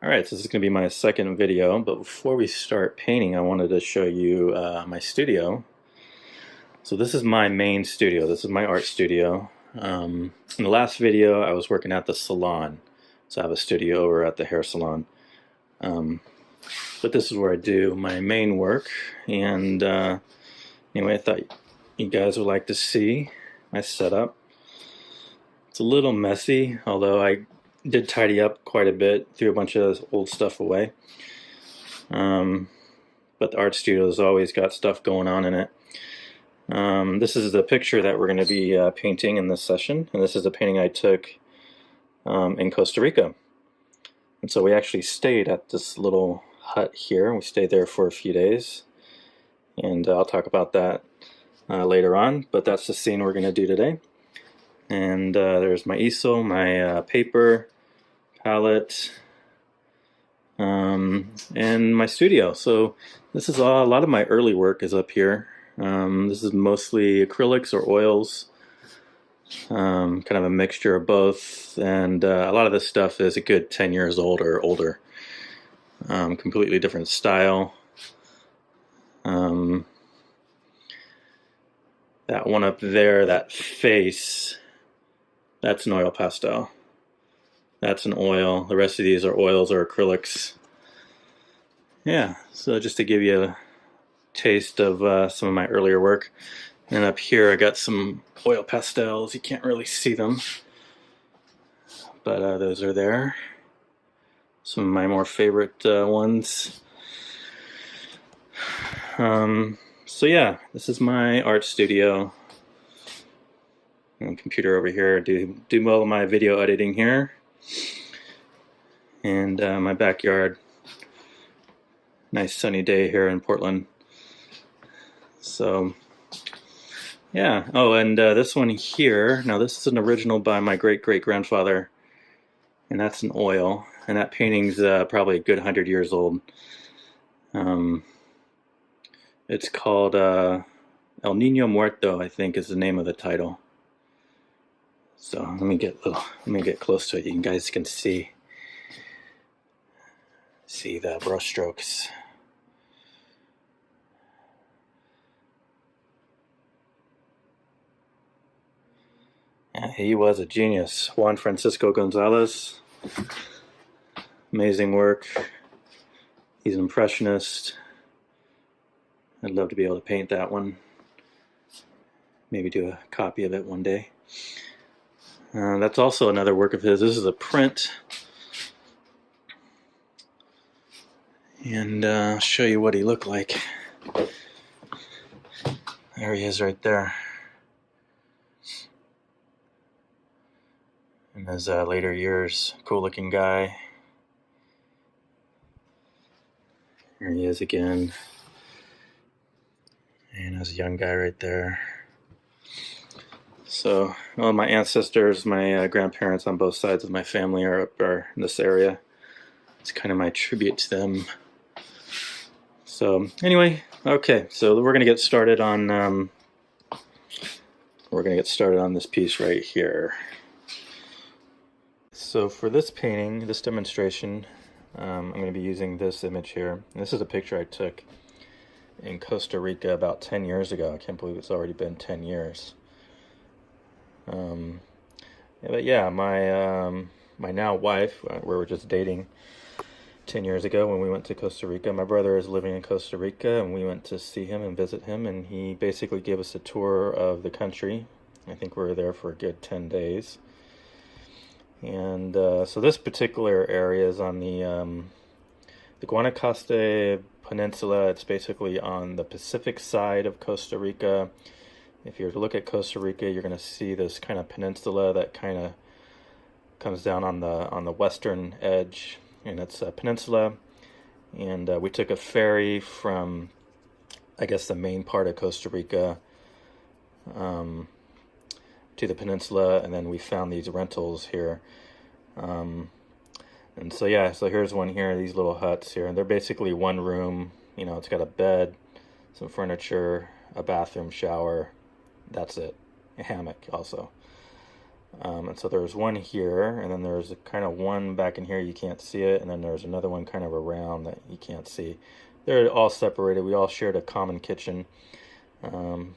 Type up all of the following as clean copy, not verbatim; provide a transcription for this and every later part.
Alright, so this is going to be my second video, but before we start painting I wanted to show you my studio. So this is my main studio, this is my art studio. In the last video I was working at the salon, so I have a studio over at the hair salon. But this is where I do my main work, and anyway, I thought you guys would like to see my setup. It's a little messy, although I did tidy up quite a bit, threw a bunch of old stuff away. But the art studio has always got stuff going on in it. This is the picture that we're going to be painting in this session, and this is a painting I took in Costa Rica. And so we actually stayed at this little hut here. We stayed there for a few days, and I'll talk about that later on, but that's the scene we're going to do today. And there's my easel, my paper, palette, and my studio. So this is a lot of my early work is up here. This is mostly acrylics or oils, kind of a mixture of both, and a lot of this stuff is a good 10 years old or older. Completely different style. That one up there, that face, that's an oil pastel. That's an oil. The rest of these are oils or acrylics. Yeah, so just to give you a taste of some of my earlier work. And up here I got some oil pastels. You can't really see them, but those are there. Some of my more favorite ones. So yeah, this is my art studio. And computer over here. Do all of my video editing here. And my backyard. Nice sunny day here in Portland. So yeah. Oh, and this one here, now this is an original by my great-great-grandfather, and that's an oil, and that painting's probably a good 100 years old. It's called El Niño Muerto, I think is the name of the title. So let me get close to it. You guys can see the brush strokes. Yeah, he was a genius. Juan Francisco Gonzalez. Amazing work. He's an impressionist. I'd love to be able to paint that one. Maybe do a copy of it one day. That's also another work of his. This is a print. And I'll show you what he looked like. There he is right there. In his later years, cool looking guy. Here he is again. And as a young guy right there. So, all my ancestors, my grandparents on both sides of my family are in this area. It's kind of my tribute to them. So, anyway, okay, so we're gonna get started on this piece right here. So for this painting, this demonstration, I'm going to be using this image here. And this is a picture I took in Costa Rica about 10 years ago. I can't believe it's already been 10 years. But yeah, my now wife, we were just dating 10 years ago when we went to Costa Rica. My brother is living in Costa Rica, and we went to see him and visit him, and he basically gave us a tour of the country. I think we were there for a good 10 days. And so this particular area is on the Guanacaste Peninsula. It's basically on the Pacific side of Costa Rica. If you were to look at Costa Rica, you're going to see this kind of peninsula that kind of comes down on the western edge, and it's a peninsula. And we took a ferry from, I guess, the main part of Costa Rica to the peninsula, and then we found these rentals here. And so yeah, so here's one here, these little huts here, and they're basically one room. You know, it's got a bed, some furniture, a bathroom, shower. That's it. A hammock also. And so there's one here, and then there's kind of one back in here, you can't see it, and then there's another one kind of around that you can't see. They're all separated. We all shared a common kitchen. But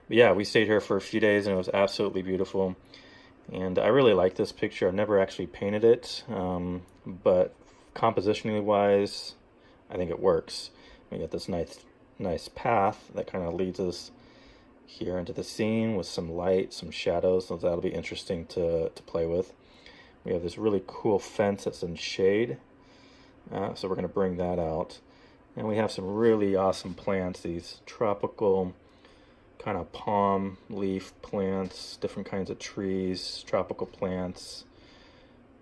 yeah, we stayed here for a few days, and it was absolutely beautiful. And I really like this picture. I've never actually painted it, but compositionally wise, I think it works. We got this nice path that kind of leads us here into the scene with some light, some shadows, so that'll be interesting to play with. We have this really cool fence that's in shade, so we're going to bring that out. And we have some really awesome plants, these tropical kind of palm leaf plants, different kinds of trees, tropical plants,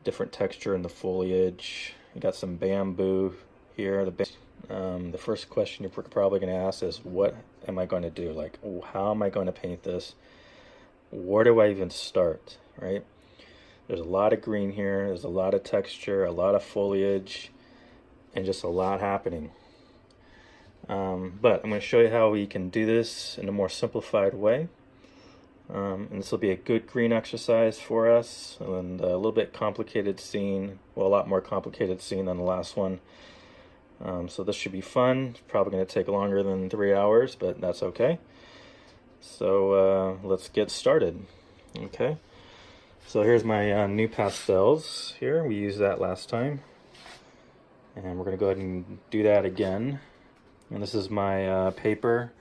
different texture in the foliage. You got some bamboo here. The first question you're probably going to ask is, what am I going to do? Like, how am I going to paint this? Where do I even start, right? There's a lot of green here. There's a lot of texture, a lot of foliage, and just a lot happening. But I'm going to show you how we can do this in a more simplified way. And this will be a good green exercise for us, and a little bit complicated scene, well, a lot more complicated scene than the last one. So this should be fun. It's probably going to take longer than 3 hours, but that's okay. So let's get started. Okay, so here's my Nupastels here. We used that last time, and we're going to go ahead and do that again. And this is my paper,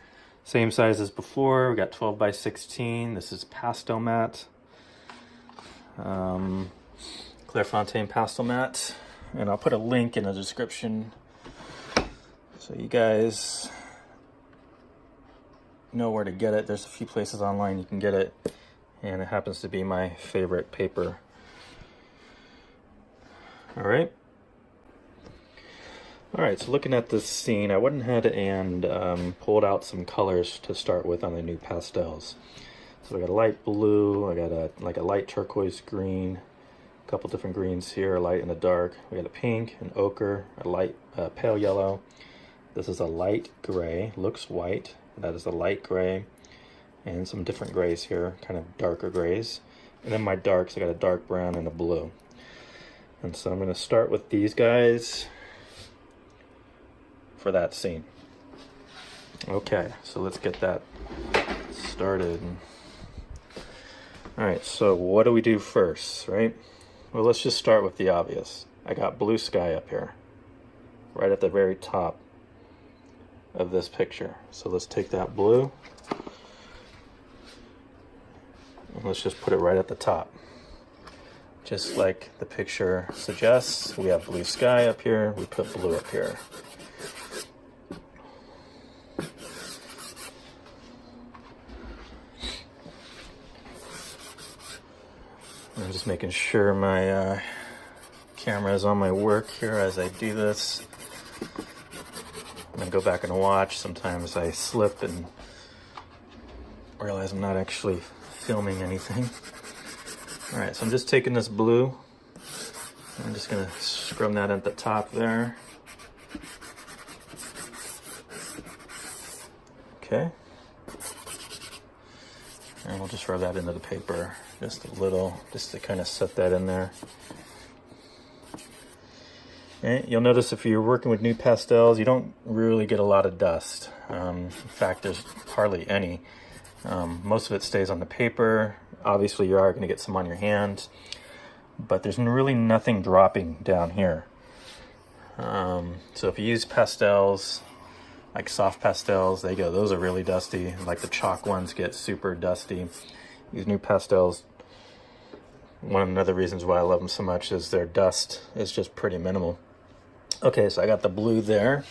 same size as before. We got 12 by 16. This is pastel mat, Clairefontaine pastel mat, and I'll put a link in the description so you guys know where to get it. There's a few places online you can get it, and it happens to be my favorite paper. All right, so looking at this scene, I went ahead and pulled out some colors to start with on the Nupastels. So I got a light blue, I got a light turquoise green, a couple different greens here, a light and a dark. We got a pink, an ochre, a light pale yellow. This is a light gray, looks white. That is a light gray, and some different grays here, kind of darker grays. And then my darks, I got a dark brown and a blue. And so I'm going to start with these guys for that scene. Okay, so let's get that started. All right, so what do we do first, right? Well, let's just start with the obvious. I got blue sky up here, right at the very top of this picture. So let's take that blue, and let's just put it right at the top. Just like the picture suggests, we have blue sky up here, we put blue up here. I'm just making sure my camera is on my work here as I do this. I'm gonna go back and watch. Sometimes I slip and realize I'm not actually filming anything. All right, so I'm just taking this blue. I'm just gonna scrub that at the top there. Okay. And we'll just rub that into the paper just a little, just to kind of set that in there. Okay, you'll notice if you're working with Nupastels, you don't really get a lot of dust. In fact, there's hardly any. Most of it stays on the paper. Obviously, you are going to get some on your hands, but there's really nothing dropping down here. So if you use pastels, like soft pastels, those are really dusty. Like the chalk ones get super dusty. These Nupastels, one of the other reasons why I love them so much is their dust is just pretty minimal. Okay, so I got the blue there,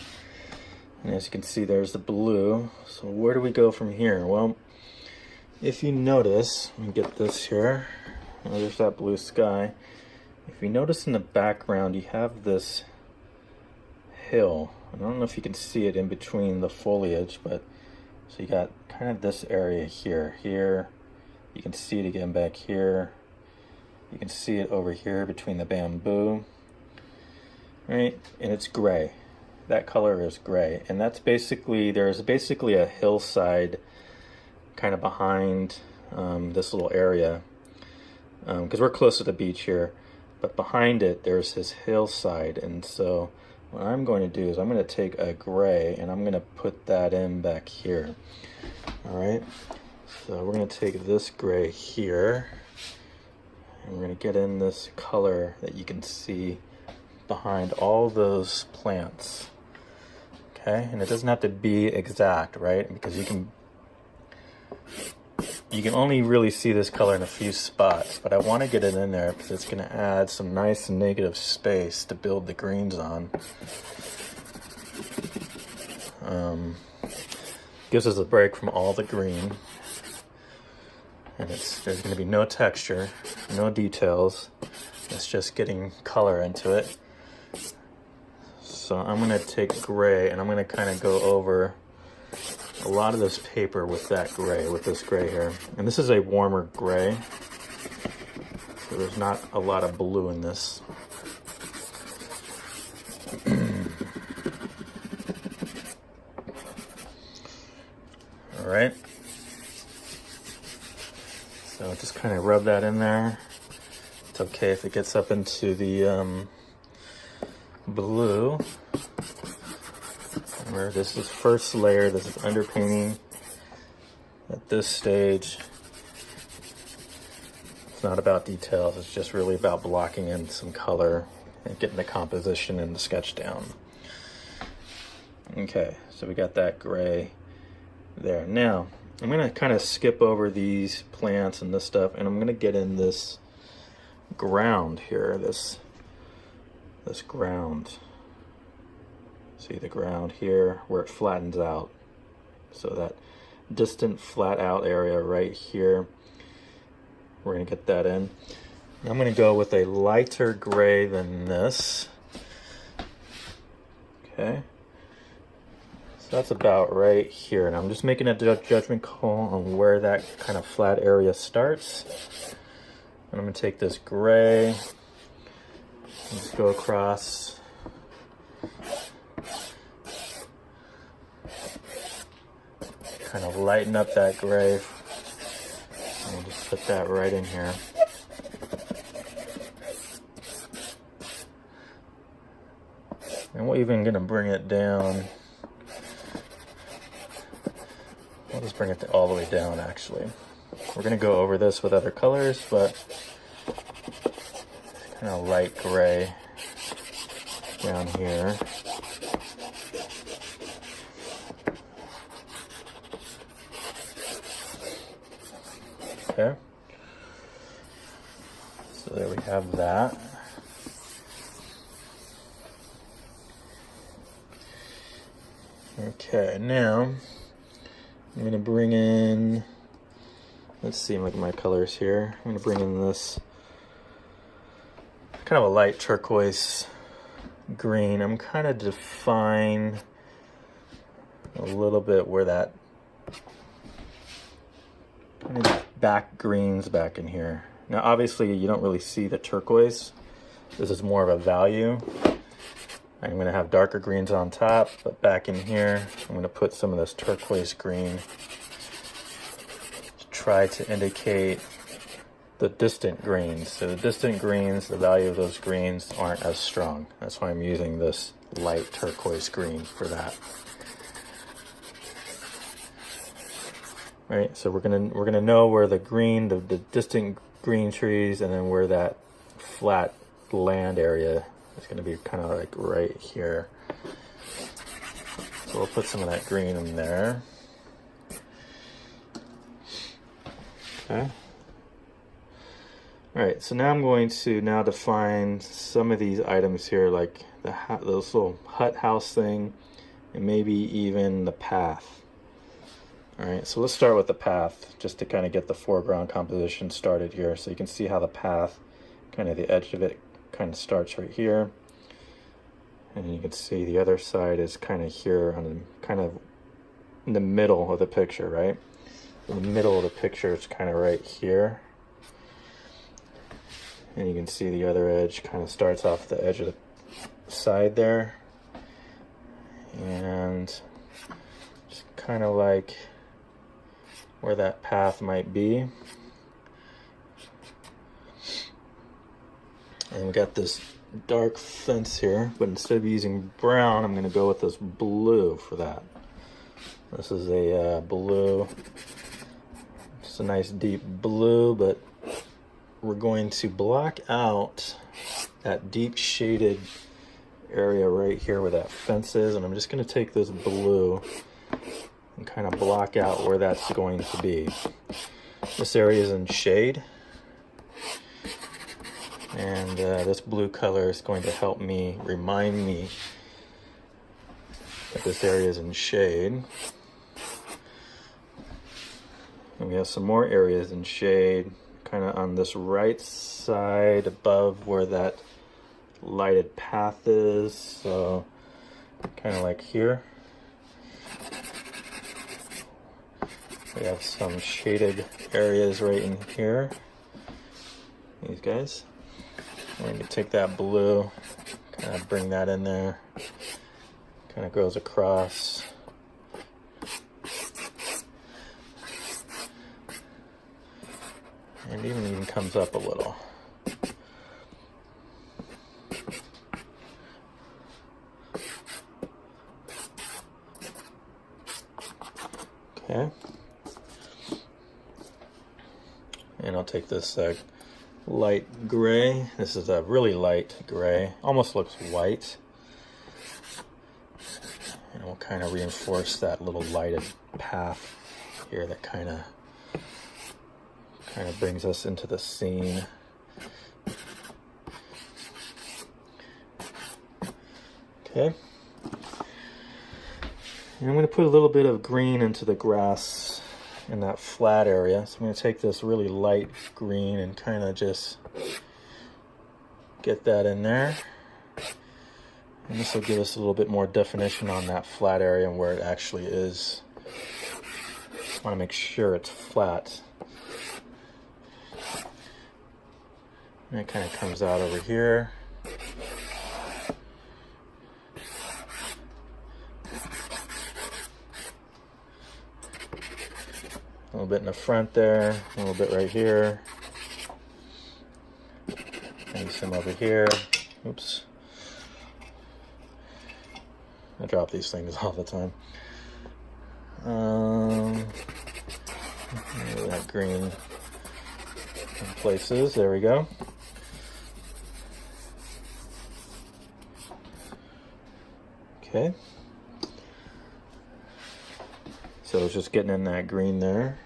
and as you can see, there's the blue. So where do we go from here? Well, if you notice, let me get this here. There's that blue sky. If you notice in the background, you have this hill. I don't know if you can see it in between the foliage, but so you got kind of this area here. You can see it again back here. You can see it over here between the bamboo, right? And it's gray. That color is gray, and that's basically, there's basically a hillside kind of behind this little area. because we're close to the beach here, but behind it there's this hillside. And so what I'm going to do is I'm going to take a gray and I'm going to put that in back here. All right, so we're going to take this gray here and we're going to get in this color that you can see behind all those plants. Okay, and it doesn't have to be exact, right? Because you can only really see this color in a few spots, but I want to get it in there because it's going to add some nice negative space to build the greens on. Gives us a break from all the green, and there's going to be no texture, no details. It's just getting color into it. So I'm going to take gray and I'm going to kind of go over a lot of this paper with that gray, with this gray here. And this is a warmer gray, so there's not a lot of blue in this. All right. So just kind of rub that in there. It's okay if it gets up into the blue. Remember, this is first layer, this is underpainting. At this stage, it's not about details, it's just really about blocking in some color and getting the composition and the sketch down. Okay, so we got that gray there. Now, I'm gonna kind of skip over these plants and this stuff, and I'm gonna get in this ground here, this ground. See the ground here where it flattens out. So that distant flat out area right here, we're gonna get that in. I'm gonna go with a lighter gray than this. Okay. So that's about right here. And I'm just making a judgment call on where that kind of flat area starts. And I'm gonna take this gray and just go across. Kind of lighten up that gray. And we'll just put that right in here. And we're even gonna bring it down. I'll just bring it all the way down actually. We're gonna go over this with other colors, but kind of light gray down here. Okay. So there we have that. Okay, now I'm going to bring in, let's see, look at my colors here. I'm going to bring in this kind of a light turquoise green. I'm kind of define a little bit where that kind of back greens back in here. Now obviously you don't really see the turquoise. This is more of a value. I'm going to have darker greens on top, but back in here I'm going to put some of this turquoise green to try to indicate the distant greens. So the distant greens, the value of those greens aren't as strong. That's why I'm using this light turquoise green for that. Right, so we're gonna know where the green, the distant green trees, and then where that flat land area is gonna be kind of like right here. So we'll put some of that green in there. Okay. All right, so now I'm going to define some of these items here, like those little hut house thing, and maybe even the path. All right, so let's start with the path, just to kind of get the foreground composition started here. So you can see how the path, kind of the edge of it, kind of starts right here. And you can see the other side is kind of here, kind of in the middle of the picture, right? In the middle of the picture, it's kind of right here. And you can see the other edge kind of starts off the edge of the side there. And just kind of like where that path might be. And we got this dark fence here, but instead of using brown, I'm going to go with this blue for that. This is a blue. It's a nice deep blue, but we're going to block out that deep shaded area right here where that fence is, and I'm just going to take this blue and kind of block out where that's going to be. This area is in shade, and this blue color is going to help me remind me that this area is in shade. And we have some more areas in shade kind of on this right side above where that lighted path is, so kind of like here. We have some shaded areas right in here. These guys. We're going to take that blue, kind of bring that in there. Kind of goes across. And even comes up a little. Okay. And I'll take this light gray. This is a really light gray. Almost looks white. And we'll kind of reinforce that little lighted path here that kind of brings us into the scene. Okay. And I'm going to put a little bit of green into the grass in that flat area. So I'm going to take this really light green and kind of just get that in there. And this will give us a little bit more definition on that flat area and where it actually is. I want to make sure it's flat. And it kind of comes out over here. A little bit in the front there, a little bit right here. Maybe some over here. Oops. I drop these things all the time. That green in places. There we go. Okay. So it's just getting in that green there.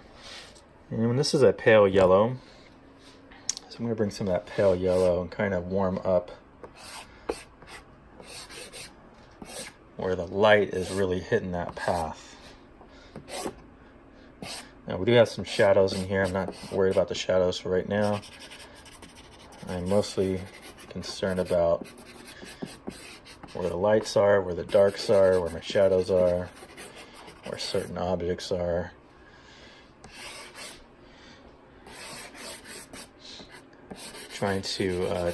And this is a pale yellow. So I'm going to bring some of that pale yellow and kind of warm up where the light is really hitting that path. Now we do have some shadows in here. I'm not worried about the shadows for right now. I'm mostly concerned about where the lights are, where the darks are, where my shadows are, where certain objects are. Trying to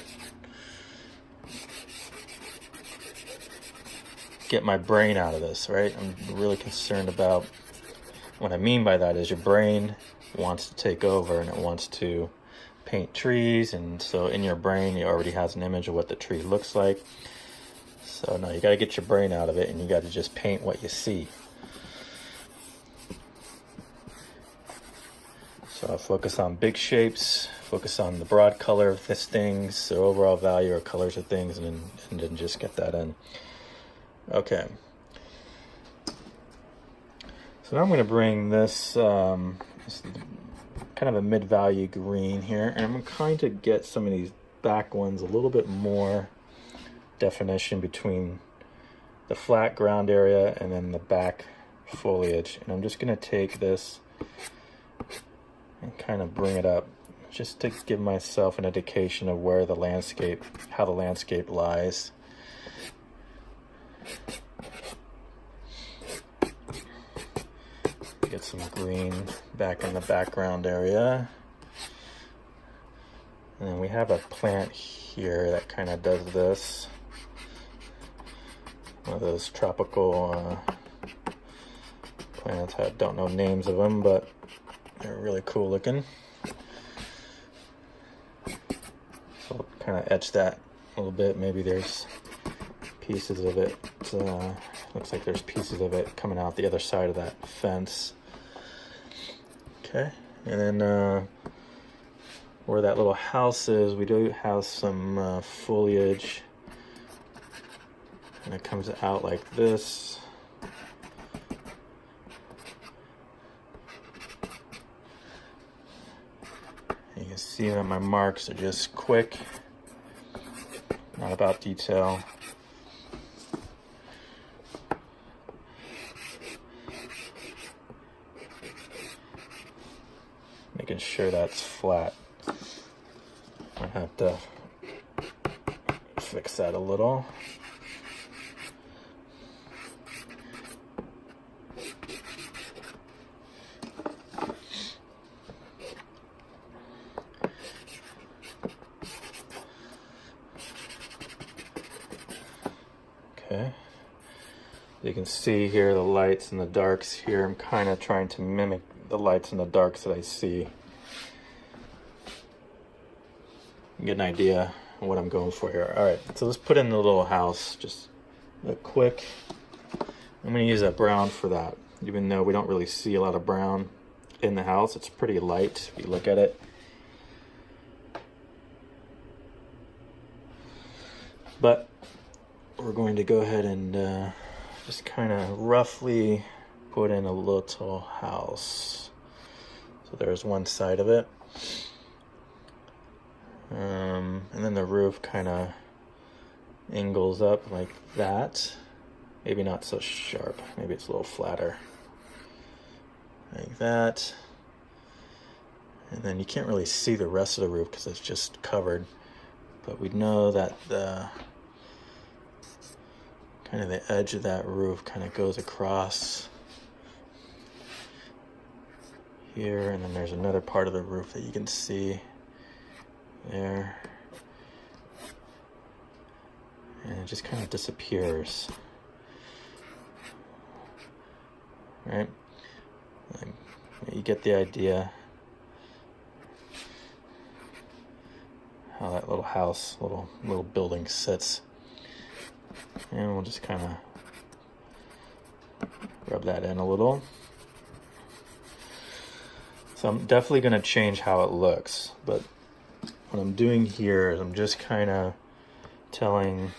get my brain out of this, right? I'm really concerned about, what I mean by that is your brain wants to take over and it wants to paint trees, and so in your brain it already has an image of what the tree looks like. So no, you got to get your brain out of it and you got to just paint what you see. So I'll focus on big shapes, focus on the broad color of these things, the overall value or colors of things, and then just get that in. Okay. So now I'm going to bring this, this kind of a mid-value green here, and I'm going to kind of get some of these back ones a little bit more definition between the flat ground area and then the back foliage. And I'm just going to take this and kind of bring it up just to give myself an indication of where the landscape, how the landscape lies. Get some green back in the background area. And then we have a plant here that kind of does this. One of those tropical plants. I don't know names of them, but they're really cool looking. So I'll kind of etch that a little bit. Maybe there's pieces of it. Looks like there's pieces of it coming out the other side of that fence. Okay, and then where that little house is, we do have some foliage, and it comes out like this. You can see that my marks are just quick, not about detail. Making sure that's flat. I have to fix that a little. Okay. You can see here the lights and the darks here. I'm kind of trying to mimic the lights and the darks that I see. Get an idea of what I'm going for here. All right, so let's put in the little house, just a quick. I'm gonna use that brown for that, even though we don't really see a lot of brown in the house. It's pretty light if you look at it. But we're going to go ahead and just kind of roughly put in a little house. So there's one side of it. And then the roof kind of angles up like that. Maybe not so sharp. Maybe it's a little flatter. Like that. And then you can't really see the rest of the roof because it's just covered. But we know that the kind of the edge of that roof kind of goes across here, and then there's another part of the roof that you can see there, and it just kind of disappears, right? You get the idea how that little house, little building sits. And we'll just kind of rub that in a little. So I'm definitely going to change how it looks, but what I'm doing here is I'm just kind of telling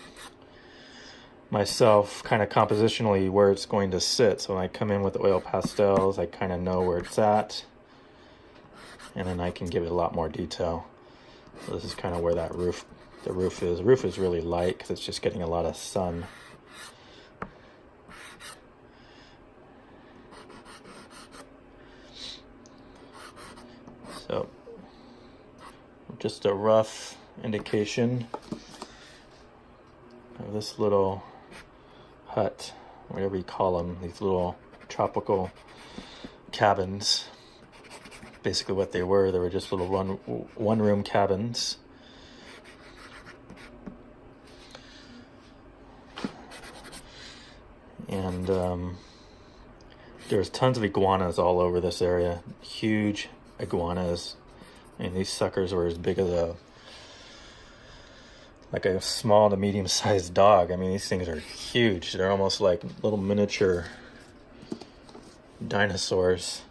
myself kind of compositionally where it's going to sit. So when I come in with the oil pastels, I kind of know where it's at, and then I can give it a lot more detail. So this is kind of where that roof, the roof is. The roof is really light because it's just getting a lot of sun. So just a rough indication of this little hut, whatever you call them, these little tropical cabins. Basically what they were just little one-room cabins. And there's tons of iguanas all over this area. Huge iguanas. I mean, these suckers were as big as like a small to medium-sized dog. I mean, these things are huge. They're almost like little miniature dinosaurs.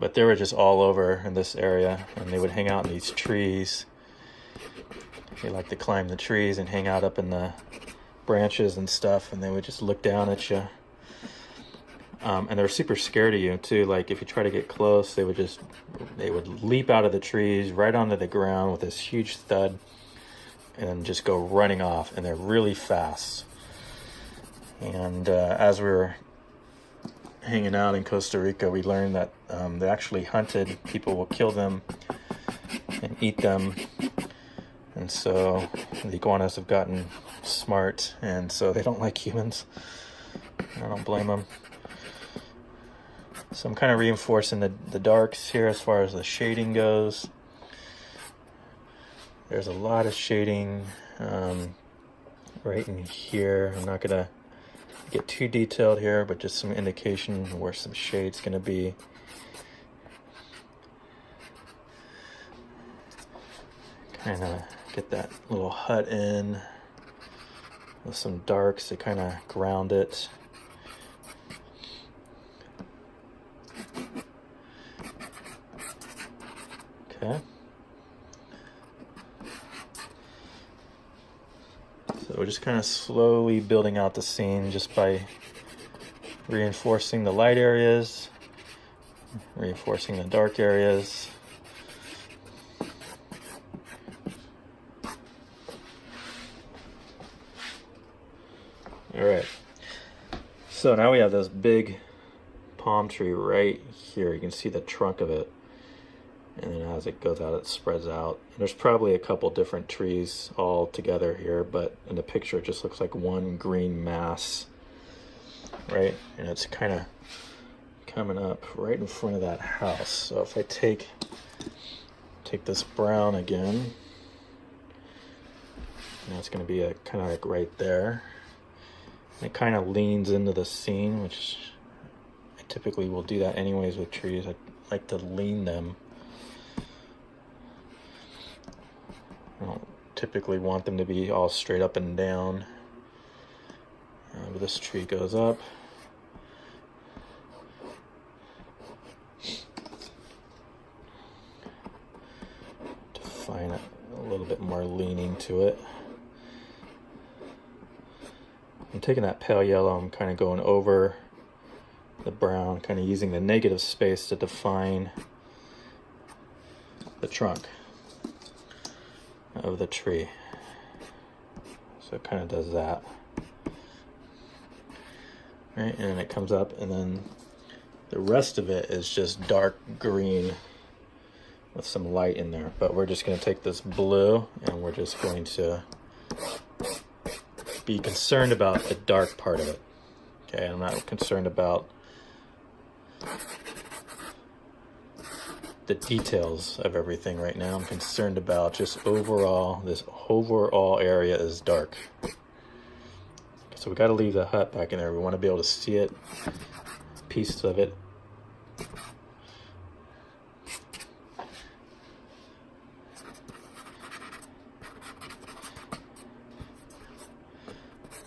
But they were just all over in this area, and they would hang out in these trees. They like to climb the trees and hang out up in the branches and stuff, and they would just look down at you. And they're super scared of you too. Like if you try to get close, they would leap out of the trees right onto the ground with this huge thud and just go running off, and they're really fast. And as we were hanging out in Costa Rica, we learned that they actually hunted. People will kill them and eat them. And so the iguanas have gotten smart, and so they don't like humans. I don't blame them. So I'm kind of reinforcing the darks here as far as the shading goes. There's a lot of shading right in here. I'm not going to get too detailed here, but just some indication where some shade's going to be. Kind of Get that little hut in with some darks to kind of ground it. Okay. So we're just kind of slowly building out the scene just by reinforcing the light areas, reinforcing the dark areas. All right, so now we have this big palm tree right here. You can see the trunk of it, and then as it goes out, it spreads out. And there's probably a couple different trees all together here, but in the picture it just looks like one green mass, right? And it's kind of coming up right in front of that house. So if I take this brown again, now it's going to be a kind of like right there. It kind of leans into the scene, which I typically will do that anyways with trees. I like to lean them. I don't typically want them to be all straight up and down. But this tree goes up. To find a little bit more leaning to it. I'm taking that pale yellow, I'm kind of going over the brown, kind of using the negative space to define the trunk of the tree. So it kind of does that. Right, and then it comes up, and then the rest of it is just dark green with some light in there. But we're just going to take this blue and we're just going to be concerned about the dark part of it. Okay, I'm not concerned about the details of everything right now. I'm concerned about just overall, this overall area is dark. So we got to leave the hut back in there. We want to be able to see it, pieces of it.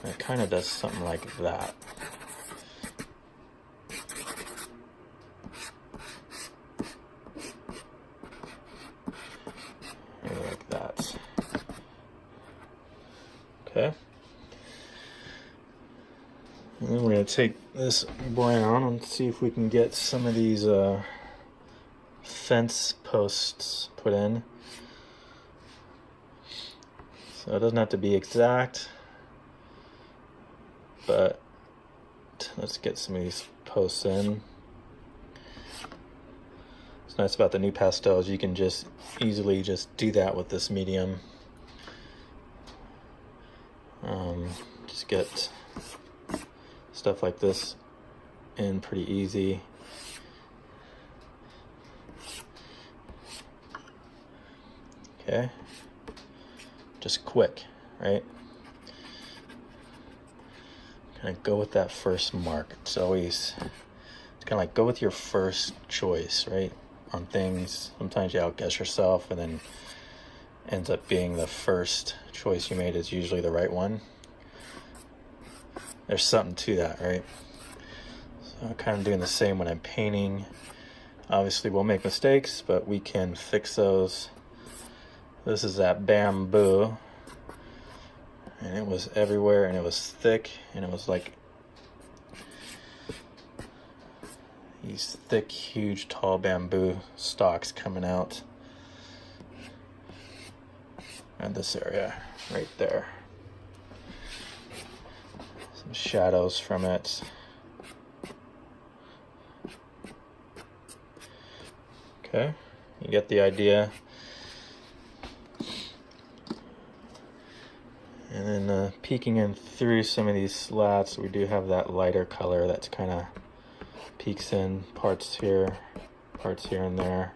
It kind of does something like that. Maybe like that. Okay. And then we're going to take this brown and see if we can get some of these fence posts put in. So it doesn't have to be exact, but let's get some of these posts in. What's nice about the Nupastels, you can just easily just do that with this medium. Just get stuff like this in pretty easy. Okay, just quick, right? Kind of go with that first mark. It's kind of like go with your first choice, right? On things, sometimes you outguess yourself, and then ends up being the first choice you made is usually the right one. There's something to that, right? So I'm kind of doing the same when I'm painting. Obviously we'll make mistakes, but we can fix those. This is that bamboo, and it was everywhere, and it was thick, and it was like these thick, huge, tall bamboo stalks coming out. And this area right there. Some shadows from it. Okay, you get the idea. And then peeking in through some of these slats, we do have that lighter color that's kind of peeks in parts here and there.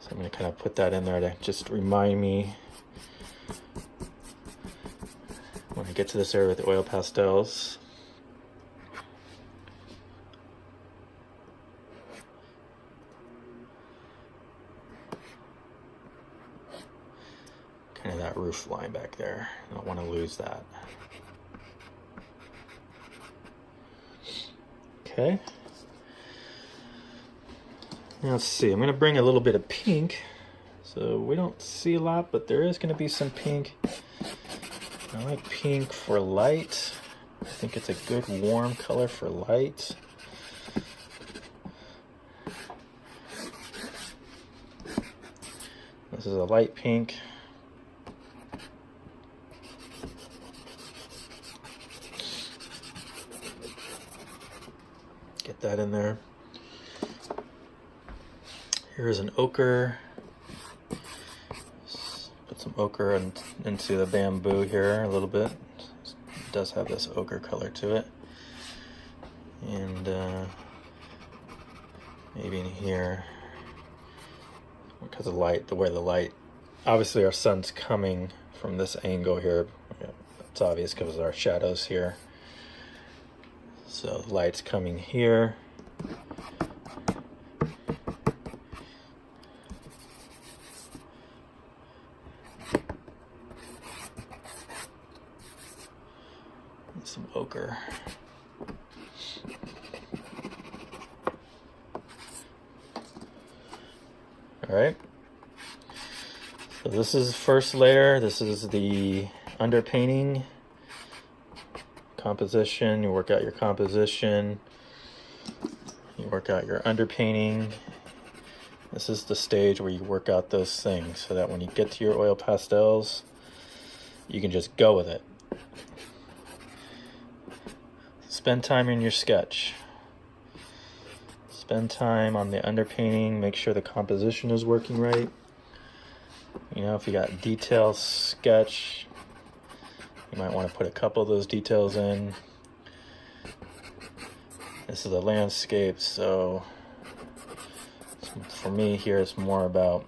So I'm going to kind of put that in there to just remind me when I get to this area with the oil pastels. roof line back there. I don't want to lose that. Okay. Now let's see, I'm going to bring a little bit of pink. So we don't see a lot, but there is going to be some pink. I like pink for light. I think it's a good warm color for light. This is a light pink. Get that in there. Here's an ochre. Put some ochre into the bamboo here a little bit. It does have this ochre color to it. And maybe in here, because of light, the way the light, obviously our sun's coming from this angle here. It's obvious because of our shadows here. So the light's coming here. And some ochre. All right. So this is the first layer. This is the underpainting composition. You work out your composition. You work out your underpainting. This is the stage where you work out those things so that when you get to your oil pastels, you can just go with it. Spend time in your sketch. Spend time on the underpainting, make sure the composition is working right. You know, if you got detail sketch, you might want to put a couple of those details in. This is a landscape, so for me here it's more about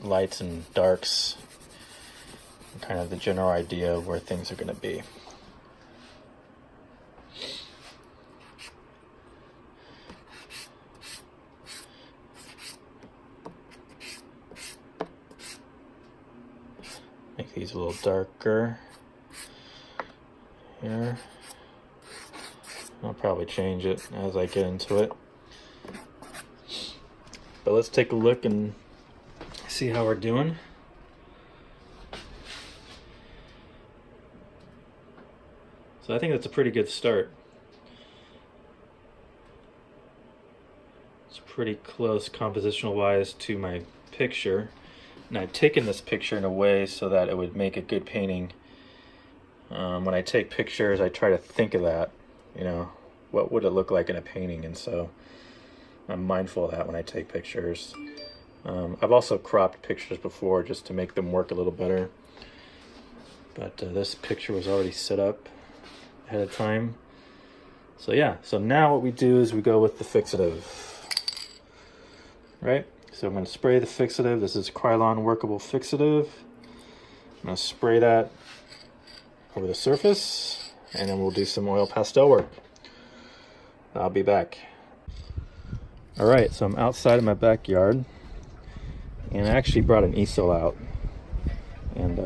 lights and darks, and kind of the general idea of where things are going to be. Make these a little darker here. I'll probably change it as I get into it. But let's take a look and see how we're doing. So I think that's a pretty good start. It's pretty close compositional wise to my picture. And I've taken this picture in a way so that it would make a good painting. When I take pictures, I try to think of that, you know, what would it look like in a painting? And so I'm mindful of that when I take pictures. I've also cropped pictures before just to make them work a little better. But this picture was already set up ahead of time. So yeah, so now what we do is we go with the fixative, right? So I'm going to spray the fixative. This is Krylon workable fixative. I'm going to spray that over the surface, and then we'll do some oil pastel work. I'll be back. All right, so I'm outside of my backyard, and I actually brought an easel out and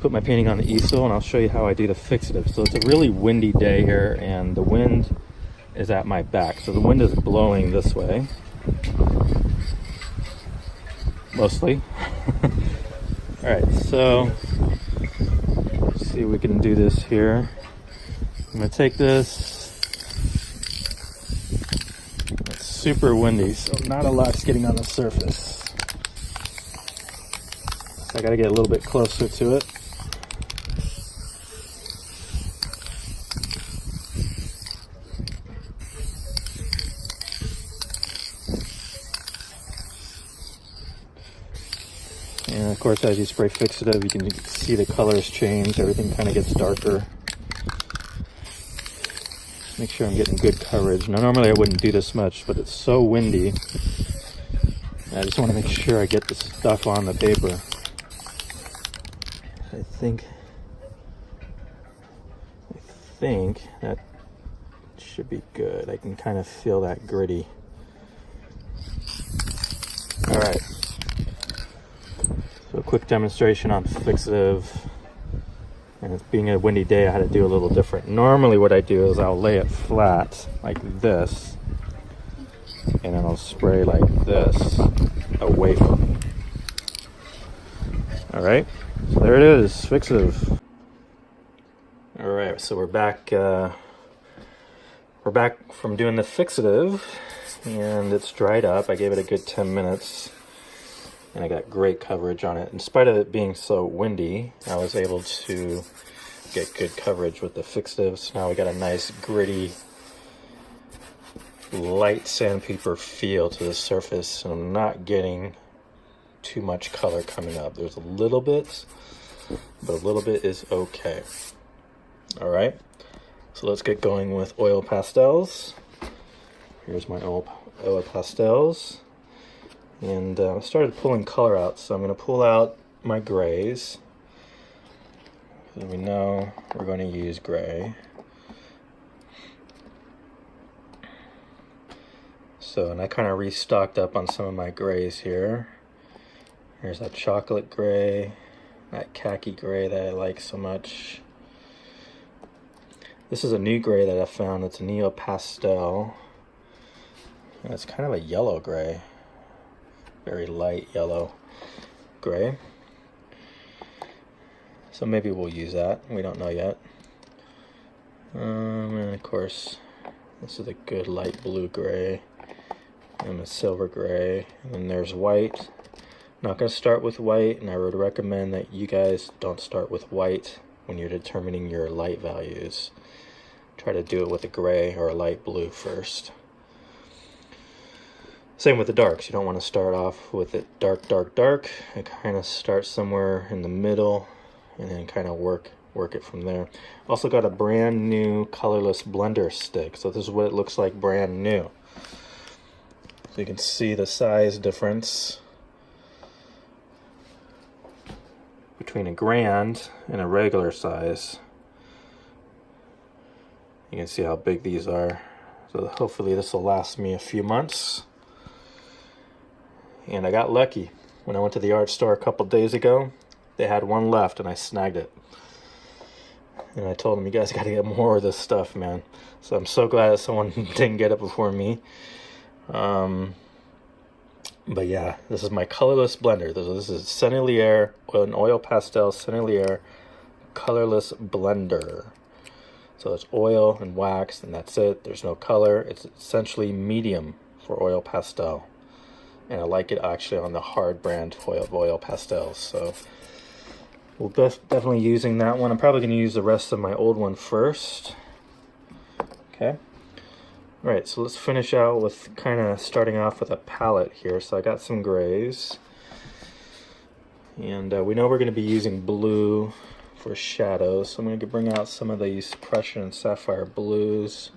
put my painting on the easel, and I'll show you how I do the fixative. So it's a really windy day here, and the wind is at my back. So the wind is blowing this way. Mostly. All right, so let's see if we can do this here. I'm gonna take this. It's super windy, so not a lot's getting on the surface. So I gotta get a little bit closer to it. And of course, as you spray fixative, you can see the colors change. Everything kind of gets darker. Make sure I'm getting good coverage. Now, normally I wouldn't do this much, but it's so windy. I just want to make sure I get the stuff on the paper. I think that should be good. I can kind of feel that gritty. All right. So quick demonstration on fixative. And it's being a windy day, I had to do a little different. Normally what I do is I'll lay it flat like this, and then I'll spray like this away from it. Alright, so there it is, fixative. Alright, so we're back from doing the fixative, and it's dried up. I gave it a good 10 minutes. And I got great coverage on it. In spite of it being so windy, I was able to get good coverage with the fixative. So now we got a nice gritty, light sandpaper feel to the surface, and I'm not getting too much color coming up. There's a little bit, but a little bit is okay. All right, so let's get going with oil pastels. Here's my oil pastels. And I started pulling color out, so I'm going to pull out my grays. So we know we're going to use gray. So, and I kind of restocked up on some of my grays here. Here's that chocolate gray, that khaki gray that I like so much. This is a new gray that I found. It's a Nupastel. And it's kind of a yellow gray. Very light yellow gray. So maybe we'll use that. We don't know yet. And of course, this is a good light blue gray and a silver gray. And then there's white. Not going to start with white, and I would recommend that you guys don't start with white when you're determining your light values. Try to do it with a gray or a light blue first. Same with the darks. You don't want to start off with it dark, dark, dark. It kind of starts somewhere in the middle and then kind of work it from there. Also got a brand new colorless blender stick. So this is what it looks like brand new. So you can see the size difference between a grand and a regular size. You can see how big these are. So hopefully this will last me a few months. And I got lucky. When I went to the art store a couple days ago, they had one left and I snagged it. And I told them, you guys got to get more of this stuff, man. So I'm so glad that someone didn't get it before me. But yeah, this is my colorless blender. This is Sennelier, an oil pastel Sennelier colorless blender. So it's oil and wax, and that's it. There's no color. It's essentially medium for oil pastel. And I like it actually on the hard brand oil pastels. So we'll definitely using that one. I'm probably going to use the rest of my old one first. Okay. All right, so let's finish out with kind of starting off with a palette here. So I got some grays. And we know we're going to be using blue for shadows. So I'm going to bring out some of these Prussian and Sapphire blues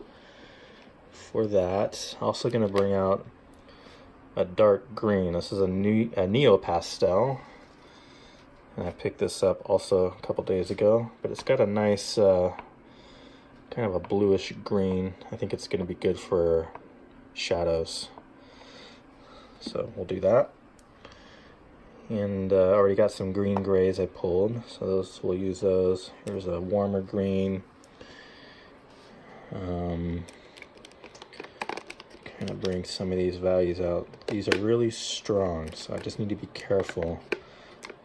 for that. Also going to bring out a dark green. This is a Nupastel, and I picked this up also a couple days ago, but it's got a nice kind of a bluish green. I think it's going to be good for shadows, so we'll do that. And I already got some green grays I pulled, so those we'll use those. Here's a warmer green. Kind of bring some of these values out. These are really strong, so I just need to be careful.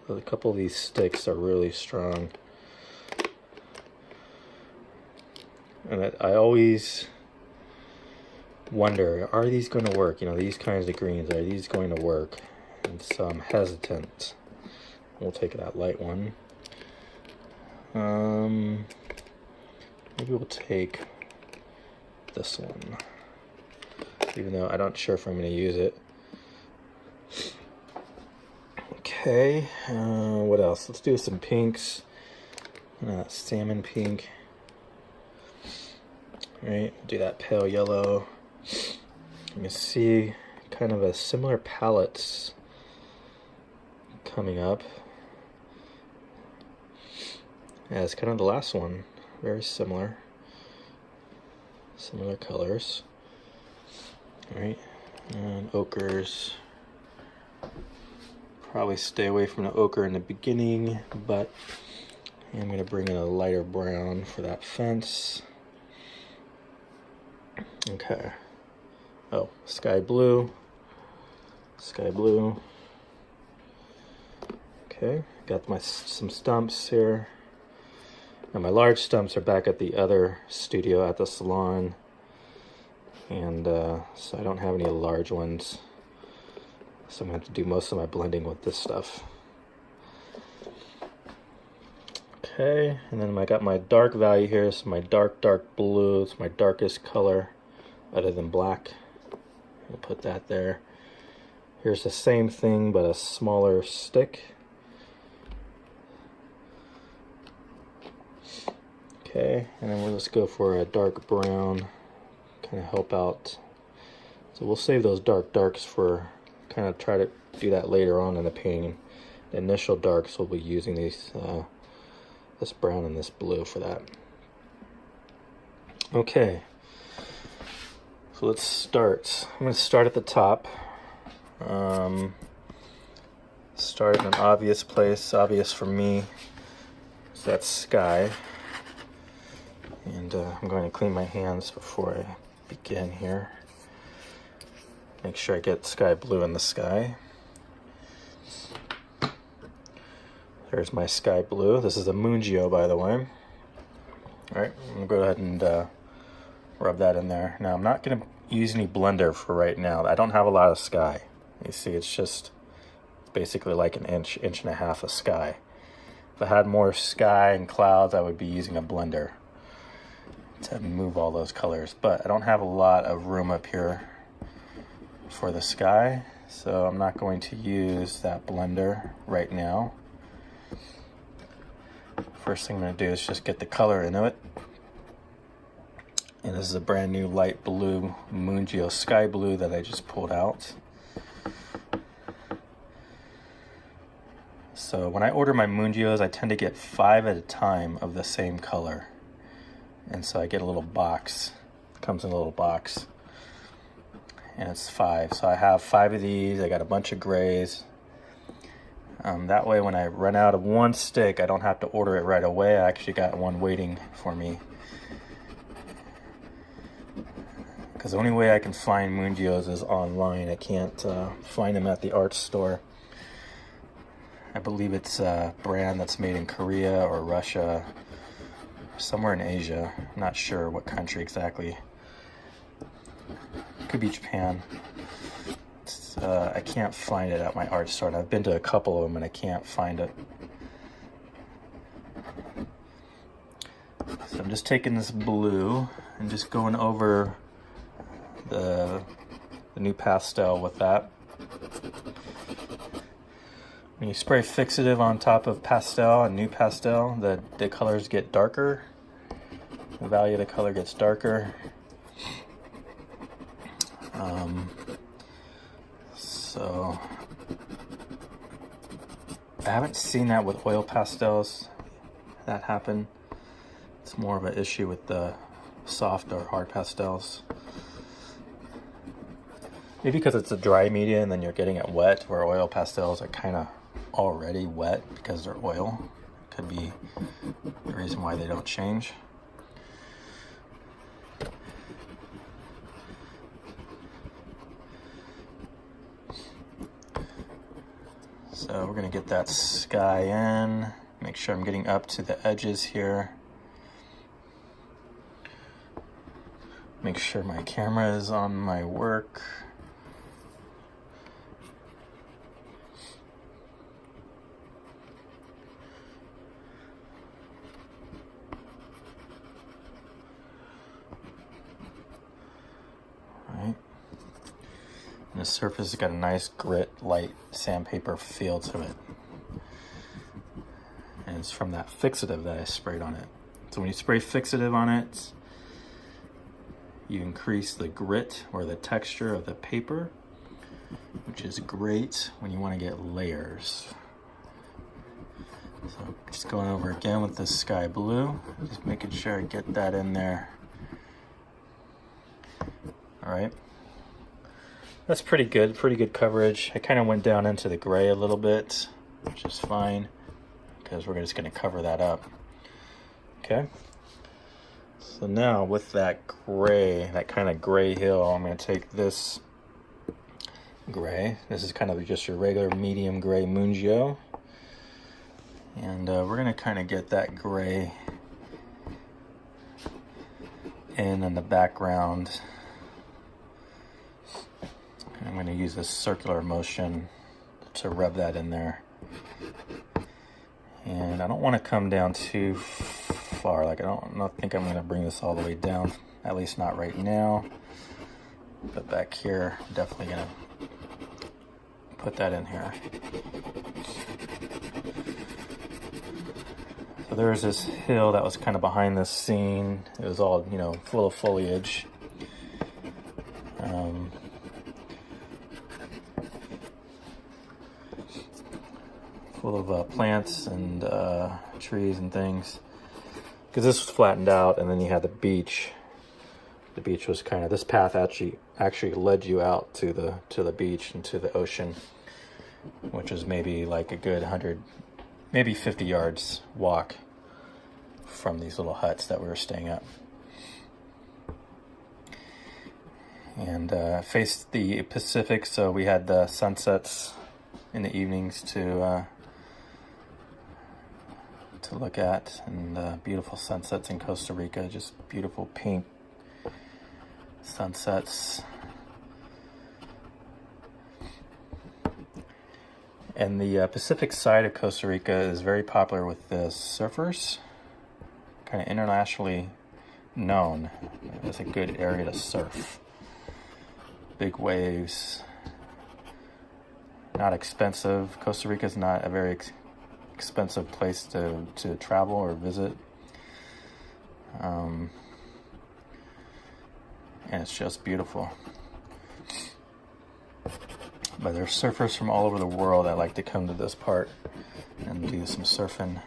A couple of these sticks are really strong. And I always wonder, are these going to work? You know, these kinds of greens, are these going to work? And so I'm hesitant. We'll take that light one. Maybe we'll take this one, even though I'm not sure if I'm going to use it. Okay, what else? Let's do some pinks. Salmon pink. Alright, do that pale yellow. You can see kind of a similar palettes coming up as kind of the last one. Very similar. Similar colors. Alright, and ochres. Probably stay away from the ochre in the beginning, but I'm going to bring in a lighter brown for that fence. Okay. Oh, sky blue. Sky blue. Okay, got some stumps here. Now my large stumps are back at the other studio at the salon, and so I don't have any large ones. So I'm going to have to do most of my blending with this stuff. Okay, and then I got my dark value here. So my dark blue. It's my darkest color other than black. I'll put that there. Here's the same thing but a smaller stick. Okay, and then we'll just go for a dark brown, kind of help out. So we'll save those darks for kind of try to do that later on in the painting. The initial darks, we'll be using these this brown and this blue for that. Okay, so let's start. I'm going to start at the top. Start in an obvious place, obvious for me. So that's sky. And I'm going to clean my hands before I begin here. Make sure I get sky blue in the sky. There's my sky blue. This is a Mungio, by the way. Alright, I'm going to go ahead and rub that in there. Now, I'm not going to use any blender for right now. I don't have a lot of sky. You see, it's just basically like an inch and a half of sky. If I had more sky and clouds, I would be using a blender to move all those colors, but I don't have a lot of room up here for the sky, so I'm not going to use that blender right now. First thing I'm going to do is just get the color into it, and this is a brand new light blue Mungio sky blue that I just pulled out. So when I order my Mungios, I tend to get 5 at a time of the same color. And so I get a little box. It comes in a little box. And it's 5. So I have 5 of these. I got a bunch of grays. That way when I run out of one stick, I don't have to order it right away. I actually got one waiting for me. Because the only way I can find Mungios is online. I can't find them at the art store. I believe it's a brand that's made in Korea or Russia. Somewhere in Asia. I'm not sure what country exactly. Could be Japan. I can't find it at my art store. And I've been to a couple of them and I can't find it. So I'm just taking this blue and just going over the Nupastel with that. When you spray fixative on top of pastel and Nupastel, the colors get darker. The value of the color gets darker. So I haven't seen that with oil pastels that happen. It's more of an issue with the soft or hard pastels. Maybe because it's a dry media and then you're getting it wet, where oil pastels are kind of already wet because they're oil. Could be the reason why they don't change. So we're going to get that sky in. Make sure I'm getting up to the edges here. Make sure my camera is on my work. And the surface has got a nice grit, light sandpaper feel to it. And it's from that fixative that I sprayed on it. So when you spray fixative on it, you increase the grit or the texture of the paper, which is great when you want to get layers. So just going over again with this sky blue, just making sure I get that in there. All right. That's pretty good coverage. I kind of went down into the gray a little bit, which is fine because we're just going to cover that up. Okay. So now with that gray, that kind of gray hill, I'm going to take this gray. This is kind of just your regular medium gray Mungio. And we're going to kind of get that gray in the background. And I'm going to use this circular motion to rub that in there. And I don't want to come down too far. Like I don't think I'm going to bring this all the way down, at least not right now. But back here, I'm definitely going to put that in here. So there's this hill that was kind of behind this scene. It was all, you know, full of foliage. Full of plants and trees and things. Because this was flattened out, and then you had the beach. The beach was kind of, this path actually led you out to the beach and to the ocean, which was maybe like a good 100, maybe 50 yards walk from these little huts that we were staying at. And faced the Pacific, so we had the sunsets in the evenings to look at, and beautiful sunsets in Costa Rica, just beautiful pink sunsets. And the Pacific side of Costa Rica is very popular with the surfers, kind of internationally known as a good area to surf. Big waves, not expensive. Costa Rica is not a very expensive place to travel or visit. And it's just beautiful. But there's surfers from all over the world that like to come to this part and do some surfing.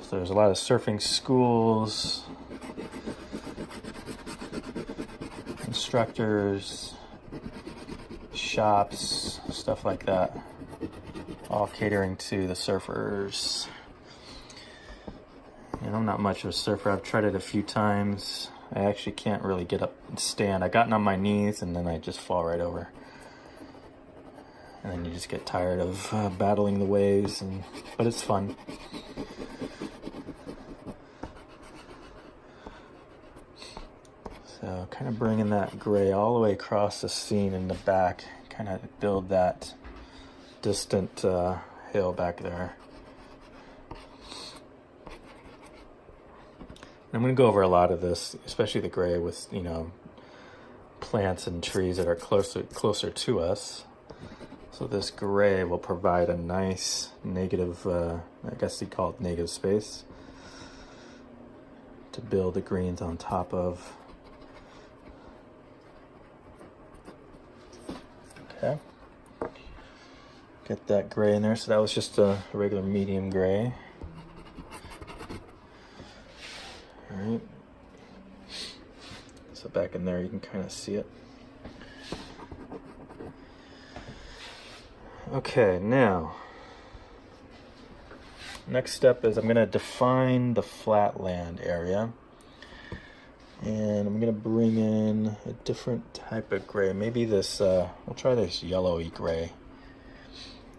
So there's a lot of surfing schools, instructors, shops, stuff like that, all catering to the surfers. And I'm not much of a surfer. I've tried it a few times. I actually can't really get up and stand. I've gotten on my knees and then I just fall right over. And then you just get tired of battling the waves, but it's fun. So kind of bringing that gray all the way across the scene in the back, kind of build that distant hill back there. I'm going to go over a lot of this, especially the gray with, you know, plants and trees that are closer to us. So this gray will provide a nice negative, I guess you'd call it negative space, to build the greens on top of. Okay. Get that gray in there. So that was just a regular medium gray. Alright. So back in there you can kind of see it. Okay, now, next step is I'm going to define the flatland area. And I'm going to bring in a different type of gray. Maybe this, we'll try this yellowy gray,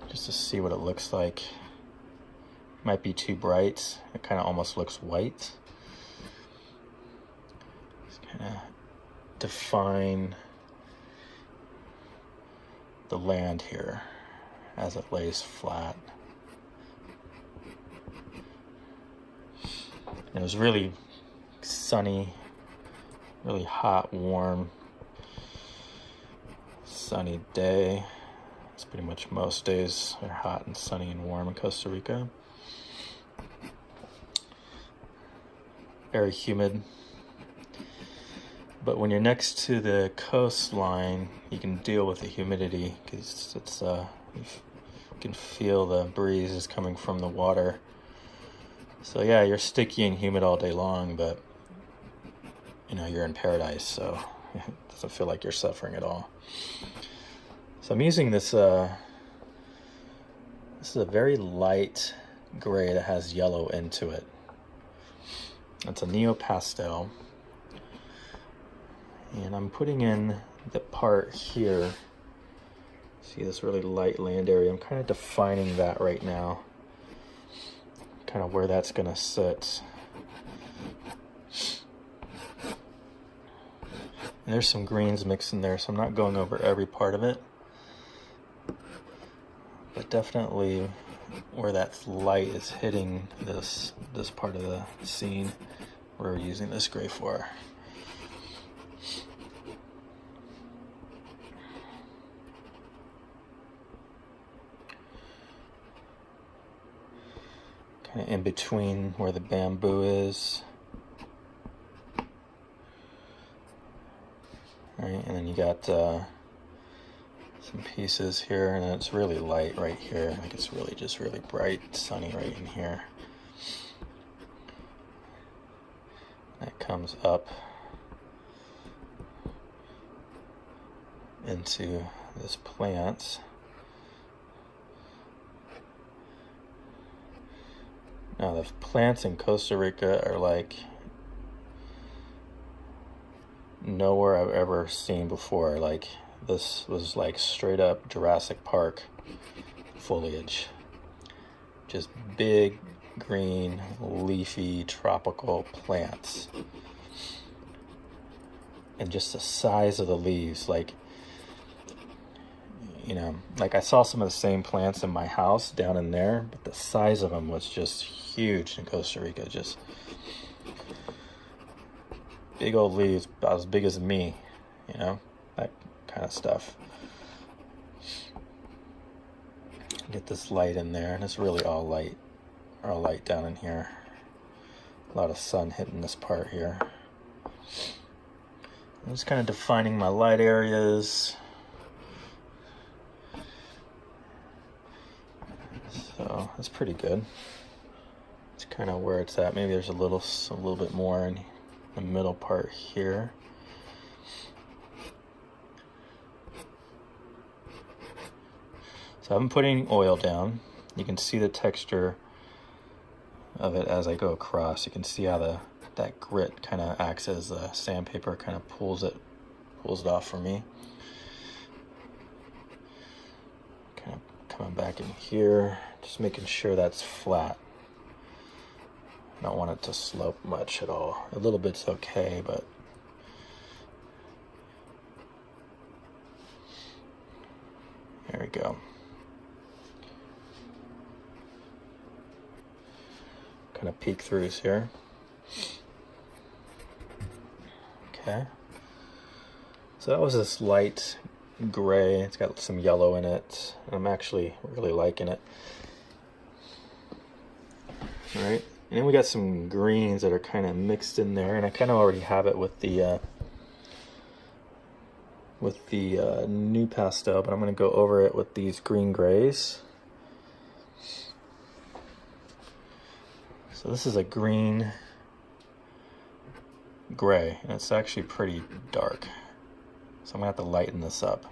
just to see what it looks like. Might be too bright. It kind of almost looks white. Just kind of define the land here as it lays flat. And it was really sunny, really hot, warm, sunny day. It's pretty much most days are hot and sunny and warm in Costa Rica. Very humid. But when you're next to the coastline, you can deal with the humidity because it's you can feel the breeze is coming from the water. So yeah, you're sticky and humid all day long, but you know, you're in paradise, so It doesn't feel like you're suffering at all. So I'm using this, this is a very light gray that has yellow into it. It's a Nupastel. And I'm putting in the part here. See this really light land area? I'm kind of defining that right now. Kind of where that's going to sit. And there's some greens mixed in there, so I'm not going over every part of it. But definitely where that light is hitting this part of the scene, we're using this gray for. Kind of in between where the bamboo is. All right, and then you got some pieces here, and it's really light right here. Like it's really just really bright, sunny right in here. That comes up into this plant. Now the plants in Costa Rica are like nowhere I've ever seen before. Like this was like straight up Jurassic Park foliage. Just big, green, leafy, tropical plants. And just the size of the leaves, like, you know, like I saw some of the same plants in my house down in there, but the size of them was just huge in Costa Rica. Just big old leaves, about as big as me, you know, that kind of stuff. Get this light in there, and it's really all light down in here. A lot of sun hitting this part here. I'm just kind of defining my light areas. So that's pretty good. It's kind of where it's at. Maybe there's a little bit more in the middle part here. So I'm putting oil down. You can see the texture of it as I go across. You can see how that grit kind of acts as the sandpaper, kind of pulls it off for me. Kind of coming back in here, just making sure that's flat. I don't want it to slope much at all. A little bit's okay, but there we go. Kind of peek throughs here. Okay. So that was this light gray. It's got some yellow in it. I'm actually really liking it. All right. And then we got some greens that are kind of mixed in there, and I kind of already have it with the Nupastel, but I'm going to go over it with these green grays. So this is a green gray, and it's actually pretty dark. So I'm going to have to lighten this up.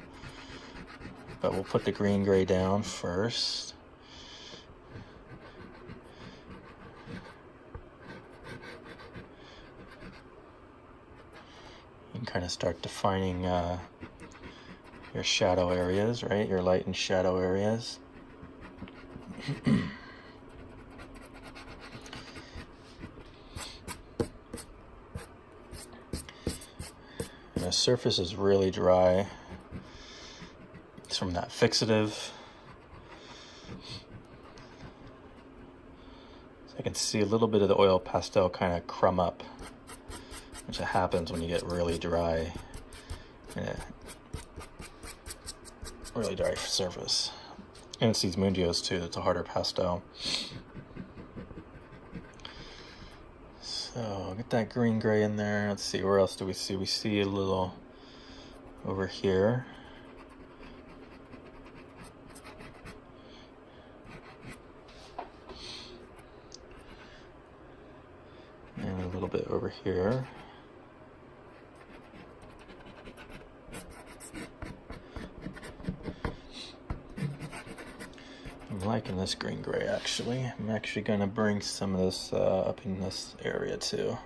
But we'll put the green gray down first. You can kind of start defining your shadow areas, right? Your light and shadow areas. The surface is really dry. It's from that fixative. So I can see a little bit of the oil pastel kind of crumb up, which happens when you get really dry. Yeah. Really dry surface. And it's these Mundios too, it's a harder pastel. So get that green gray in there. Let's see, where else do we see? We see a little over here. And a little bit over here. this green gray actually. I'm actually going to bring some of this up in this area too.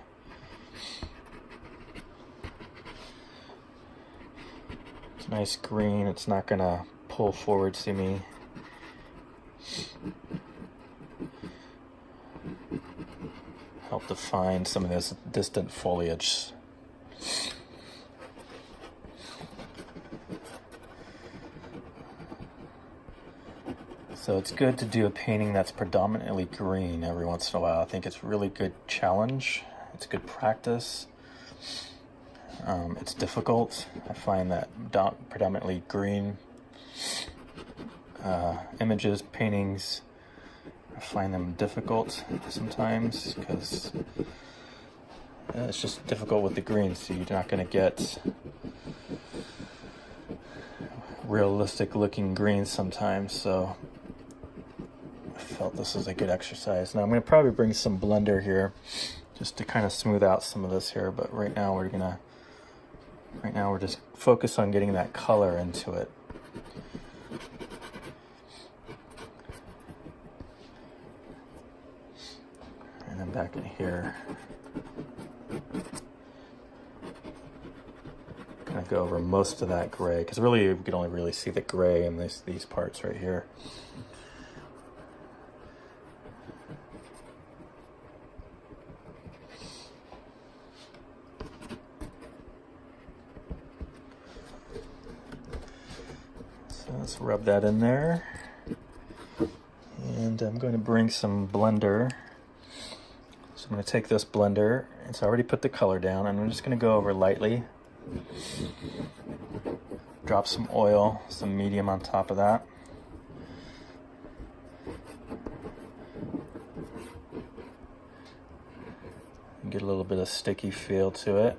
It's a nice green, it's not going to pull forward, see me. Help define some of this distant foliage. So it's good to do a painting that's predominantly green every once in a while. I think it's a really good challenge. It's good practice. It's difficult. I find that predominantly green images, paintings, I find them difficult sometimes because it's just difficult with the green, so you're not going to get realistic looking greens sometimes. So I felt this was a good exercise. Now I'm going to probably bring some blender here just to kind of smooth out some of this here, but right now we're just focused on getting that color into it. And then back in here, kind of go over most of that gray, because really you can only really see the gray in these parts right here. So let's rub that in there. And I'm going to bring some blender. So I'm going to take this blender, it's already put the color down, and I'm just going to go over lightly. Drop some oil, some medium on top of that. Get a little bit of sticky feel to it.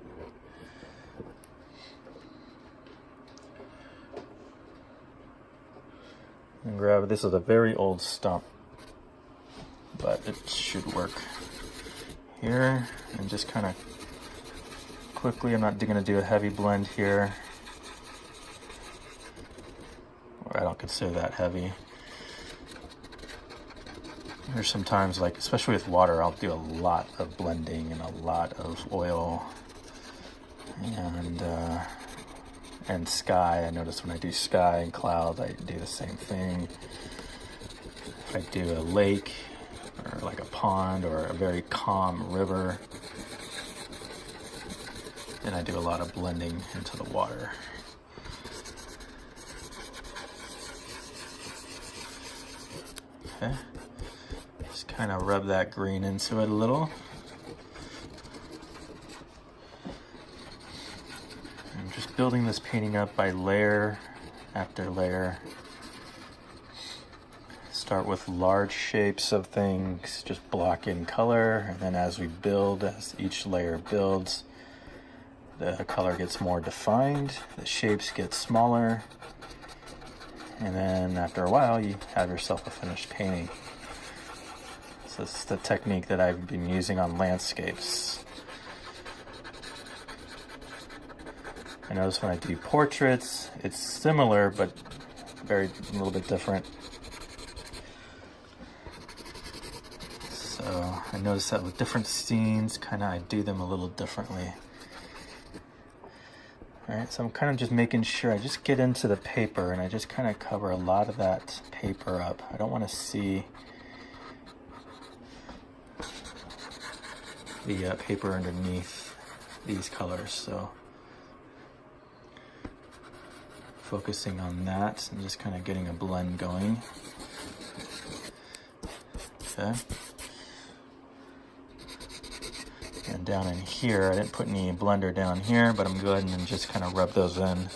And grab, this is a very old stump, but it should work. Here, and just kind of quickly, I'm not going to do a heavy blend here. Or I don't consider that heavy. There's sometimes, like, especially with water, I'll do a lot of blending and a lot of oil. And sky, I notice when I do sky and clouds, I do the same thing. If I do a lake, or like a pond, or a very calm river, and I do a lot of blending into the water. Okay, just kind of rub that green into it a little. I'm just building this painting up by layer after layer. Start with large shapes of things, just block in color, and then as we build, as each layer builds, the color gets more defined, the shapes get smaller, and then after a while you have yourself a finished painting. So this is the technique that I've been using on landscapes. I notice when I do portraits, it's similar but a little bit different. So I noticed that with different scenes, I do them a little differently. Alright, so I'm kind of just making sure I just get into the paper and I just kind of cover a lot of that paper up. I don't want to see the paper underneath these colors, so focusing on that and just kind of getting a blend going. Okay. And down in here, I didn't put any blender down here, but I'm going and just kind of rub those in.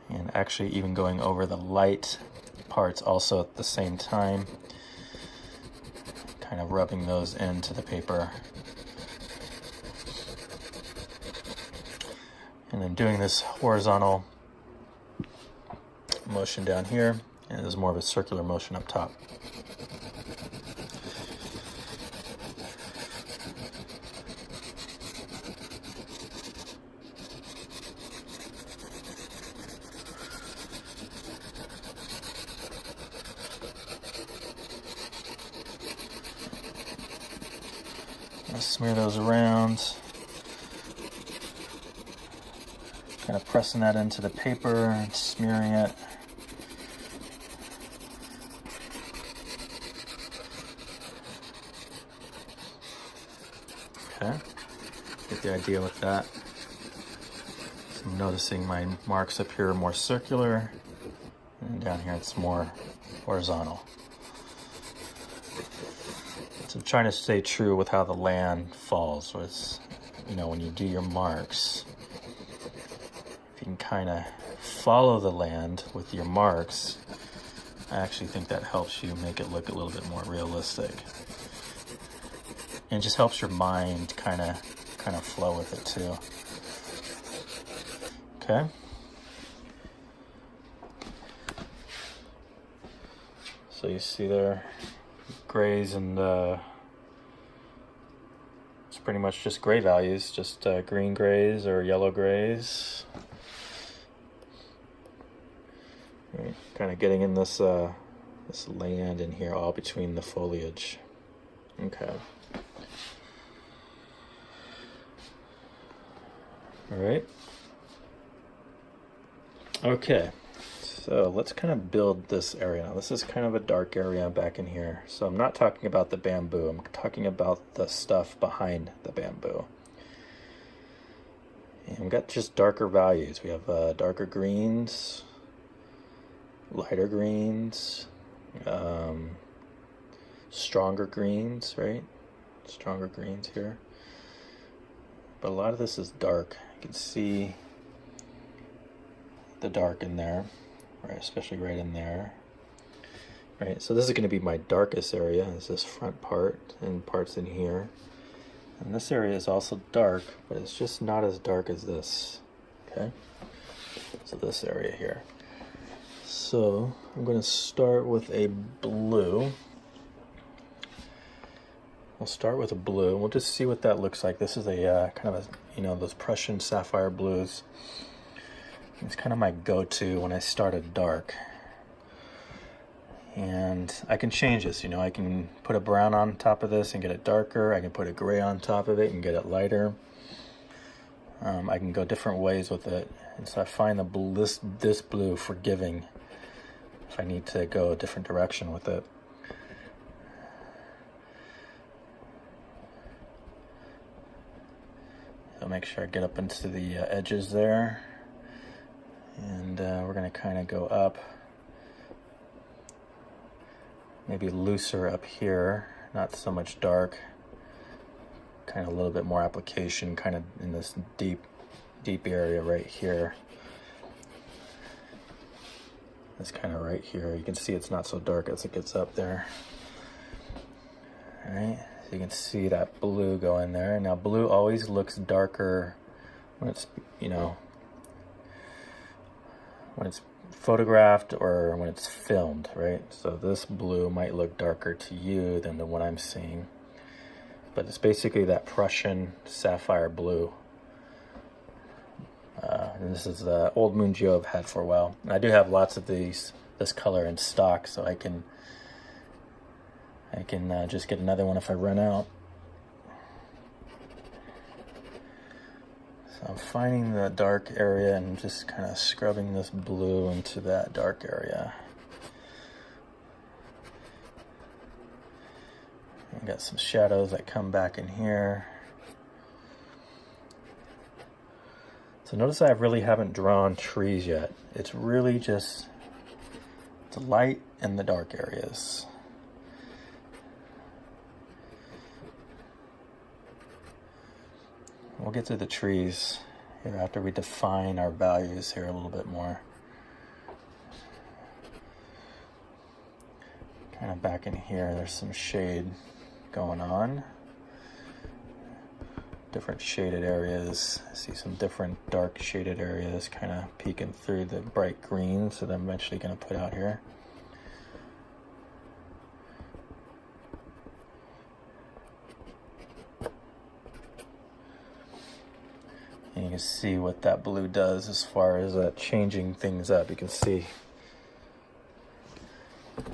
And actually even going over the light parts also at the same time. Kind of rubbing those into the paper. And then doing this horizontal motion down here, and there's more of a circular motion up top. Smear those around. Kind of pressing that into the paper and smearing it. Okay, get the idea with that. So I'm noticing my marks up here are more circular, and down here it's more horizontal. So I'm trying to stay true with how the land falls. Was, you know, when you do your marks, if you can kind of follow the land with your marks, I actually think that helps you make it look a little bit more realistic. And it just helps your mind kind of flow with it too. Okay. So you see there, grays and it's pretty much just gray values, just green grays or yellow grays. Right. Kind of getting in this this land in here, all between the foliage. Okay. All right. Okay. So let's kind of build this area. Now, this is kind of a dark area back in here. So I'm not talking about the bamboo. I'm talking about the stuff behind the bamboo. And we've got just darker values. We have darker greens, lighter greens, stronger greens, right? Stronger greens here. But a lot of this is dark. You can see the dark in there, right? Especially right in there. Right, so this is going to be my darkest area, is this front part and parts in here. And this area is also dark, but it's just not as dark as this. Okay, so this area here. So I'm going to start with a blue. We'll start with a blue. We'll just see what that looks like. This is a kind of a, you know, those Prussian sapphire blues. It's kind of my go-to when I start a dark. And I can change this, you know, I can put a brown on top of this and get it darker. I can put a gray on top of it and get it lighter. I can go different ways with it. And so I find this blue forgiving if I need to go a different direction with it. So make sure I get up into the edges there. And we're going to kind of go up. Maybe looser up here, not so much dark. Kind of a little bit more application, kind of in this deep area right here. It's kind of right here. You can see it's not so dark as it gets up there. All right, so you can see that blue go in there. Now blue always looks darker when it's, you know, when it's photographed or when it's filmed, right? So this blue might look darker to you than the one I'm seeing. But it's basically that Prussian sapphire blue. And this is the Old Moon Joe I've had for a while. And I do have lots of this color in stock, so I can just get another one if I run out. So I'm finding the dark area and just kind of scrubbing this blue into that dark area. I've got some shadows that come back in here. So notice I really haven't drawn trees yet. It's really just the light and the dark areas. We'll get to the trees here after we define our values here a little bit more. Kind of back in here, there's some shade going on. Different shaded areas. I see some different dark shaded areas kind of peeking through the bright greens that I'm eventually going to put out here. And you can see what that blue does as far as changing things up. You can see it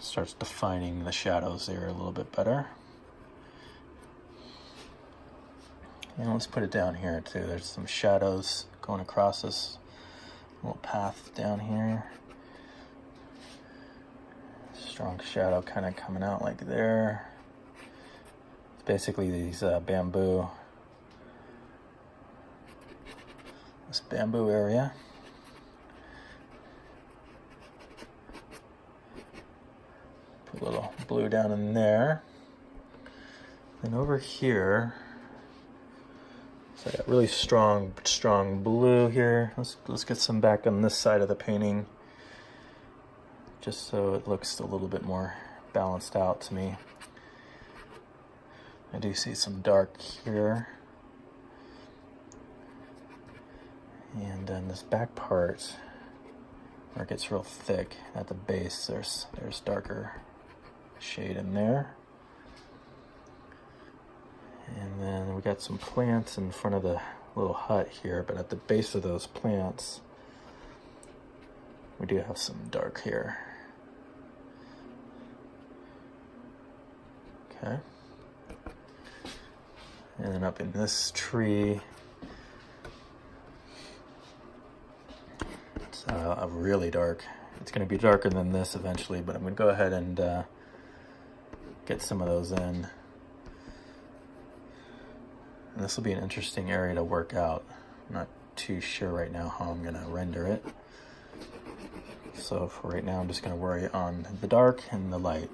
starts defining the shadows there a little bit better. And let's put it down here too. There's some shadows going across this little path down here. Strong shadow kind of coming out like there. It's basically these bamboo. This bamboo area. Put a little blue down in there. Then over here, so I got really strong blue here. Let's get some back on this side of the painting, just so it looks a little bit more balanced out to me. I do see some dark here. And then this back part, where it gets real thick at the base, there's darker shade in there. And then we got some plants in front of the little hut here, but at the base of those plants, we do have some dark here. Okay. And then up in this tree, it's really dark. It's going to be darker than this eventually, but I'm going to go ahead and get some of those in. And this will be an interesting area to work out. I'm not too sure right now how I'm going to render it. So for right now, I'm just going to worry on the dark and the light.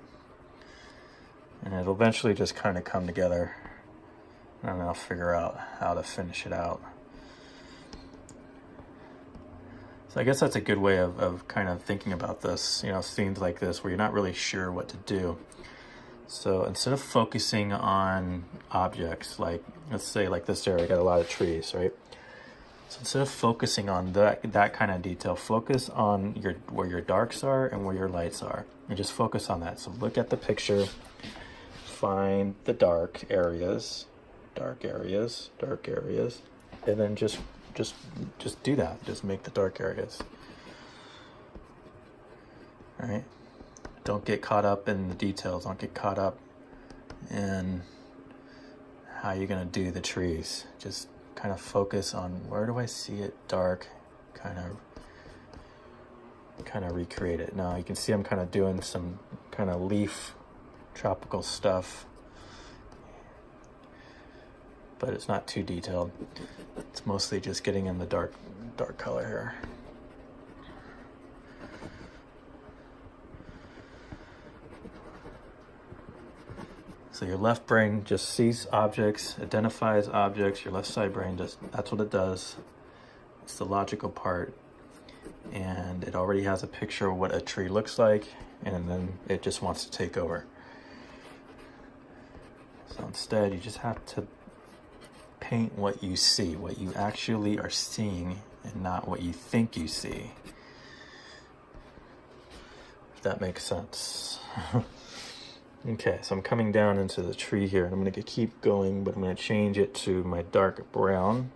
And it'll eventually just kind of come together. And then I'll figure out how to finish it out. So I guess that's a good way of kind of thinking about this, you know, scenes like this where you're not really sure what to do. So instead of focusing on objects, like let's say like this area, I got a lot of trees, right? So instead of focusing on that kind of detail, focus on where your darks are and where your lights are, and just focus on that. So look at the picture, find the dark areas, and then just do that. Just make the dark areas. All right. Don't get caught up in the details. Don't get caught up in how you're gonna do the trees. Just kind of focus on where do I see it dark, kind of recreate it. Now you can see I'm kind of doing some kind of leaf tropical stuff, but it's not too detailed. It's mostly just getting in the dark color here. So your left brain just sees objects, identifies objects. Your left side brain that's what it does. It's the logical part. And it already has a picture of what a tree looks like, and then it just wants to take over. So instead, you just have to paint what you see, what you actually are seeing, and not what you think you see. If that makes sense. Okay, so I'm coming down into the tree here, and I'm going to keep going, but I'm going to change it to my dark brown.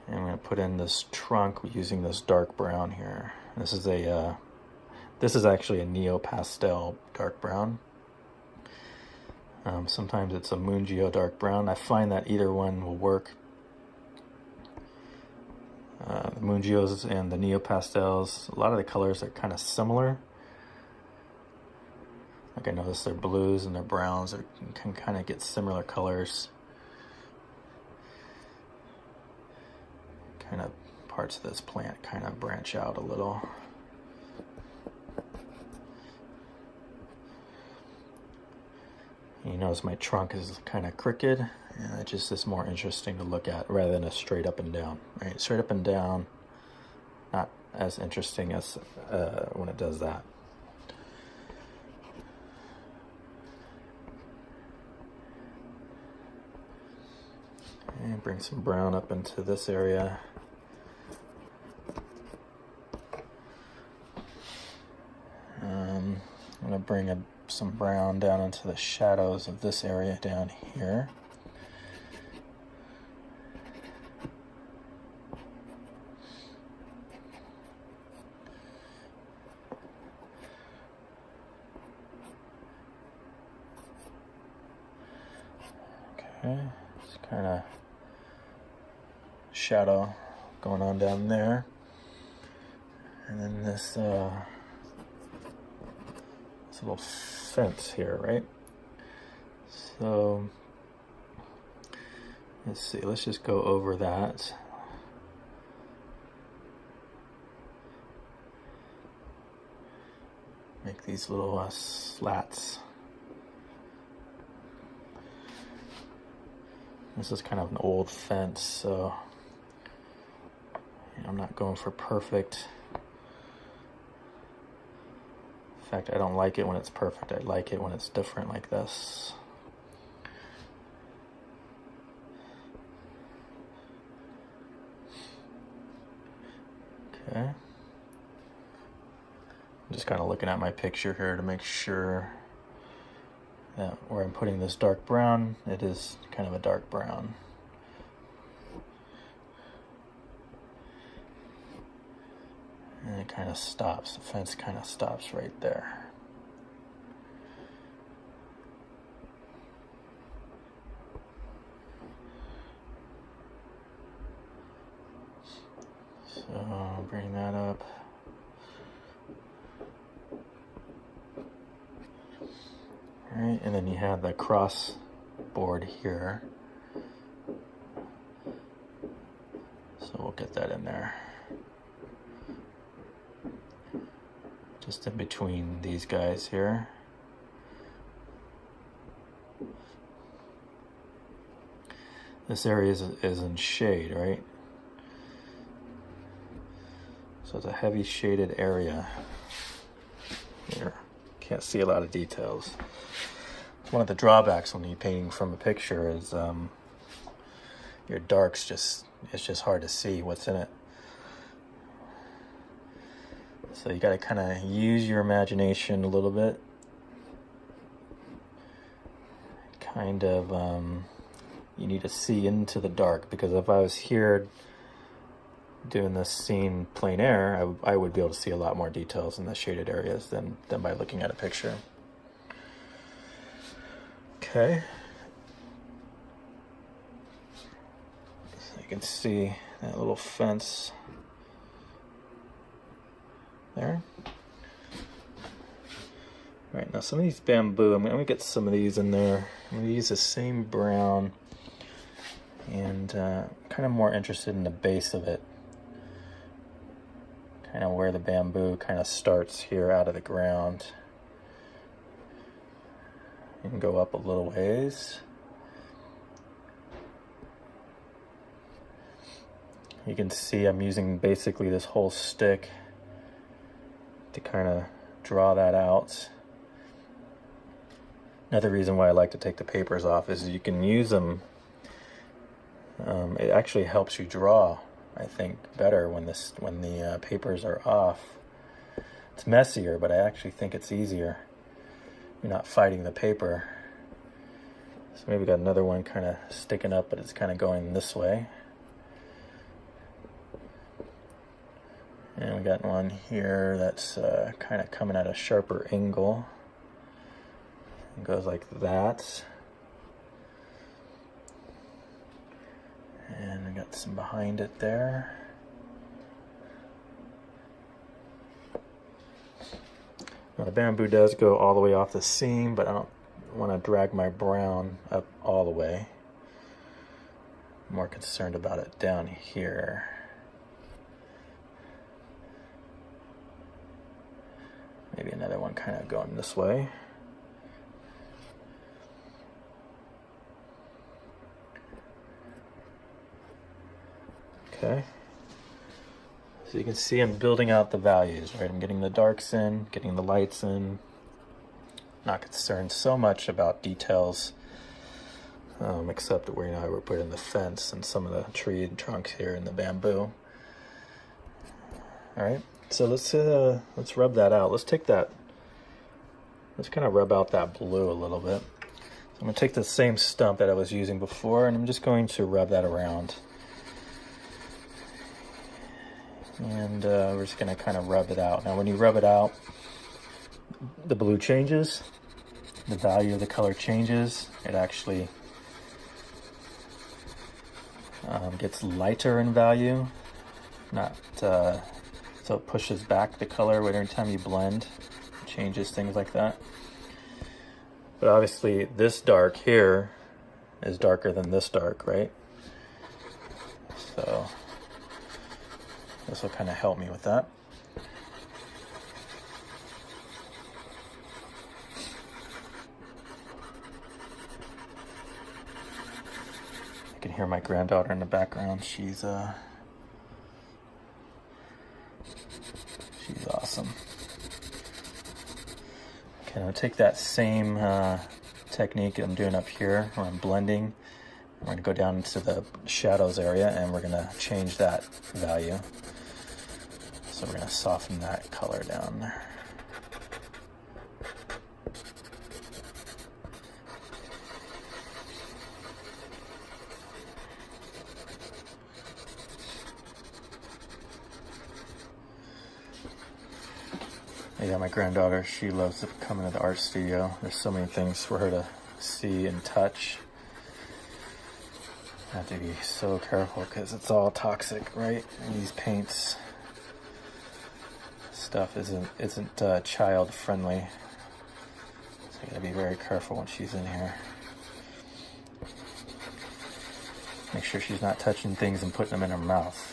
And I'm going to put in this trunk using this dark brown here. This is actually a Nupastel dark brown. Sometimes it's a Mungio dark brown. I find that either one will work. The Mungios and the Nupastels, a lot of the colors are kind of similar. Like I noticed their blues and their browns can kind of get similar colors. Kind of parts of this plant kind of branch out a little. You notice my trunk is kind of crooked, and it just is more interesting to look at rather than a straight up and down, right? Straight up and down, not as interesting as when it does that. And bring some brown up into this area. I'm going to bring some brown down into the shadows of this area down here. Okay, it's kind of shadow going on down there. And then this little fence here, right? So let's see, let's just go over that. Make these little slats. This is kind of an old fence, so I'm not going for perfect. In fact, I don't like it when it's perfect. I like it when it's different like this. Okay. I'm just kind of looking at my picture here to make sure that where I'm putting this dark brown, it is kind of a dark brown. And it kind of stops, the fence kind of stops right there. So I'll bring that up. All right, and then you have the cross board here. So we'll get that in there. Just in between these guys here. This area is in shade, right? So it's a heavy shaded area here. Can't see a lot of details. One of the drawbacks when you're painting from a picture is your darks it's just hard to see what's in it. So you got to kind of use your imagination a little bit. Kind of, you need to see into the dark, because if I was here doing this scene plein air, I would be able to see a lot more details in the shaded areas than by looking at a picture. Okay. So you can see that little fence there. All right, now some of these bamboo, I'm going to get some of these in there. I'm going to use the same brown, and kind of more interested in the base of it. Kind of where the bamboo kind of starts here out of the ground. You can go up a little ways. You can see I'm using basically this whole stick to kind of draw that out. Another reason why I like to take the papers off is you can use them. It actually helps you draw, I think, better when the papers are off. It's messier, but I actually think it's easier. You're not fighting the paper. So maybe we got another one kind of sticking up, but it's kind of going this way. And we got one here that's kind of coming at a sharper angle. It goes like that. And we got some behind it there. Now the bamboo does go all the way off the seam, but I don't want to drag my brown up all the way. I'm more concerned about it down here. Maybe another one kind of going this way. Okay. So you can see I'm building out the values, right? I'm getting the darks in, getting the lights in. Not concerned so much about details, except where I would put in the fence and some of the tree trunks here and the bamboo. All right. So let's rub that out. Let's kind of rub out that blue a little bit. So I'm going to take the same stump that I was using before, and I'm just going to rub that around. And we're just going to kind of rub it out. Now when you rub it out, the blue changes, the value of the color changes. It actually gets lighter in value, not so it pushes back the color every time you blend, changes things like that. But obviously this dark here is darker than this dark, right? So this will kind of help me with that. You can hear my granddaughter in the background. She's awesome. Okay, I'm gonna take that same technique I'm doing up here where I'm blending. We're gonna go down into the shadows area and we're gonna change that value. So we're gonna soften that color down there. Yeah, my granddaughter, she loves to come into the art studio. There's so many things for her to see and touch. I have to be so careful because it's all toxic, right? And these paints stuff isn't child friendly. So I gotta be very careful when she's in here. Make sure she's not touching things and putting them in her mouth.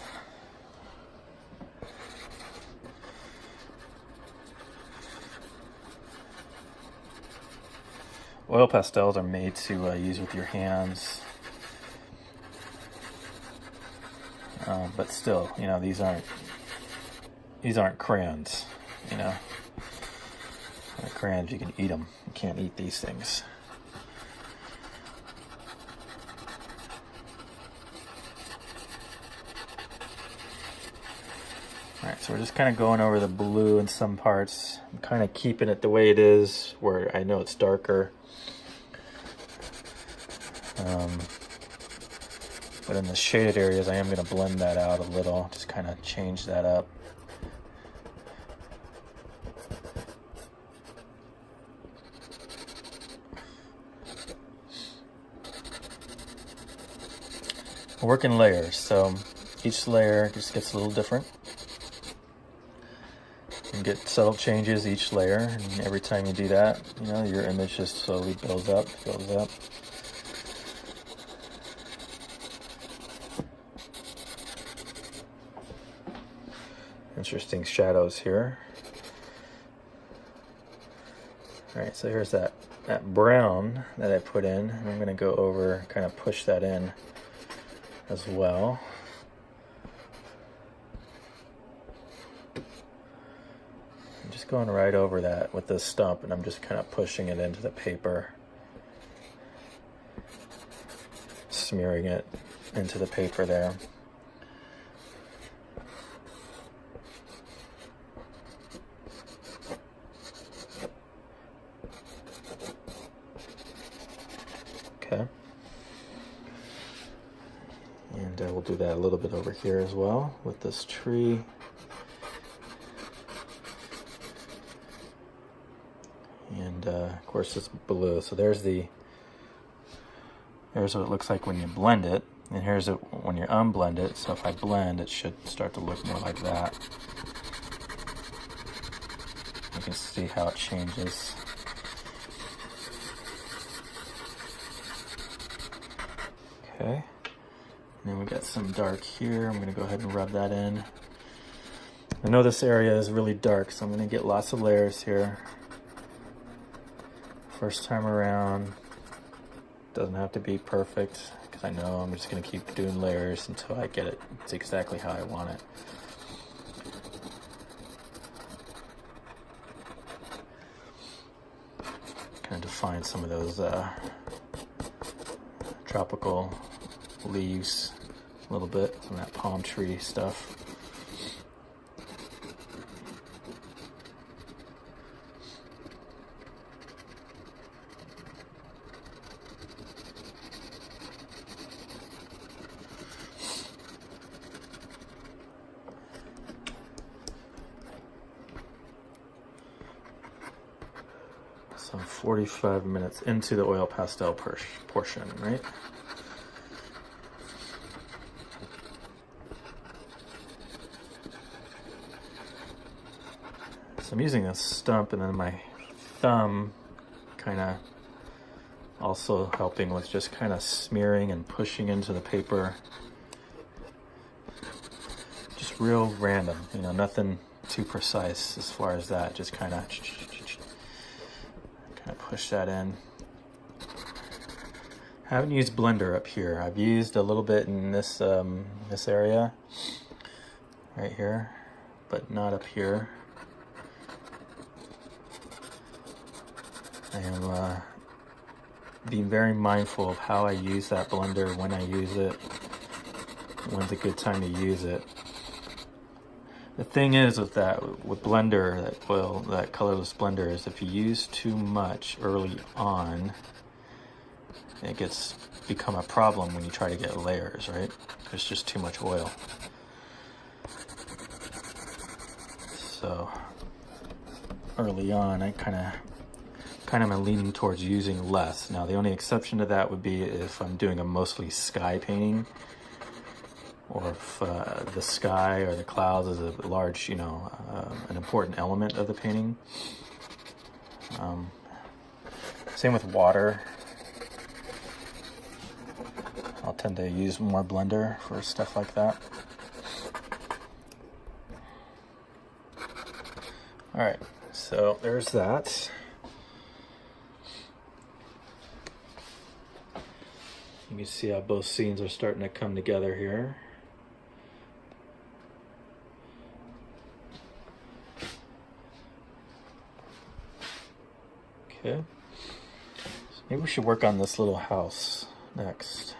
Oil pastels are made to use with your hands, but still, you know, these aren't crayons. You know, crayons, you can eat them. You can't eat these things. All right, so we're just kind of going over the blue in some parts. I'm kind of keeping it the way it is, where I know it's darker. But in the shaded areas, I am going to blend that out a little, just kind of change that up. I work in layers, so each layer just gets a little different. You get subtle changes each layer, and every time you do that, you know, your image just slowly builds up, builds up. Interesting shadows here. All right, so here's that brown that I put in, and I'm going to go over, kind of push that in as well. I'm just going right over that with this stump, and I'm just kind of pushing it into the paper, smearing it into the paper there. Okay. And we'll do that a little bit over here as well with this tree. And of course it's blue. So there's what it looks like when you blend it. And here's it when you unblend it. So if I blend, it should start to look more like that. You can see how it changes. Okay. And then we got some dark here. I'm going to go ahead and rub that in. I know this area is really dark, so I'm going to get lots of layers here. First time around, doesn't have to be perfect, because I know I'm just going to keep doing layers until I get it. It's exactly how I want it. Kind of define some of those tropical leaves a little bit, some of that palm tree stuff. So 45 minutes into the oil pastel portion, right? So I'm using a stump and then my thumb kind of also helping with just kind of smearing and pushing into the paper. Just real random, you know, nothing too precise as far as that, just kind of push that in. I haven't used blender up here. I've used a little bit in this this area right here, but not up here. I am being very mindful of how I use that blender, when I use it, when's a good time to use it. The thing is with blender, that colorless blender, is if you use too much early on, it become a problem when you try to get layers, right? There's just too much oil. So early on, I kind of am leaning towards using less. Now the only exception to that would be if I'm doing a mostly sky painting, or if the sky or the clouds is a large, you know, an important element of the painting. Same with water. I'll tend to use more blender for stuff like that. All right, so there's that. You can see how both scenes are starting to come together here. Okay, so maybe we should work on this little house next.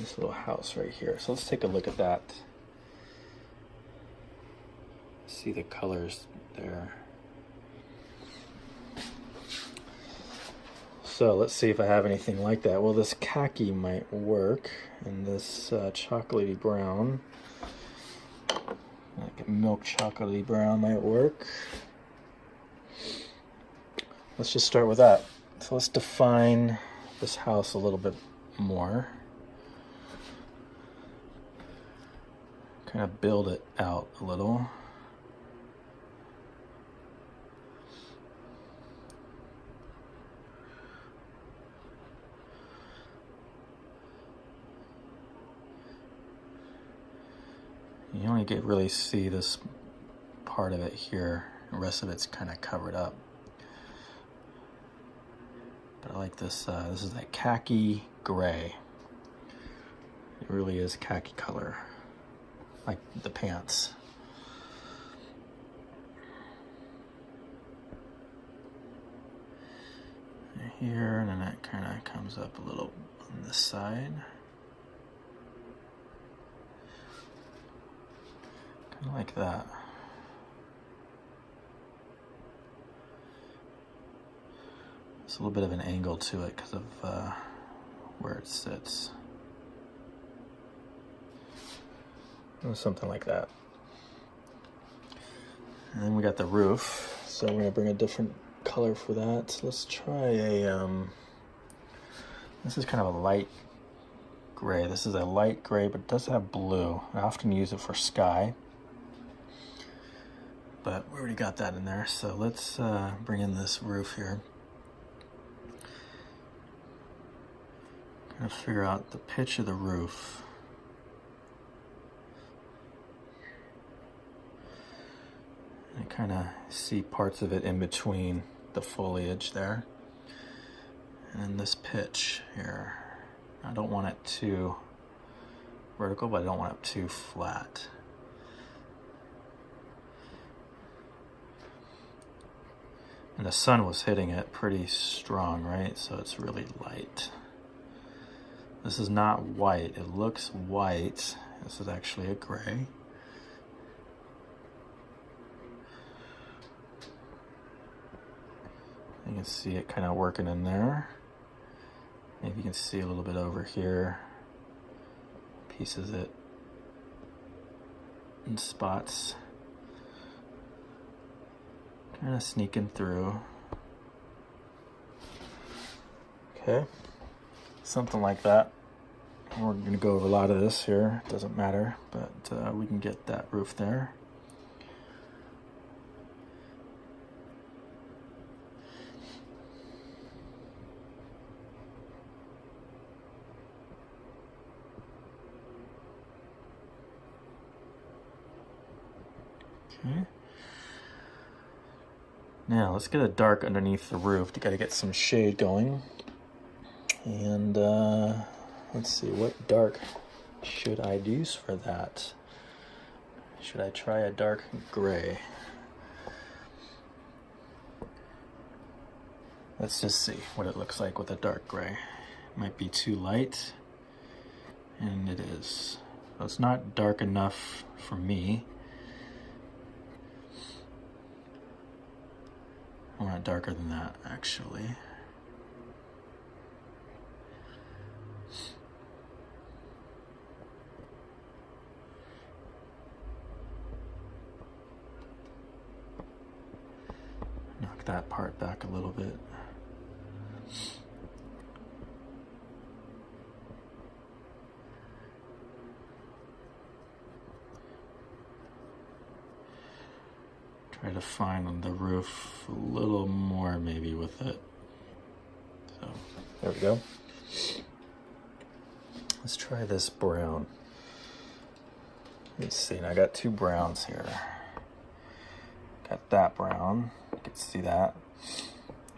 This little house right here. So let's take a look at that. See the colors there. So let's see if I have anything like that. Well, this khaki might work, and this chocolatey brown, like a milk chocolatey brown, might work. Let's just start with that. So let's define this house a little bit more. Kind of build it out a little. You only really see this part of it here. The rest of it's kind of covered up. But I like this. This is that khaki gray. It really is khaki color, like the pants. Here, and then that kind of comes up a little on this side. Kind of like that. There's a little bit of an angle to it because of where it sits. Something like that. And then we got the roof. So we're gonna bring a different color for that. So let's try a, this is kind of a light gray. This is a light gray, but it does have blue. I often use it for sky. But we already got that in there. So let's bring in this roof here. Kind of figure out the pitch of the roof. I kind of see parts of it in between the foliage there. And this pitch here. I don't want it too vertical, but I don't want it too flat. And the sun was hitting it pretty strong, right? So it's really light. This is not white. It looks white. This is actually a gray. You can see it kind of working in there. Maybe you can see a little bit over here. Pieces it in spots. Kind of sneaking through. Okay, something like that. We're gonna go over a lot of this here. Doesn't matter, but we can get that roof there. Okay. Now let's get a dark underneath the roof. You got to get some shade going. And let's see, what dark should I use for that? Should I try a dark gray? Let's just see what it looks like with a dark gray. Might be too light, and it is. So it's not dark enough for me. I want it darker than that, actually. Knock that part back a little bit. Try to find on the roof a little more maybe with it. So there we go. Let's try this brown. Let's see, I got two browns here. Got that brown, you can see that.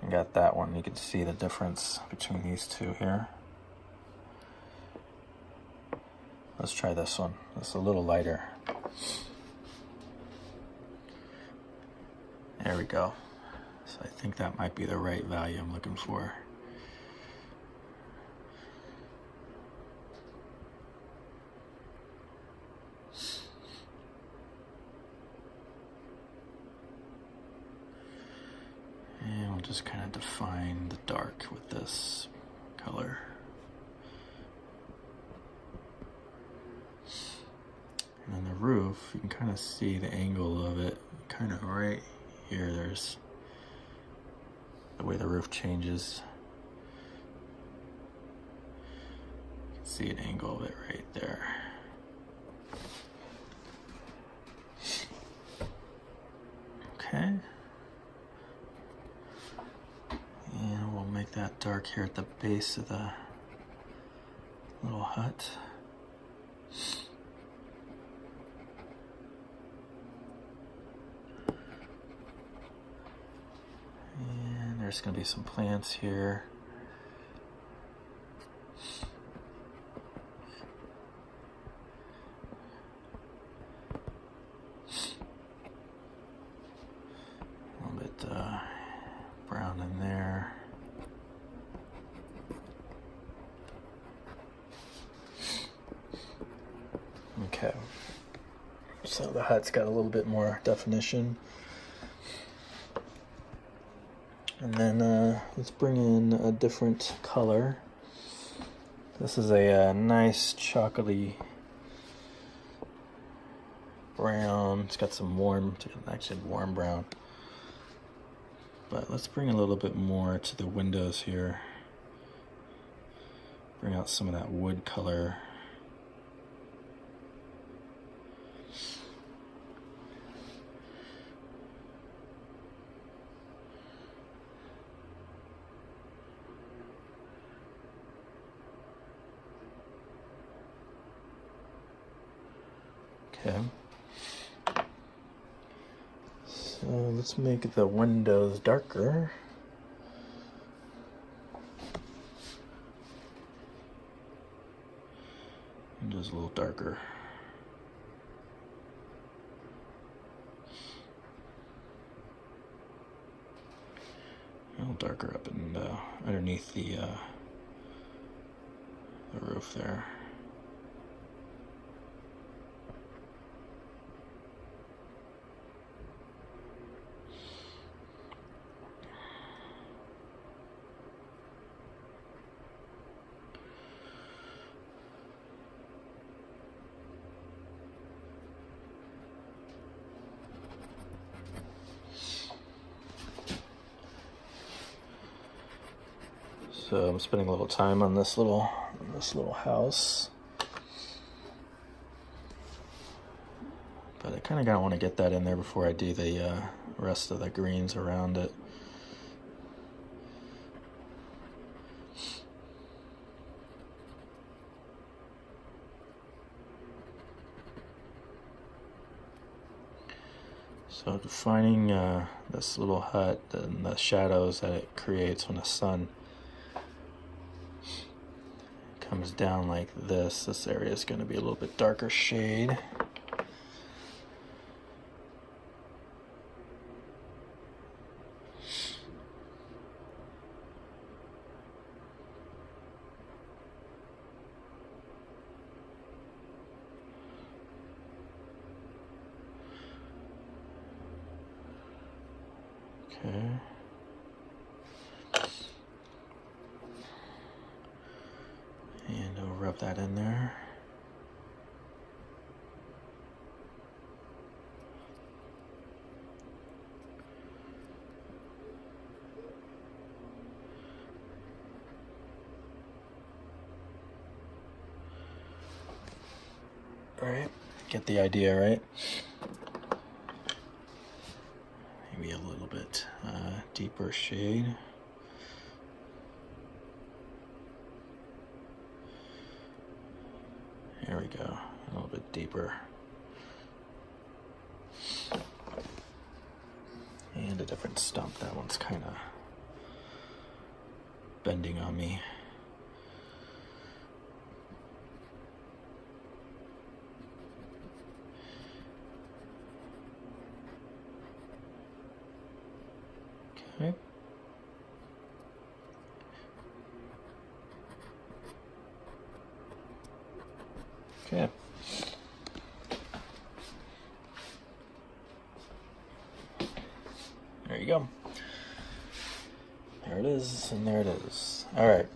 I got that one, you can see the difference between these two here. Let's try this one, it's a little lighter. There we go. So I think that might be the right value I'm looking for. And we'll just kind of define the dark with this color. And on the roof, you can kind of see the angle of it, kind of right here. There's the way the roof changes. You can see an angle of it right there. Okay. And we'll make that dark here at the base of the little hut. And there's going to be some plants here. A little bit brown in there. Okay, so the hut's got a little bit more definition. And then let's bring in a different color. This is a nice chocolatey brown. It's got some warm, actually warm brown. But let's bring a little bit more to the windows here. Bring out some of that wood color. Okay, so let's make the windows darker. Windows a little darker. A little darker up and underneath the roof there. So I'm spending a little time on this little house, but I kind of want to get that in there before I do the rest of the greens around it. So defining this little hut and the shadows that it creates when the sun comes down like this area is going to be a little bit darker shade. Okay. And I'll rub that in there. All right, get the idea, right? Maybe a little bit deeper shade. There we go, a little bit deeper. And a different stump. That one's kind of bending on me. Okay. Okay. There you go. There it is, and there it is. All right.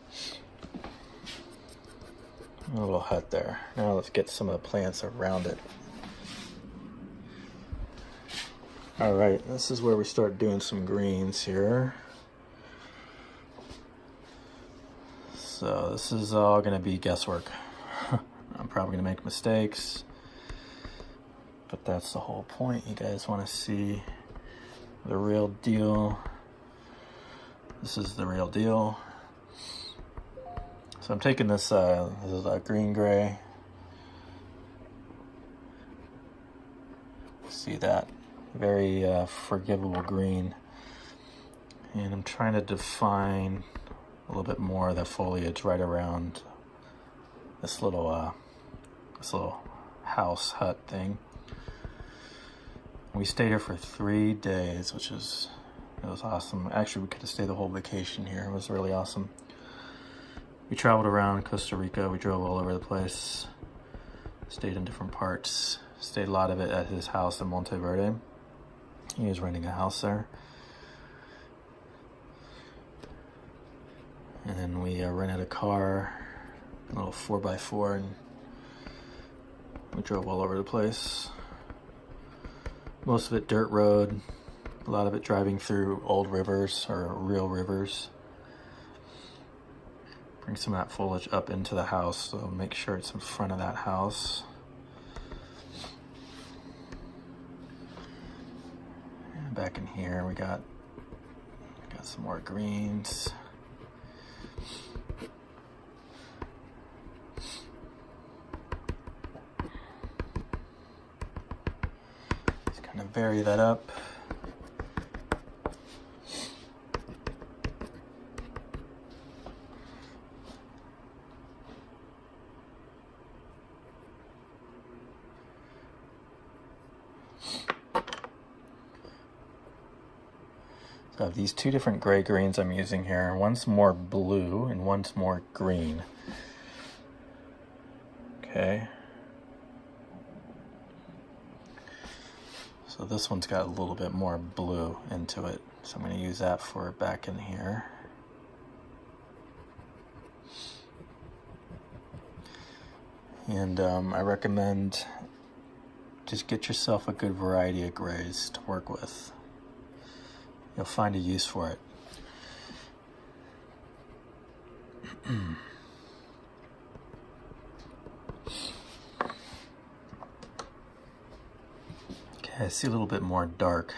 A little hut there. Now let's get some of the plants around it. All right, this is where we start doing some greens here. So this is all gonna be guesswork. I'm probably gonna make mistakes, but that's the whole point. You guys wanna see the real deal. This is the real deal. So I'm taking this, this is a green gray. See that? Very forgivable green. And I'm trying to define a little bit more of the foliage right around this little house hut thing. We stayed here for 3 days, which is, it was awesome. Actually, we could have stayed the whole vacation here. It was really awesome. We traveled around Costa Rica. We drove all over the place. Stayed in different parts. Stayed a lot of it at his house in Monteverde. He was renting a house there. And then we rented a car, a little 4x4, and we drove all over the place. Most of it dirt road, a lot of it driving through old rivers or real rivers. Bring some of that foliage up into the house, so make sure it's in front of that house. And back in here we got some more greens. Just kind of vary that up. So I have these two different gray greens I'm using here. One's more blue and one's more green. Okay. So this one's got a little bit more blue into it. So I'm going to use that for back in here. And I recommend just get yourself a good variety of grays to work with. You'll find a use for it. Okay, I see a little bit more dark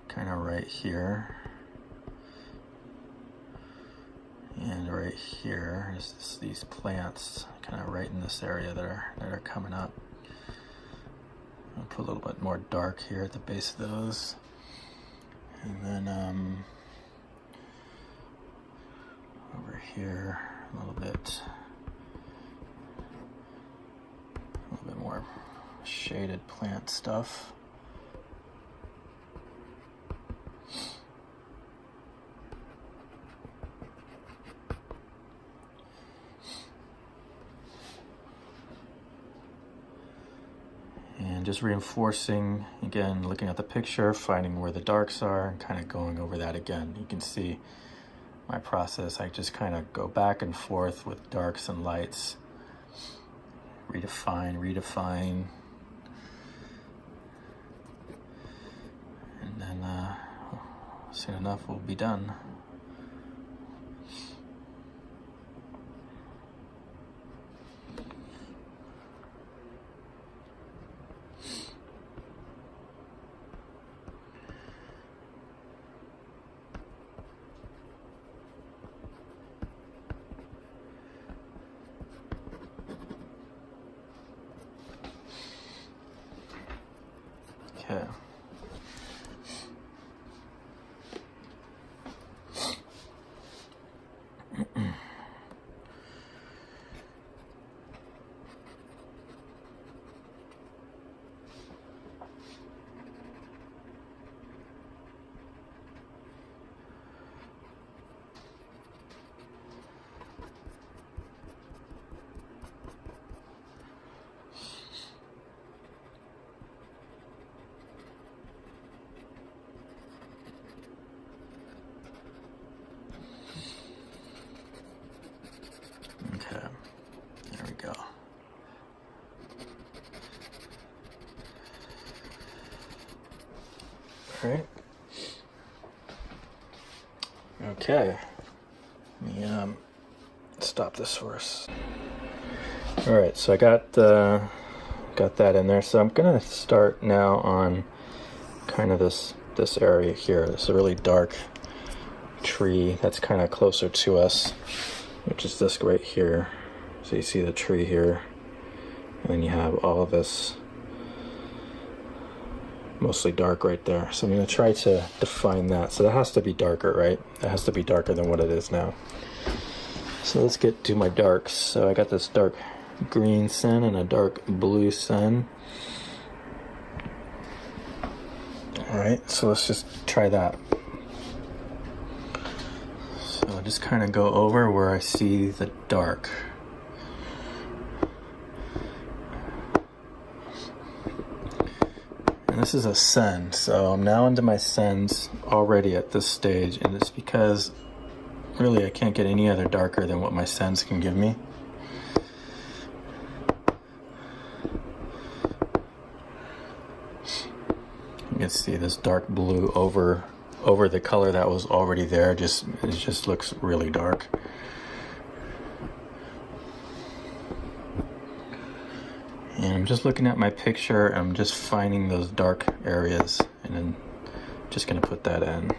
kind of right here. And right here is these plants kind of right in this area that are coming up. I'll put a little bit more dark here at the base of those. And then over here a little bit more shaded plant stuff. And just reinforcing, again, looking at the picture, finding where the darks are, and kind of going over that again. You can see my process. I just kind of go back and forth with darks and lights. Redefine. And then soon enough we'll be done. Okay. Okay, there we go. All right. Okay. Let me stop this first. All right, so I got that in there. So I'm gonna start now on kind of this area here. This is a really dark tree that's kind of closer to us, which is this right here. So you see the tree here, and then you have all of this mostly dark right there. So I'm going to try to define that. So that has to be darker, right? It has to be darker than what it is now. So let's get to my darks. So I got this dark green sun and a dark blue sun. All right, so let's just try that. So I'll just kind of go over where I see the dark. And this is a sun, so I'm now into my suns already at this stage, and it's because really I can't get any other darker than what my suns can give me. You can see this dark blue over the color that was already there. It just looks really dark. And I'm just looking at my picture, I'm just finding those dark areas, and then just gonna put that in.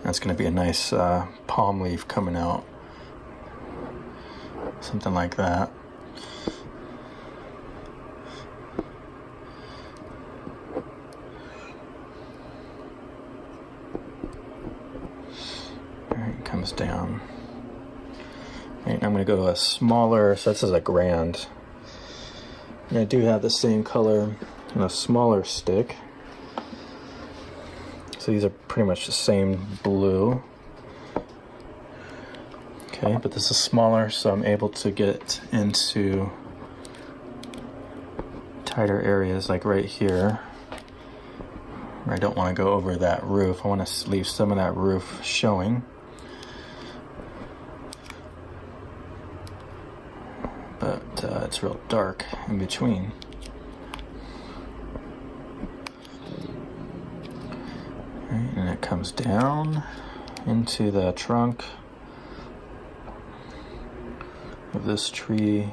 That's going to be a nice palm leaf coming out. Something like that. Alright, it comes down. Right, I'm going to go to a smaller, so this is a grand. And I do have the same color in a smaller stick. So these are pretty much the same blue. Okay, but this is smaller, so I'm able to get into tighter areas like right here, where I don't want to go over that roof. I want to leave some of that roof showing. But it's real dark in between. And it comes down into the trunk of this tree.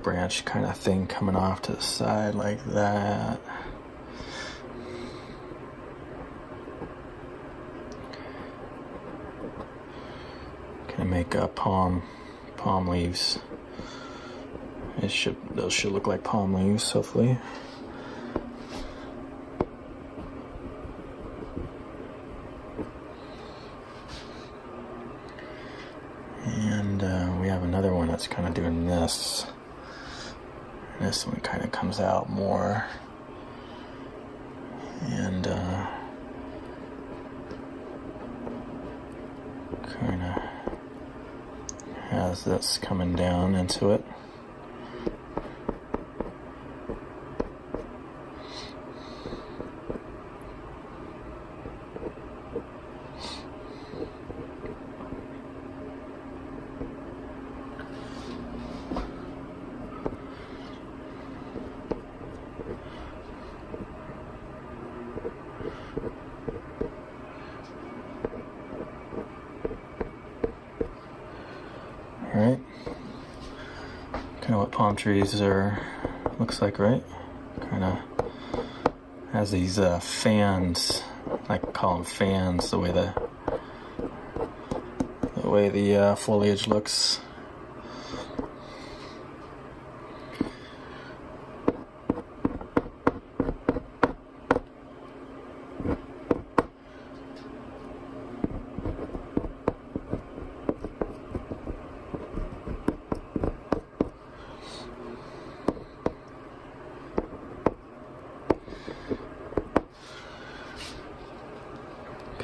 branch kind of thing coming off to the side like that. Gonna make palm leaves. Those should look like palm leaves, hopefully. And we have another one that's kind of doing this. This one kind of comes out more, and kind of has this coming down into it. Alright, kind of what palm trees looks like, right? Kind of has these fans, I call them fans, the way the foliage looks.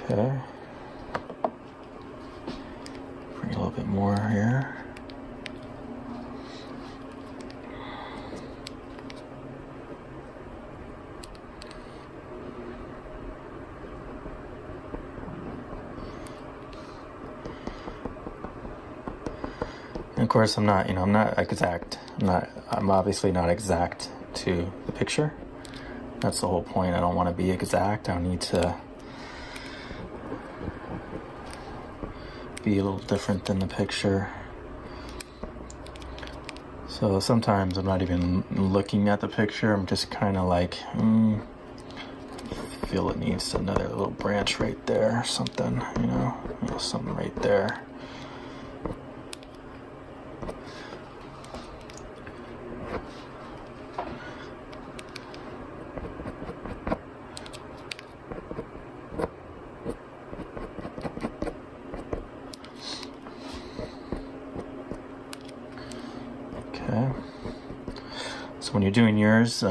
Okay, bring a little bit more here. And of course, I'm not exact. I'm obviously not exact to the picture. That's the whole point. I don't want to be exact. I need to be a little different than the picture. So sometimes I'm not even looking at the picture. I'm just kind of like, feel it needs another little branch right there or something, something right there. Okay, so when you're doing yours,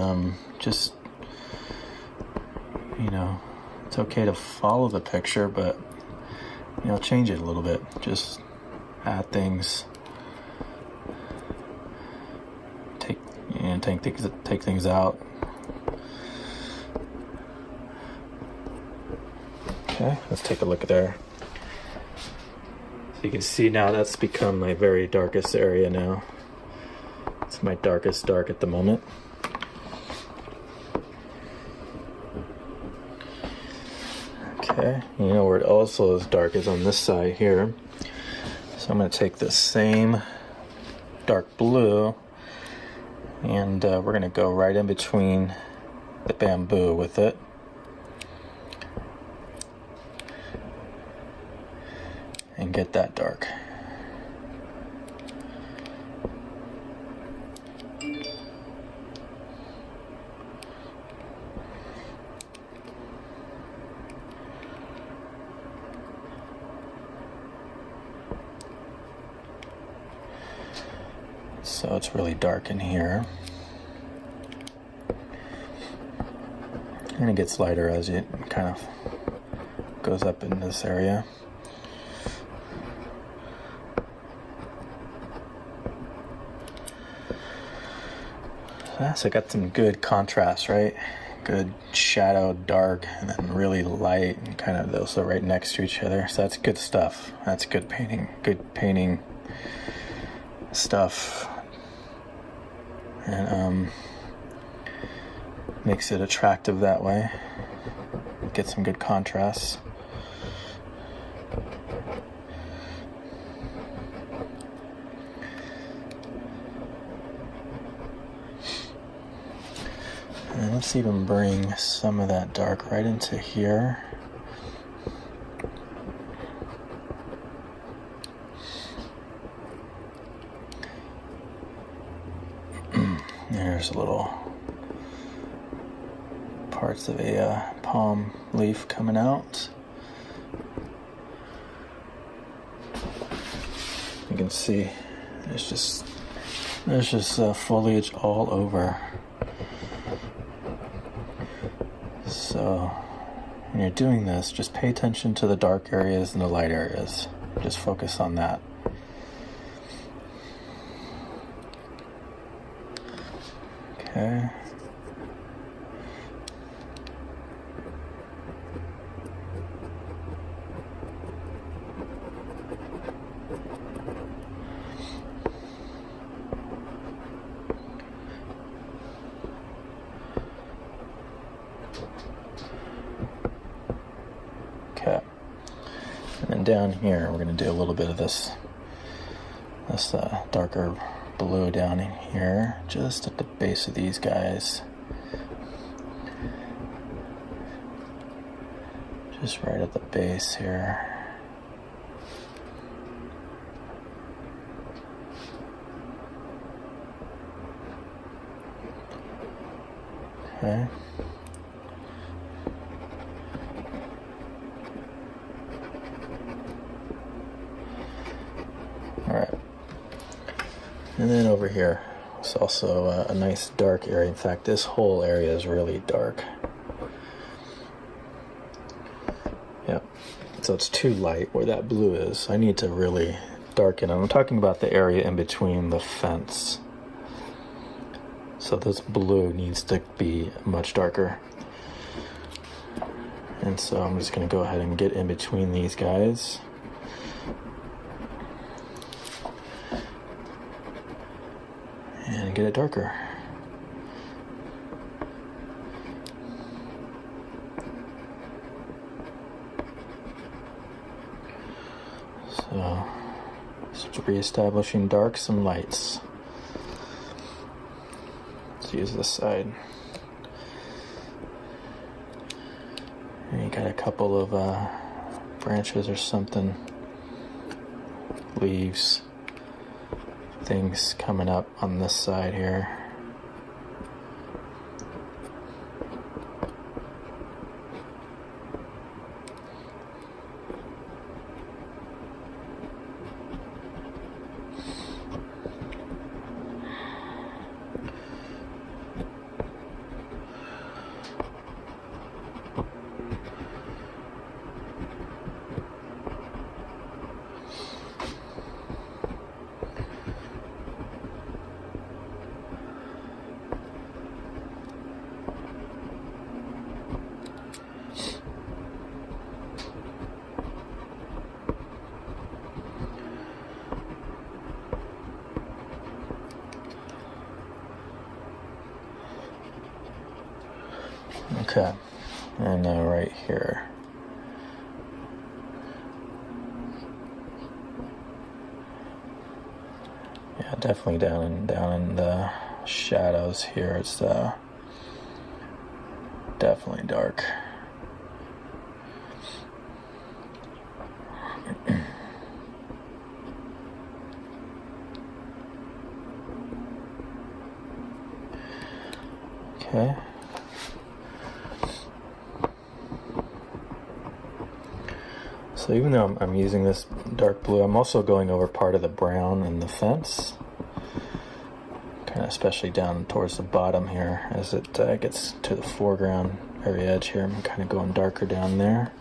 just, it's okay to follow the picture, but, change it a little bit. Just add things, take things out. Okay, let's take a look there. So you can see now that's become my very darkest area now. It's my darkest dark at the moment. Okay, where it also is dark is on this side here. So I'm going to take this same dark blue and we're going to go right in between the bamboo with it. And get that dark. So it's really dark in here. And it gets lighter as it kind of goes up in this area. So I got some good contrast, right? Good shadow, dark, and then really light, and kind of those are right next to each other. So that's good stuff. That's good painting. Good painting stuff. And makes it attractive that way. Get some good contrast. And let's even bring some of that dark right into here. There's a little parts of a palm leaf coming out. You can see there's just foliage all over. So when you're doing this, just pay attention to the dark areas and the light areas. Just focus on that. Okay. Okay. And then down here, we're going to do a little bit of this darker blue down in here, just at the base of these guys. Just right at the base here. Okay. All right. And then over here, it's also a nice dark area. In fact, this whole area is really dark. Yep. So it's too light where that blue is. I need to really darken. I'm talking about the area in between the fence. So this blue needs to be much darker. And so I'm just going to go ahead and get in between these guys. And get it darker. So, just reestablishing darks and lights. Let's use this side. And you got a couple of branches or something, leaves, things coming up on this side here. Okay, and now right here. Yeah, definitely down in the shadows here. It's definitely dark. Okay. So even though I'm using this dark blue, I'm also going over part of the brown in the fence, kind of especially down towards the bottom here as it gets to the foreground, very edge here. I'm kind of going darker down there.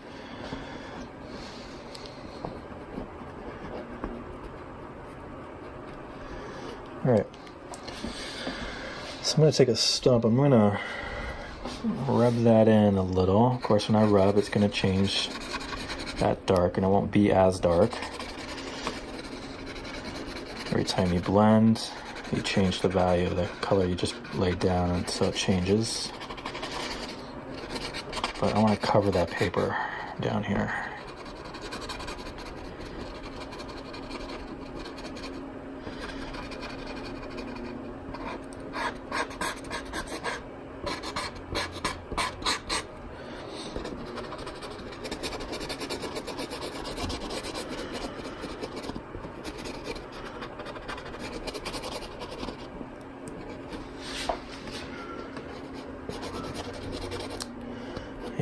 All right. So I'm going to take a stump. I'm going to rub that in a little. Of course, when I rub, it's going to change that dark, and it won't be as dark. Every time you blend, you change the value of the color you just laid down, and so it changes. But I want to cover that paper down here.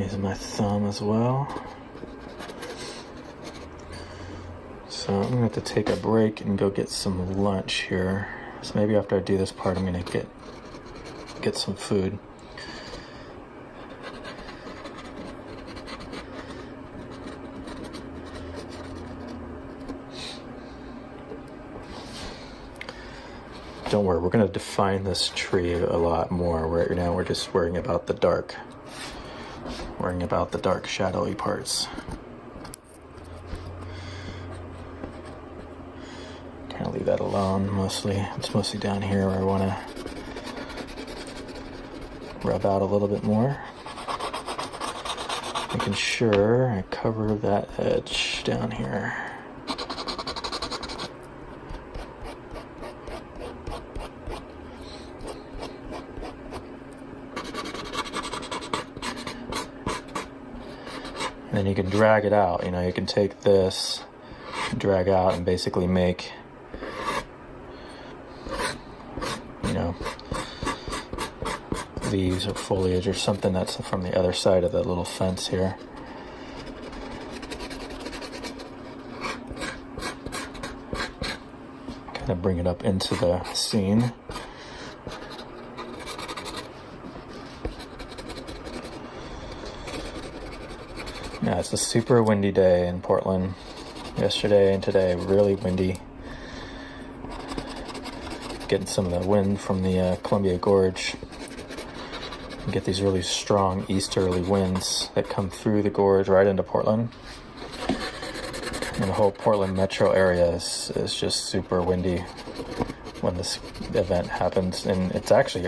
Using my thumb as well. So I'm gonna have to take a break and go get some lunch here. So maybe after I do this part, I'm gonna get some food. Don't worry, we're going to define this tree a lot more. Right now we're just worrying about the dark. Worrying about the dark, shadowy parts. Kind of leave that alone mostly. It's mostly down here where I want to rub out a little bit more. Making sure I cover that edge down here. And then you can drag it out. You know, you can take this, drag out, and basically make, you know, leaves or foliage or something that's from the other side of that little fence here. Kind of bring it up into the scene. Yeah, it's a super windy day in Portland. Yesterday and today, really windy. Getting some of the wind from the Columbia Gorge. You get these really strong easterly winds that come through the gorge right into Portland. And the whole Portland metro area is just super windy when this event happens. And it's actually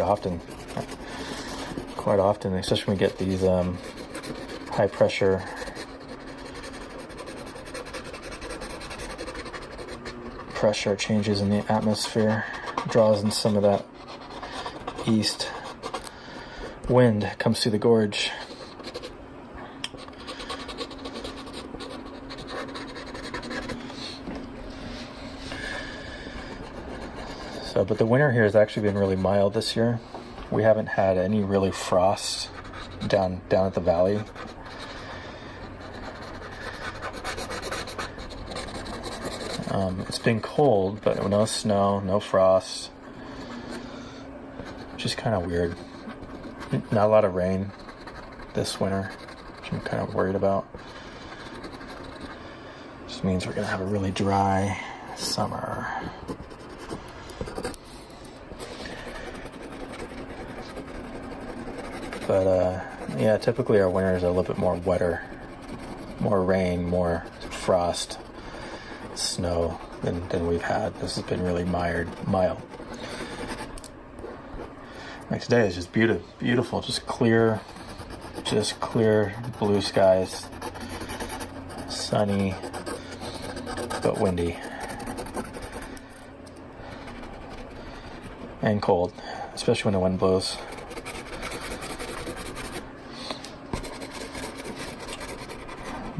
quite often, especially when we get these high pressure changes in the atmosphere, draws in some of that east wind, comes through the gorge. So, but the winter here has actually been really mild this year. We haven't had any really frost down at the valley. It's been cold, but no snow, no frost. Just kind of weird. Not a lot of rain this winter, which I'm kind of worried about. Just means we're gonna have a really dry summer. But yeah, typically our winters are a little bit more wetter, more rain, more frost, snow than we've had. This has been really mild. Like today is just beautiful, just clear blue skies, sunny but windy and cold, especially when the wind blows.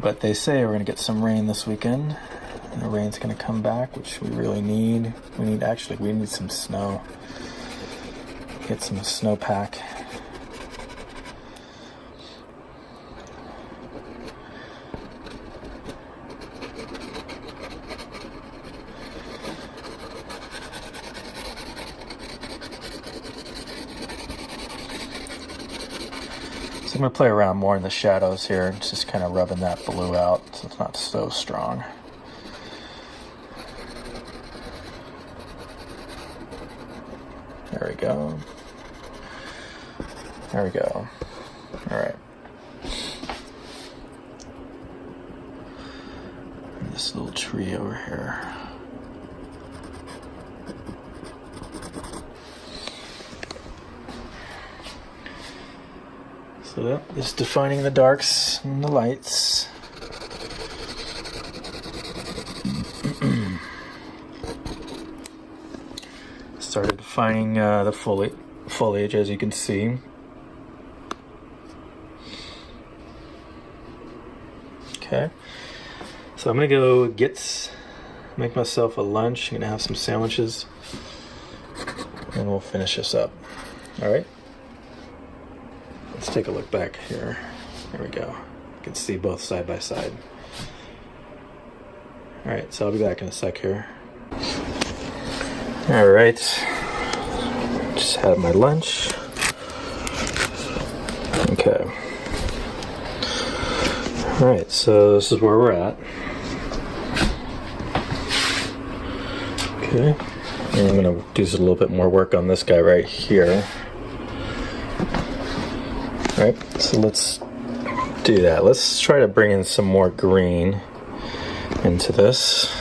But they say we're going to get some rain this weekend. And the rain's going to come back, which we really need. We need some snow. Get some snowpack. So I'm going to play around more in the shadows here, just kind of rubbing that blue out so it's not so strong. There we go. There we go. All right. And this little tree over here. So that is defining the darks and the lights. Started defining the foliage, as you can see. Okay, so I'm gonna go make myself a lunch. I'm gonna have some sandwiches, and we'll finish this up. All right, let's take a look back here. There we go. You can see both side by side. Alright, so I'll be back in a sec here. Alright, just had my lunch. Okay. Alright, so this is where we're at. Okay, and I'm going to do a little bit more work on this guy right here. Alright, so let's do that. Let's try to bring in some more green into this.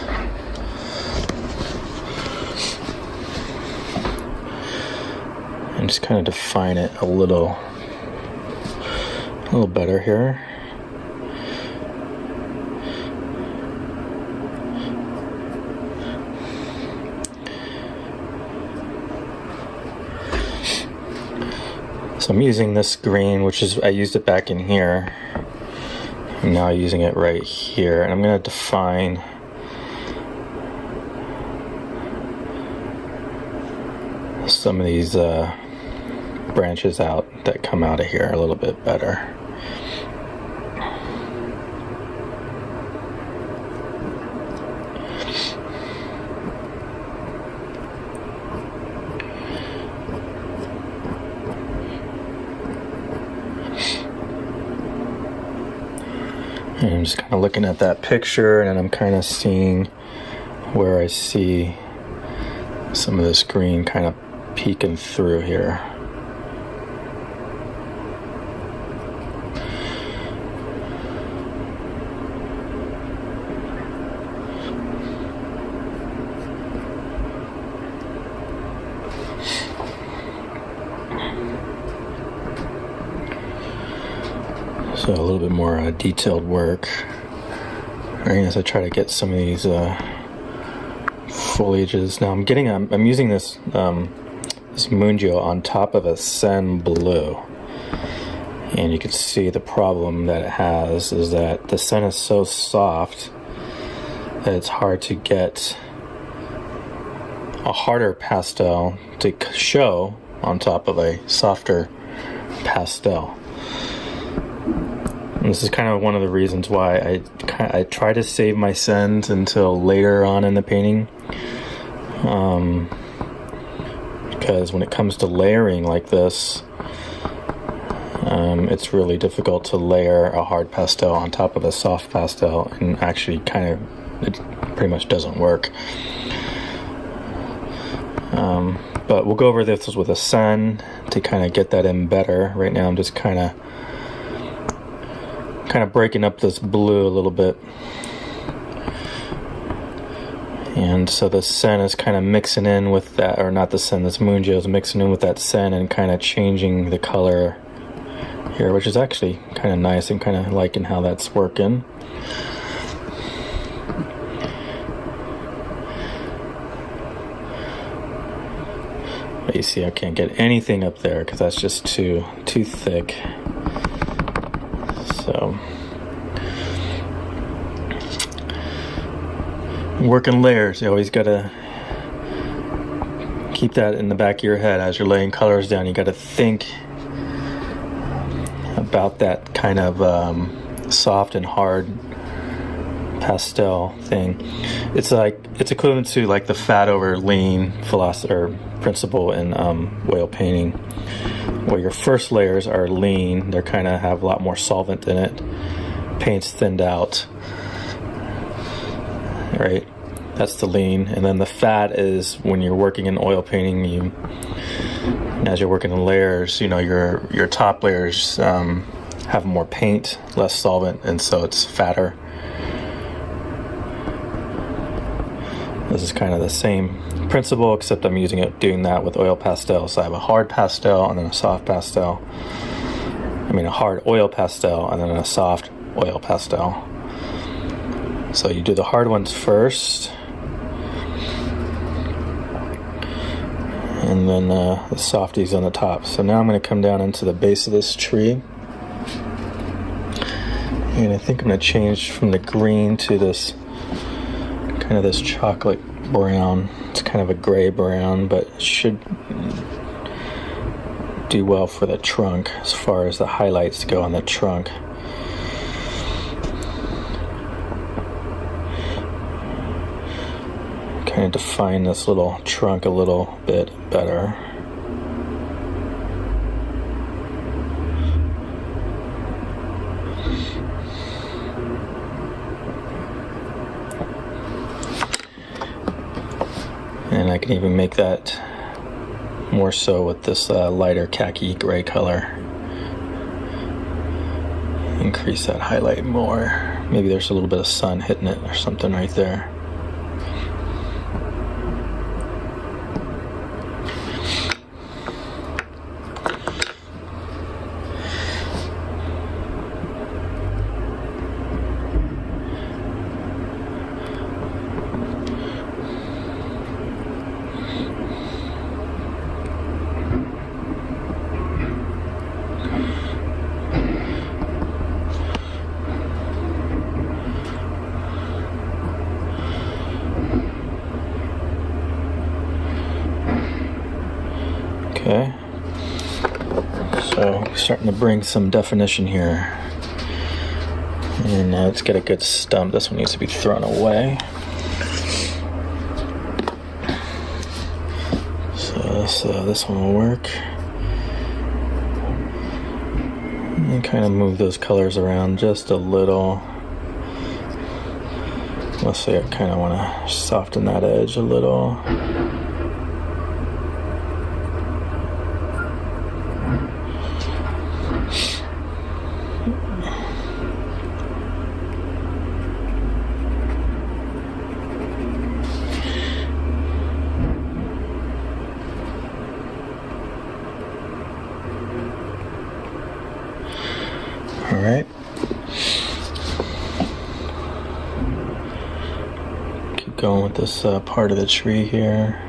And just kind of define it a little better here. So I'm using this green, which is, I used it back in here. I'm now using it right here, and I'm going to define some of these branches out that come out of here a little bit better. And I'm just kind of looking at that picture, and I'm kind of seeing where I see some of this green kind of peeking through here. So a little bit more detailed work, right, as I try to get some of these foliages. Now I'm using this this Mungio on top of a Sen blue, and you can see the problem that it has is that the Sen is so soft that it's hard to get a harder pastel to show on top of a softer pastel. And this is kind of one of the reasons why I try to save my Sens until later on in the painting, because when it comes to layering like this, it's really difficult to layer a hard pastel on top of a soft pastel, and actually it pretty much doesn't work. But we'll go over this with a Sen to kind of get that in better. Right now I'm just kind of breaking up this blue a little bit, and so the Sen is kind of mixing in with that, or not the Sen, this Mungio is mixing in with that Sen and kind of changing the color here, which is actually kind of nice. I'm kind of liking how that's working. But you see I can't get anything up there because that's just too thick. So, working layers, you always gotta keep that in the back of your head as you're laying colors down. You gotta think about that kind of soft and hard pastel thing. It's equivalent to like the fat over lean philosophy or principle in oil painting, where your first layers are lean. They're kind of have a lot more solvent in it. Paint's thinned out, right? That's the lean. And then the fat is when you're working in oil painting, as you're working in layers, your top layers have more paint, less solvent, and so it's fatter. This is kind of the same principle, except I'm doing that with oil pastels. So I have a hard pastel and then a soft pastel. A hard oil pastel and then a soft oil pastel. So you do the hard ones first, and then the softies on the top. So now I'm going to come down into the base of this tree, and I think I'm going to change from the green to this kind of this chocolate brown. It's kind of a gray brown, but it should do well for the trunk as far as the highlights go on the trunk. kind of define this little trunk a little bit better. And I can even make that more so with this lighter khaki gray color. Increase that highlight more. Maybe there's a little bit of sun hitting it or something right there. Okay, so starting to bring some definition here, and now let's get a good stump. This one needs to be thrown away. So this one will work. And kind of move those colors around just a little. Let's say I kind of want to soften that edge a little. All right. Keep going with this part of the tree here.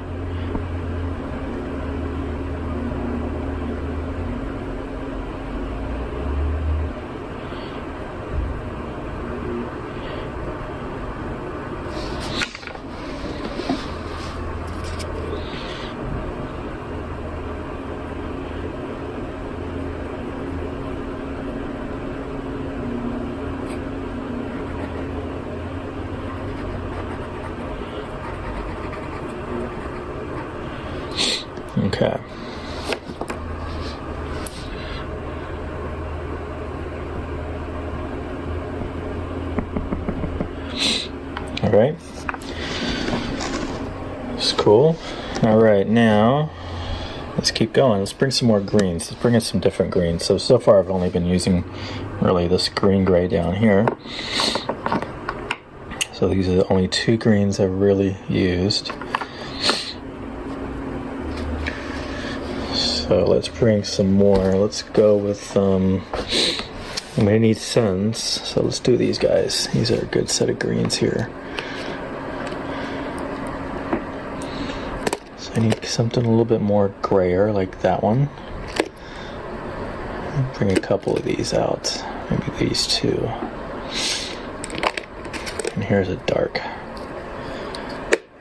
Okay. All right. It's cool. All right, now let's keep going. Let's bring some more greens. Let's bring in some different greens. So far I've only been using really this green gray down here. So these are the only two greens I've really used. So let's bring some more. Let's go with, I'm gonna need scents, so let's do these guys. These are a good set of greens here. So I need something a little bit more grayer, like that one. Bring a couple of these out, maybe these two. And here's a dark.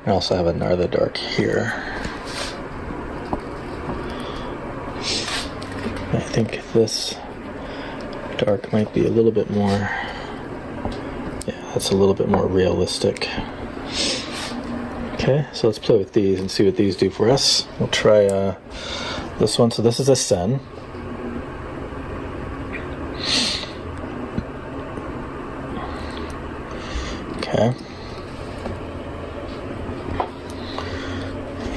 I also have another dark here. I think this dark might be a little bit more, yeah, that's a little bit more realistic. Okay, so let's play with these and see what these do for us. We'll try this one. So this is a sen. Okay.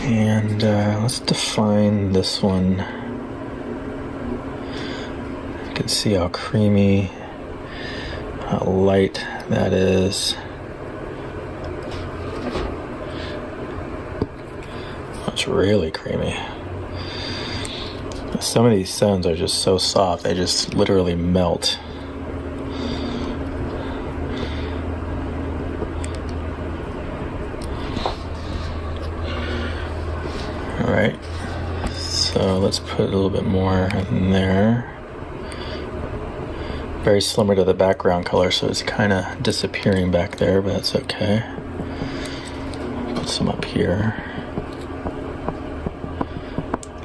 And let's define this one. You can see how creamy, how light that is. It's really creamy. Some of these sens are just so soft, they just literally melt. Alright, so let's put a little bit more in there. Very similar to the background color, so it's kind of disappearing back there, but that's okay. Put some up here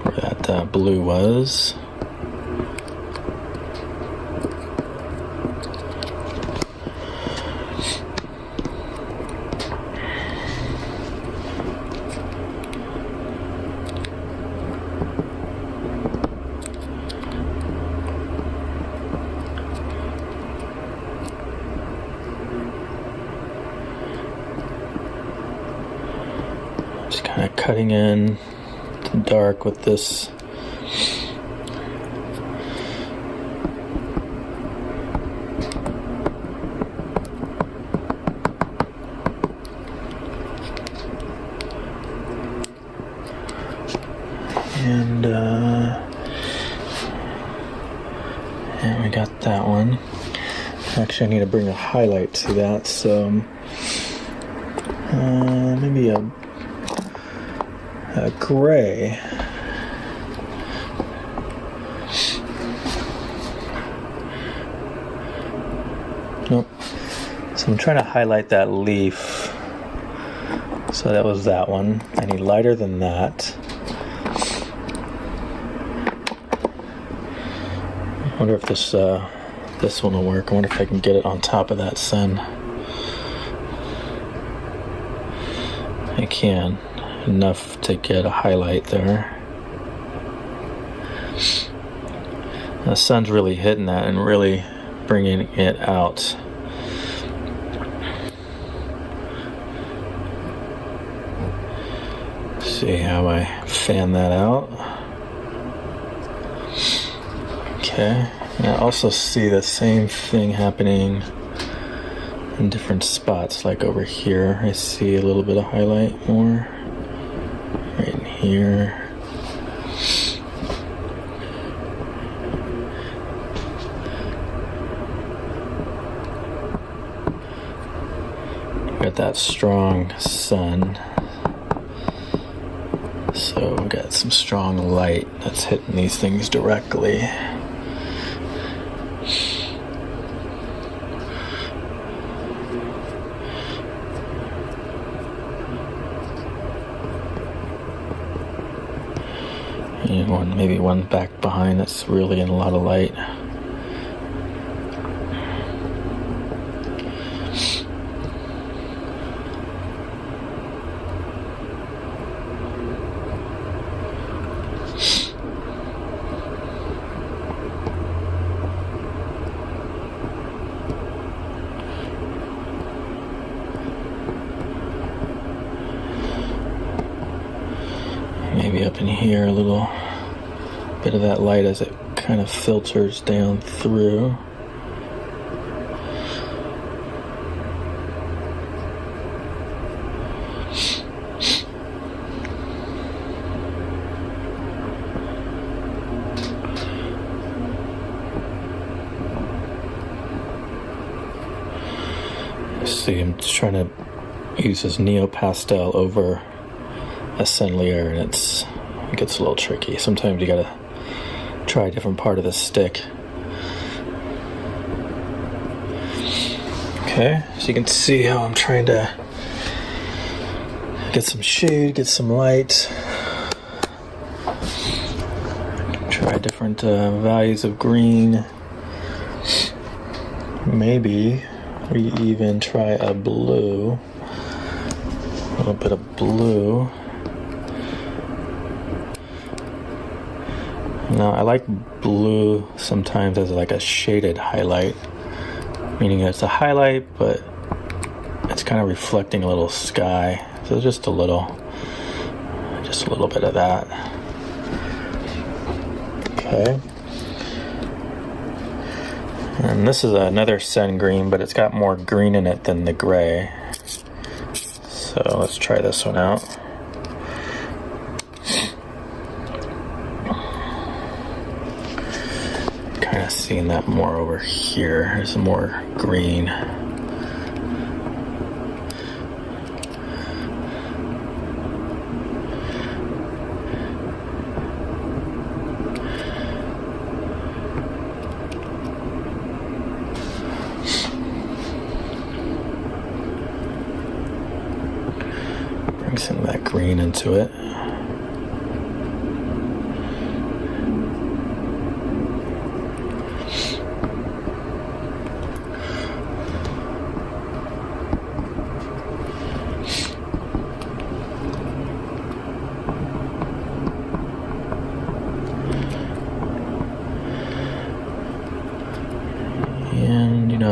where that blue was. kind of cutting in the dark with this. And we got that one. Actually, I need to bring a highlight to that, so maybe a gray. Nope. So I'm trying to highlight that leaf. So that was that one. I need lighter than that. I wonder if this one will work. I wonder if I can get it on top of that sun. I can. Enough to get a highlight there. The sun's really hitting that and really bringing it out. See how I fan that out. Okay, and I also see the same thing happening in different spots, like over here. I see a little bit of highlight more. Right in here. Got that strong sun. So we got some strong light that's hitting these things directly. And maybe one back behind that's really in a lot of light. Maybe up in here a little bit of that light as it kind of filters down through. See, I'm just trying to use this Nupastel over a sun layer, and it gets a little tricky. Sometimes you gotta try a different part of the stick. Okay, so you can see how I'm trying to get some shade, get some light. Try different values of green. Maybe we even try a blue. A little bit of blue. Now, I like blue sometimes as like a shaded highlight, meaning it's a highlight, but it's kind of reflecting a little sky. So just a little bit of that. Okay. And this is another sun green, but it's got more green in it than the gray. So let's try this one out. Kind of seeing that more over here. There's more green. Bring some of that green into it.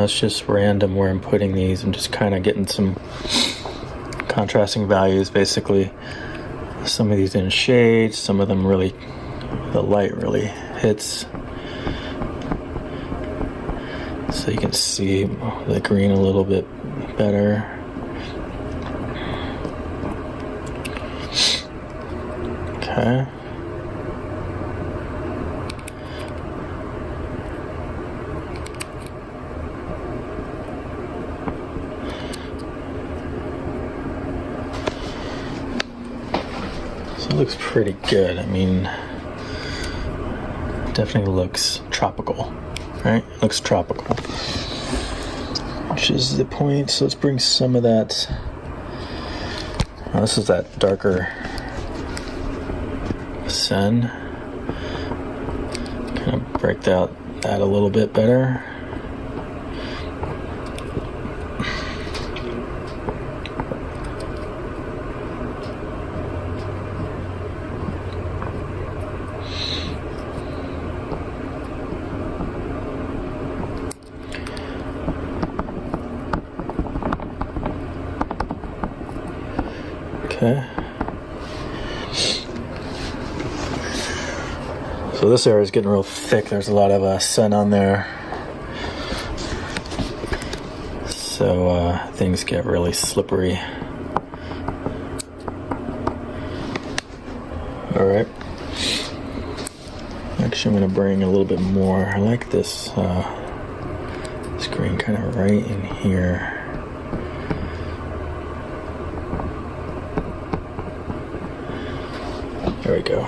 It's just random where I'm putting these. I'm just kind of getting some contrasting values basically Some of these in shade, some of them really, the light really hits. So you can see the green a little bit better. Okay. So it looks pretty good. I mean, definitely looks tropical, right? It looks tropical, which is the point. So let's bring some of that. Oh, this is that darker sun. Kind of break that a little bit better. Okay. So this area is getting real thick. There's a lot of sun on there. So things get really slippery. Alright. Actually, I'm going to bring a little bit more. I like this green kind of right in here. There we go.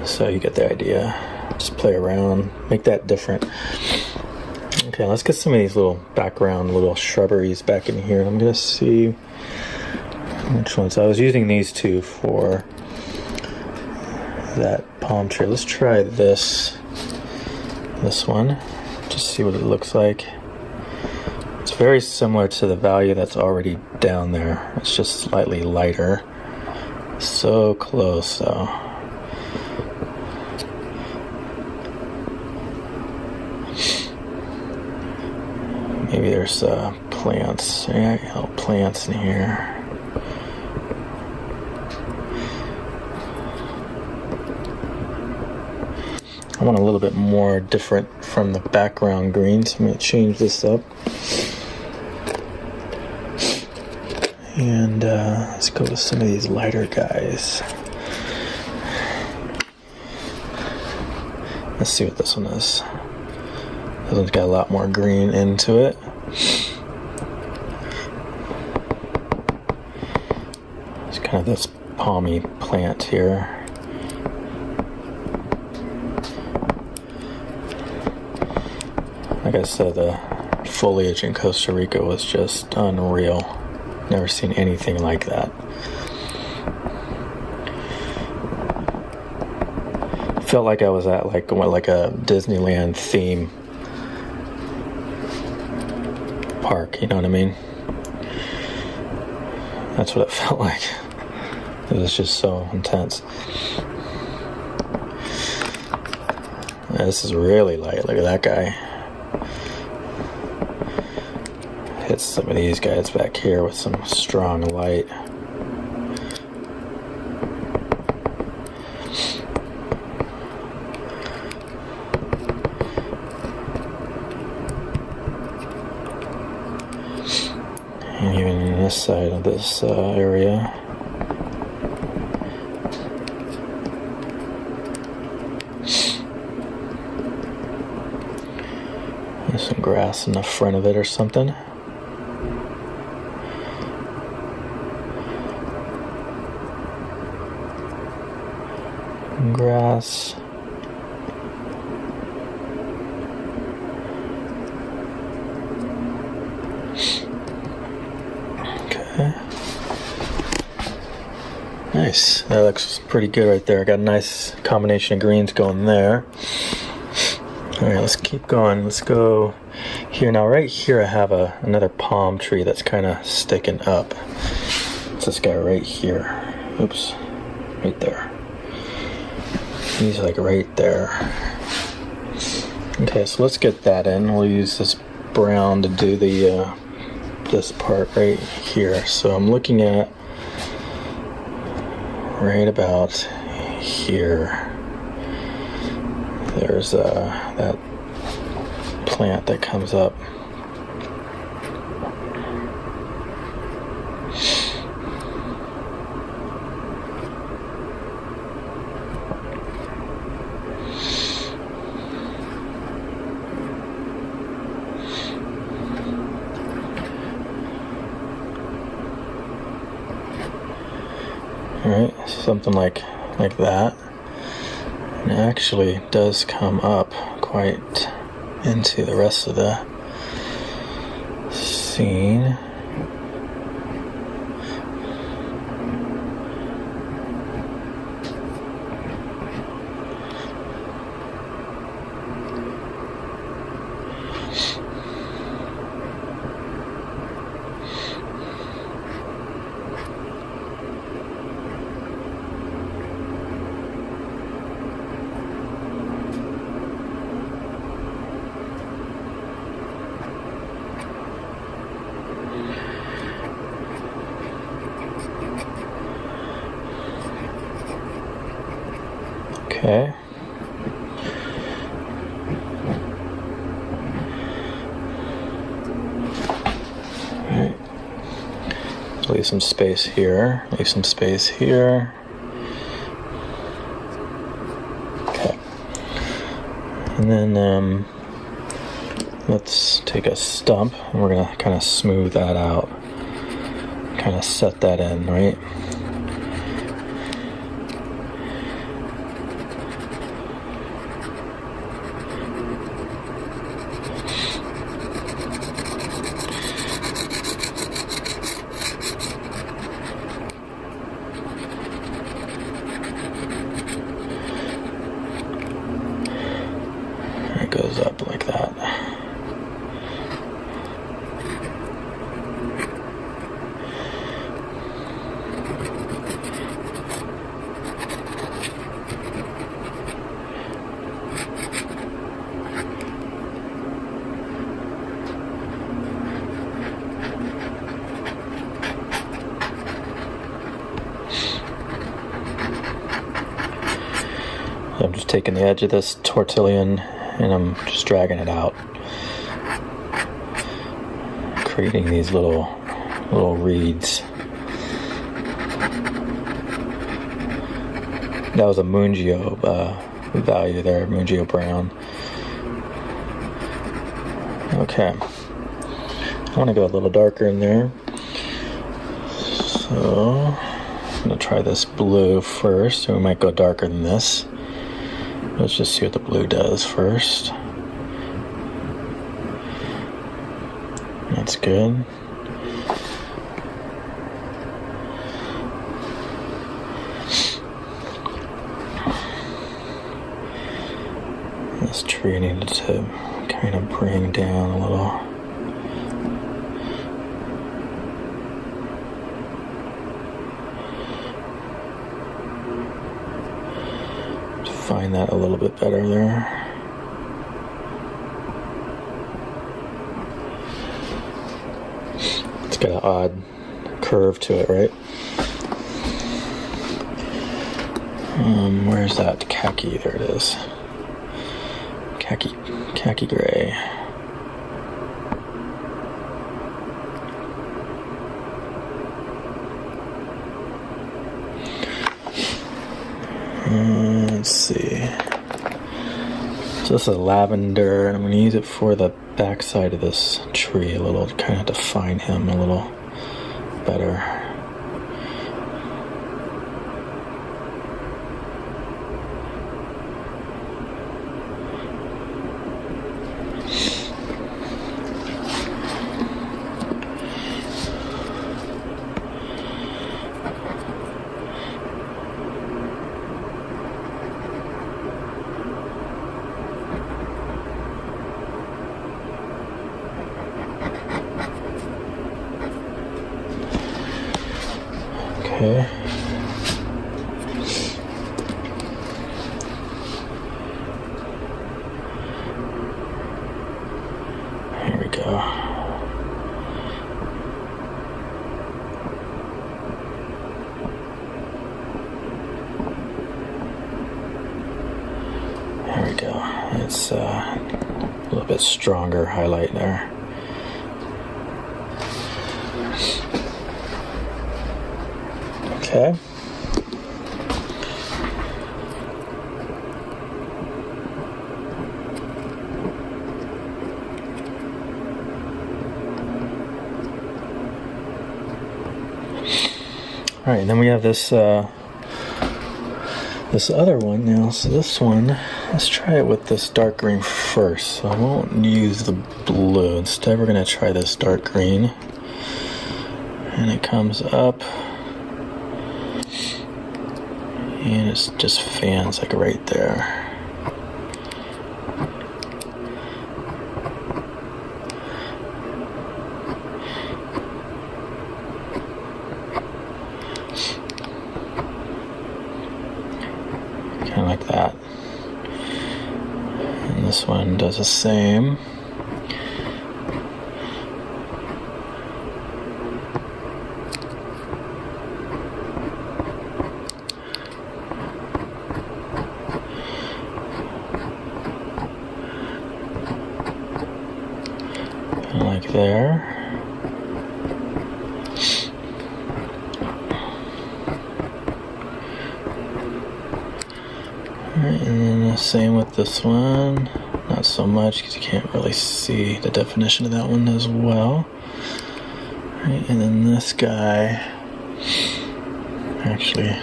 So you get the idea. Just play around, make that different. Okay, let's get some of these little background, little shrubberies back in here. I'm gonna see which ones. I was using these two for that palm tree. Let's try this one, just see what it looks like. It's very similar to the value that's already down there. It's just slightly lighter. So close though. Maybe there's plants. Yeah, little plants in here. I want a little bit more different from the background green, so I'm going to change this up. And let's go with some of these lighter guys. Let's see what this one is. This one's got a lot more green into it. It's kind of this palmy plant here. Like I said, the foliage in Costa Rica was just unreal. Never seen anything like that. Felt like I was at like a Disneyland theme park, you know what I mean? That's what it felt like. It was just so intense. Yeah, this is really light. Look at that guy. Hit some of these guys back here with some strong light. And even in this side of this area. There's some grass in the front of it or something. Grass. Okay. Nice. That looks pretty good right there. Got a nice combination of greens going there. Alright, let's keep going. Let's go here. Now right here I have another palm tree that's kind of sticking up. It's this guy right here. Oops. Right there. He's like right there. Okay, so let's get that in. We'll use this brown to do the this part right here. So I'm looking at right about here. There's that plant that comes up. Alright, something like that. And it actually does come up quite into the rest of the scene. Okay. Alright. Leave some space here. Leave some space here. Okay. And then let's take a stump and we're gonna kind of smooth that out. Kind of set that in, right? It goes up like that. I'm just taking the edge of this tortillon and I'm just dragging it out, creating these little reeds. That was a Mungio value there, Mungio brown. Okay, I want to go a little darker in there, so I'm going to try this blue first, or we might go darker than this. Let's just see what the blue does first. That's good. This tree needed to kind of bring down a little. Find that a little bit better there. It's got an odd curve to it, right? Where's that khaki? There it is. Khaki gray. Let's see. So this is lavender, and I'm going to use it for the back side of this tree a little, to kind of define him a little better. Okay. Here we go. go. It's a little bit stronger highlight there. Okay. All right, and then we have this this other one now. So this one, let's try it with this dark green first. So I won't use the blue. Instead, we're gonna try this dark green. And it comes up, and it just fans like right there. Kind of like that. And this one does the same. Like there. Alright, and then the same with this one. Not so much because you can't really see the definition of that one as well. Alright, and then this guy actually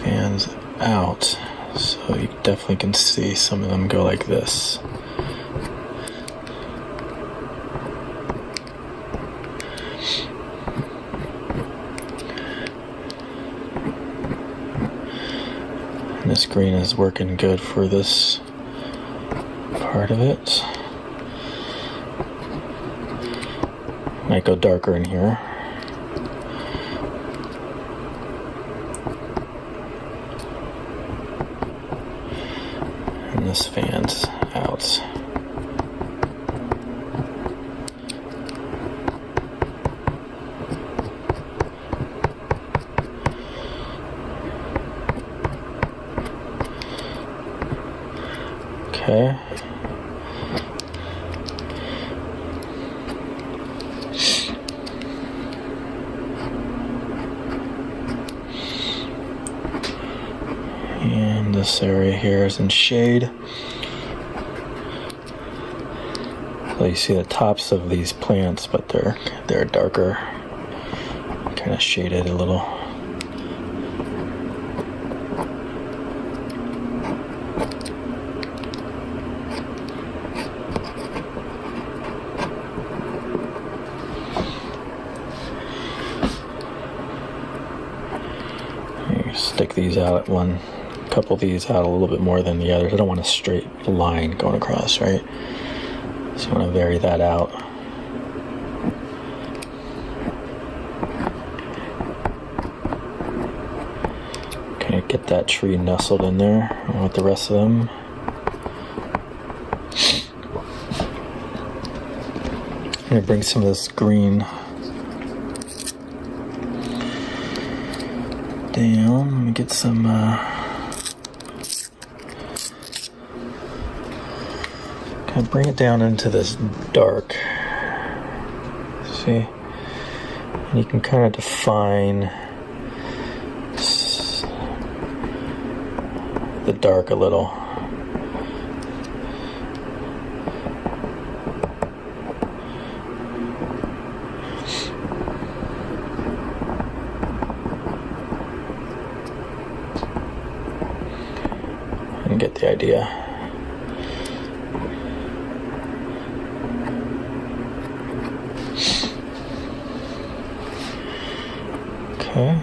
fans out. So you definitely can see some of them go like this. And this green is working good for this part of it. Might go darker in here. And this fans out. Okay. And this area here is in shade. So you see the tops of these plants, but they're darker, kind of shaded a little. Stick these out at one, couple these out a little bit more than the others. I don't want a straight line going across, right? So you want to vary that out. Kind of get that tree nestled in there with the rest of them. I'm going to bring some of this green down. Let me get some kind of bring it down into this dark. See? And you can kind of define the dark a little. And get the idea. Okay.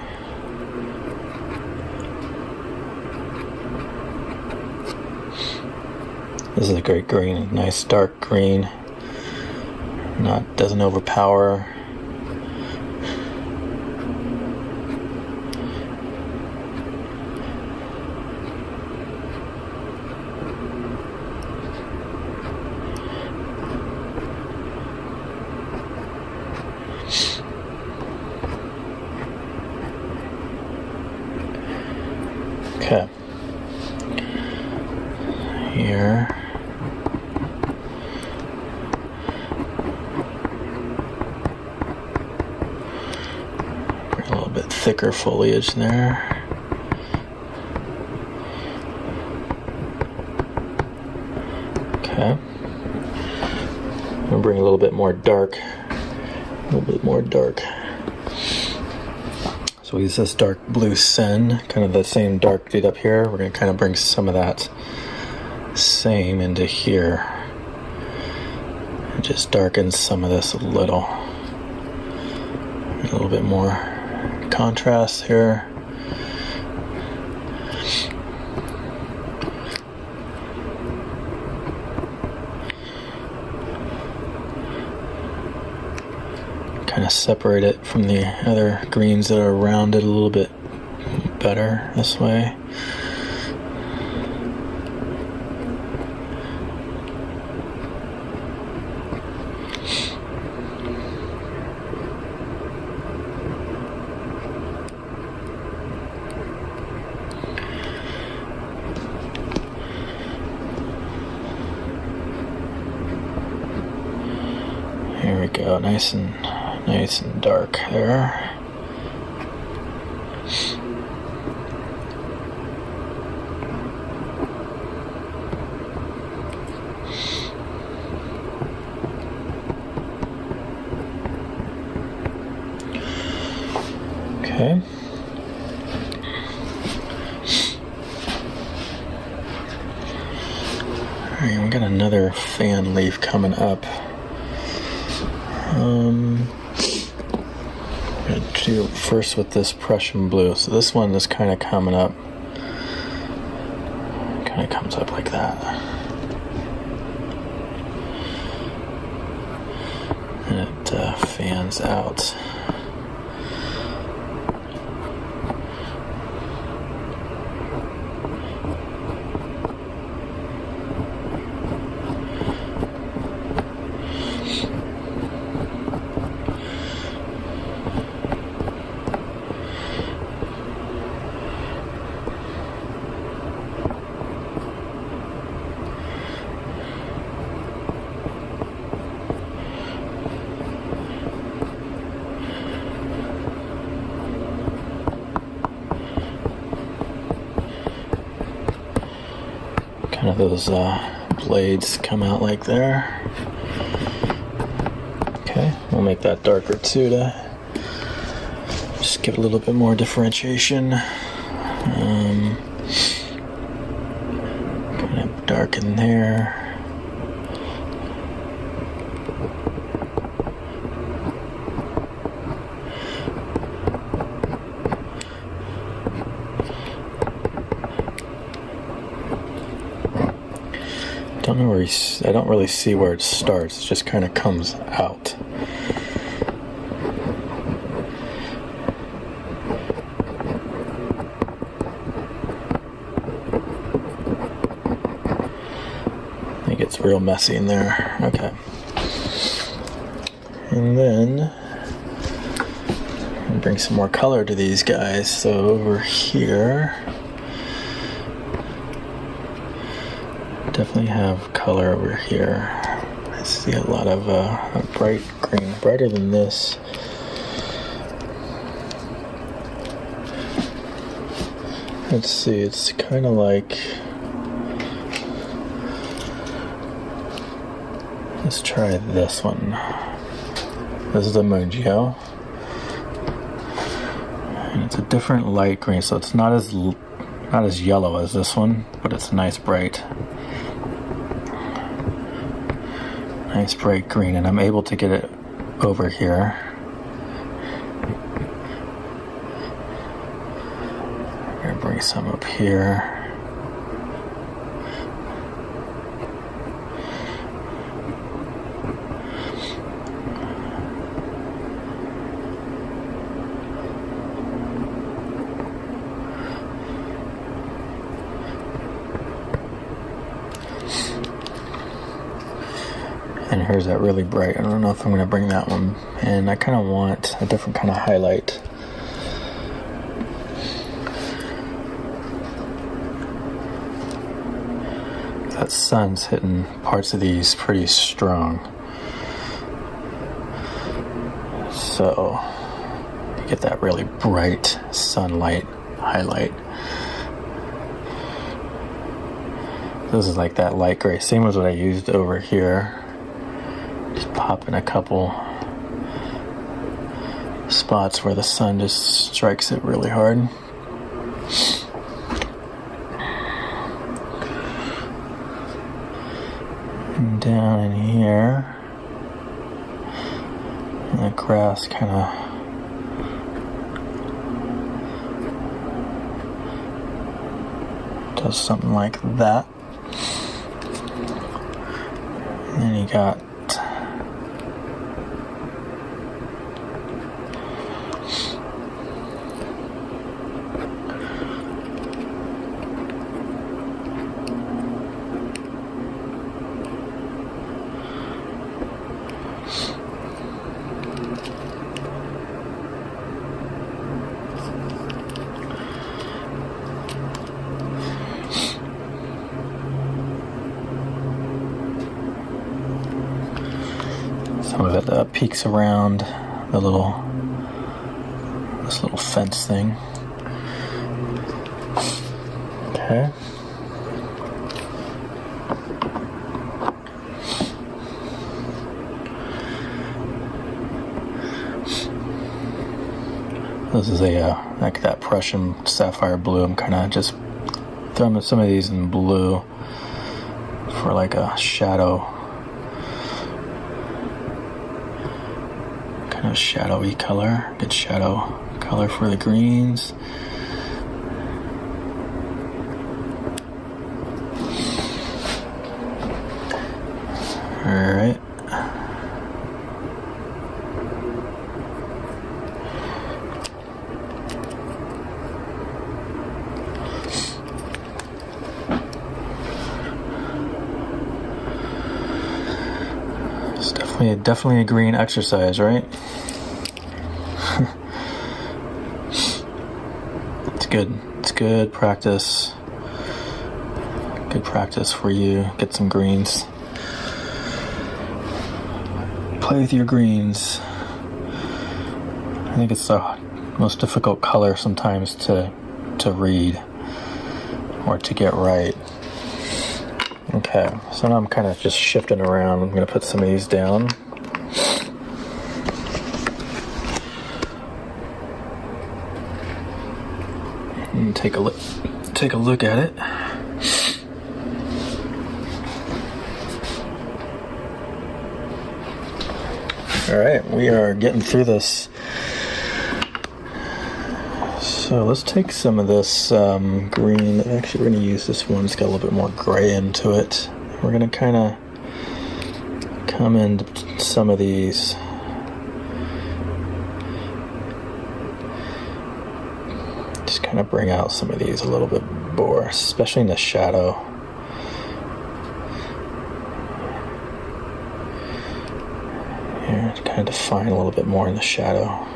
This is a great green, nice dark green. Doesn't overpower. Okay. here. Bring a little bit thicker foliage there. Okay. I'm gonna bring a little bit more dark. So we use this dark blue Sen, kind of the same dark dude up here. We're going to kind of bring some of that same into here. And just darken some of this a little. A little bit more contrast here. Kind of separate it from the other greens that are around it a little bit better this way. Here we go, nice and dark there. Okay. Alright, we got another fan leaf coming up. I'm going to do first with this Prussian blue. So this one is kind of coming up. Kind of comes up like that. And it fans out. Kind of those blades come out like there. Okay, we'll make that darker too to just give it a little bit more differentiation. Kind of darken there. I don't really see where it starts. It just kind of comes out. I think it's real messy in there. Okay. And then I'll bring some more color to these guys. So over here, definitely have color over here. I see a lot of a bright green, brighter than this. Let's see, it's kind of like, let's try this one. This is the Mungio. And it's a different light green, so it's not as yellow as this one, but it's a nice bright green, and I'm able to get it over here. I'm gonna bring some up here. And here's that really bright. I don't know if I'm going to bring that one. And I kind of want a different kind of highlight. that sun's hitting parts of these pretty strong. So you get that really bright sunlight highlight. This is like that light gray, same as what I used over here. Just pop in a couple spots where the sun just strikes it really hard. And down in here, and the grass kind of does something like that. And then you got some of it peeks around the this little fence thing. Okay. This is like that Prussian sapphire blue. I'm kind of just throwing some of these in blue for like a shadow, kind of shadowy color. Good shadow color for the greens. All right. It's definitely a green exercise, right? It's good. It's good practice. Good practice for you. Get some greens. Play with your greens. I think it's the most difficult color sometimes to read or to get right. Okay, so now I'm kind of just shifting around. I'm going to put some of these down. And take a look at it. All right, we are getting through this. So let's take some of this green. Actually, we're going to use this one. It's got a little bit more gray into it. We're going to kind of come into some of these. Just kind of bring out some of these a little bit more, especially in the shadow. Here, to kind of define a little bit more in the shadow.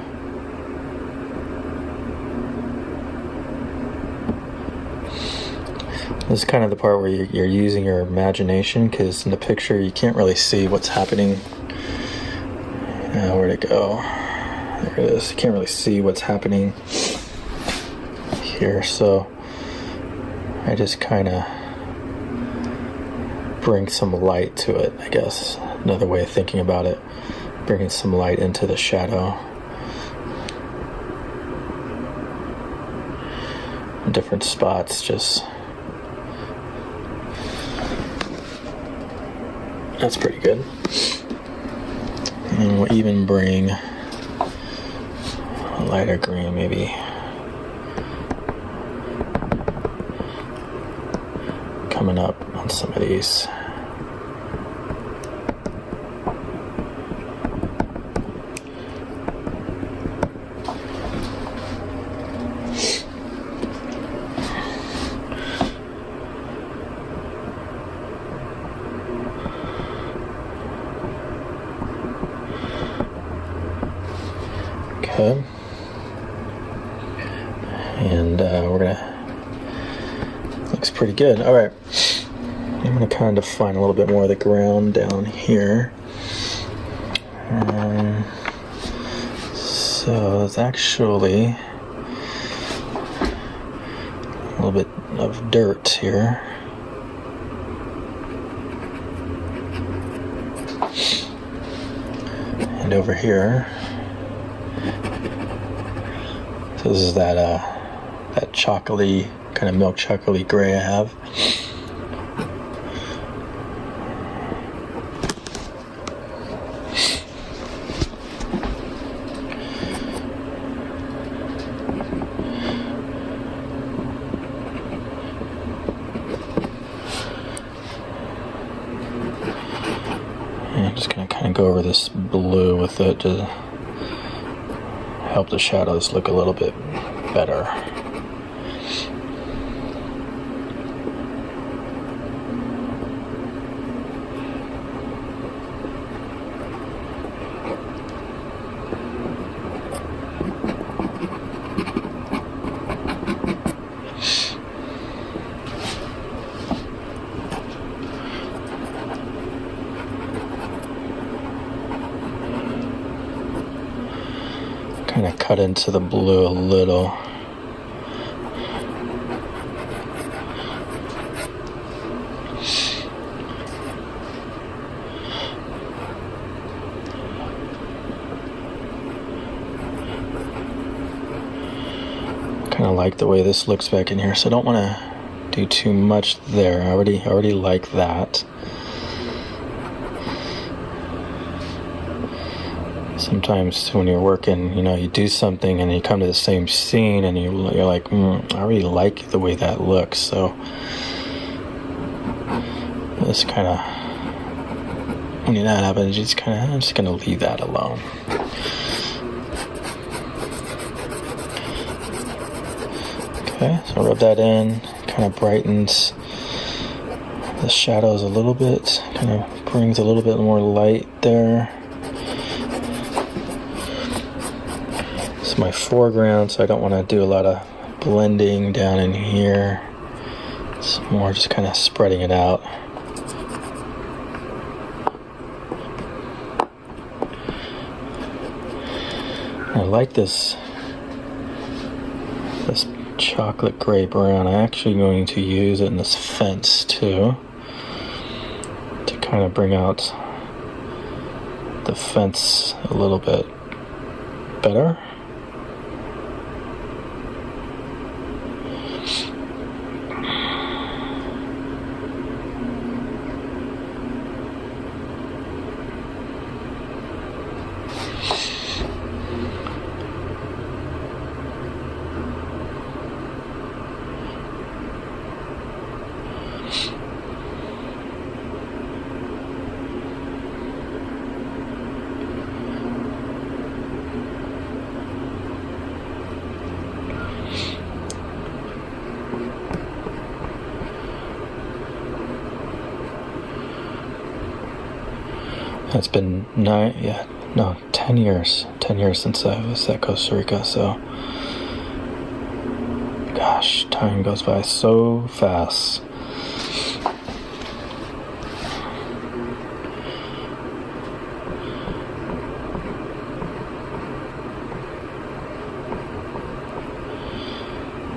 This is kind of the part where you're using your imagination, because in the picture you can't really see what's happening. Where'd it go? There it is. You can't really see what's happening here, so I just kind of bring some light to it, I guess. Another way of thinking about it. Bringing some light into the shadow. In different spots, just... That's pretty good. And we'll even bring a lighter green, maybe. Coming up on some of these. Okay. And we're gonna, looks pretty good. All right. I'm going to kind of define a little bit more of the ground down here. So it's actually a little bit of dirt here. And over here, so this is that chocolatey, kind of milk chocolatey gray I have. And I'm just going to kind of go over this blue with it to help the shadows look a little bit better. Kind of cut into the blue a little. Kind of like the way this looks back in here, so I don't want to do too much there. I already like that. Sometimes when you're working, you know, you do something and you come to the same scene and you're like, I really like the way that looks. So this kind of, when that happens, I'm just gonna leave that alone. Okay, so rub that in, kind of brightens the shadows a little bit, kind of brings a little bit more light there. It's my foreground, so I don't want to do a lot of blending down in here. It's more just kind of spreading it out. I like this chocolate gray brown. I'm actually going to use it in this fence too, to kind of bring out the fence a little bit better. It's been 10 years since I was at Costa Rica, so gosh, time goes by so fast.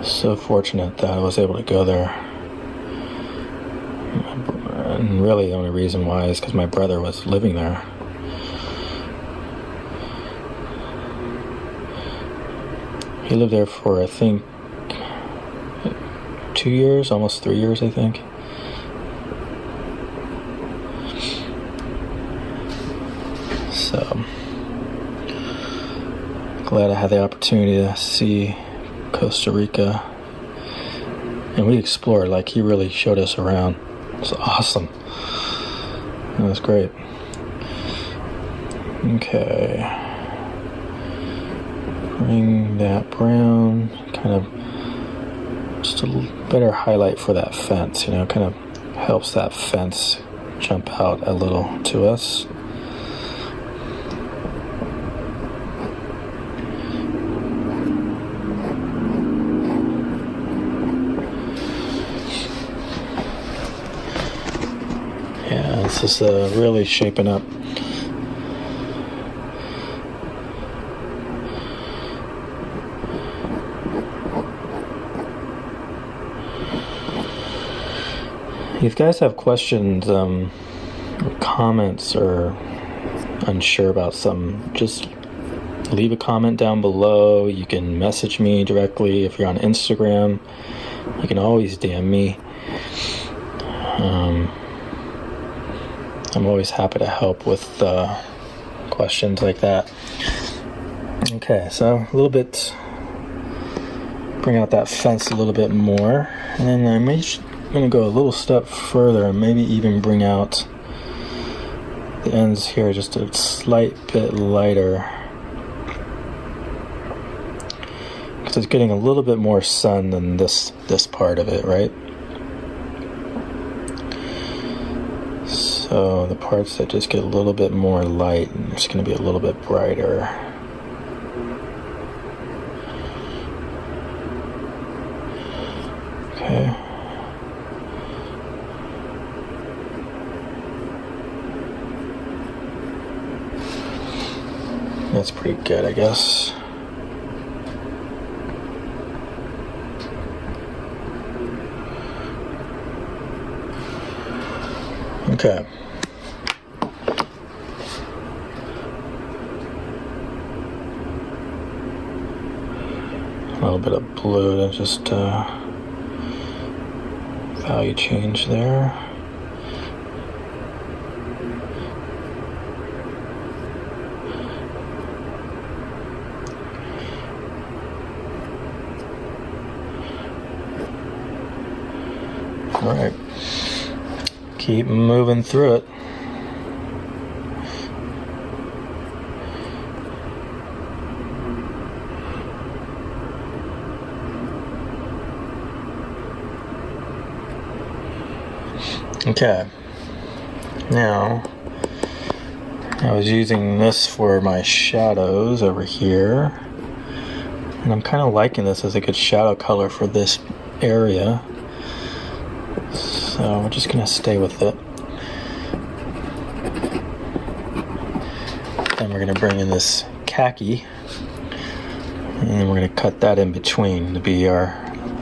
So fortunate that I was able to go there. And really the only reason why is because my brother was living there. He lived there for, I think, 2 years, almost 3 years, I think. So, glad I had the opportunity to see Costa Rica. And we explored, like he really showed us around. It was awesome. It was great. Okay. Bring that brown, kind of just a little better highlight for that fence, you know, kind of helps that fence jump out a little to us. This is really shaping up. If you guys have questions, or comments, or unsure about something, just leave a comment down below. You can message me directly. If you're on Instagram, you can always DM me. I'm always happy to help with questions like that. Okay, so a little bit, bring out that fence a little bit more, and then I'm going to go a little step further and maybe even bring out the ends here just a slight bit lighter, because it's getting a little bit more sun than this part of it, right? So the parts that just get a little bit more light, and it's going to be a little bit brighter. Okay. That's pretty good, I guess. Okay. A little bit of blue to just value change there. All right. Keep moving through it. Okay, now I was using this for my shadows over here, and I'm kind of liking this as a good shadow color for this area, so we're just going to stay with it. Then we're going to bring in this khaki, and we're going to cut that in between to be our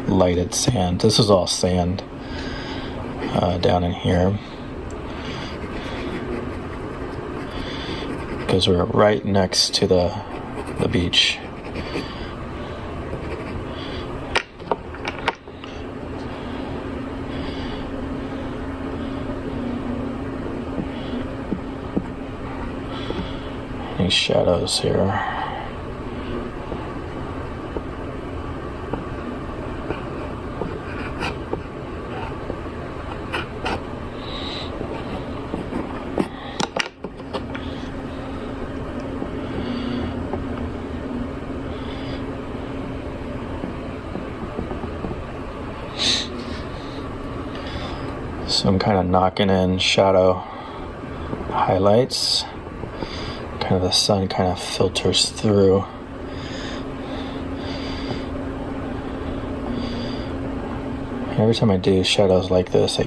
lighted sand. This is all sand. Down in here, because we're right next to the beach. Any shadows here? So I'm kind of knocking in shadow highlights. Kind of the sun kind of filters through. Every time I do shadows like this, I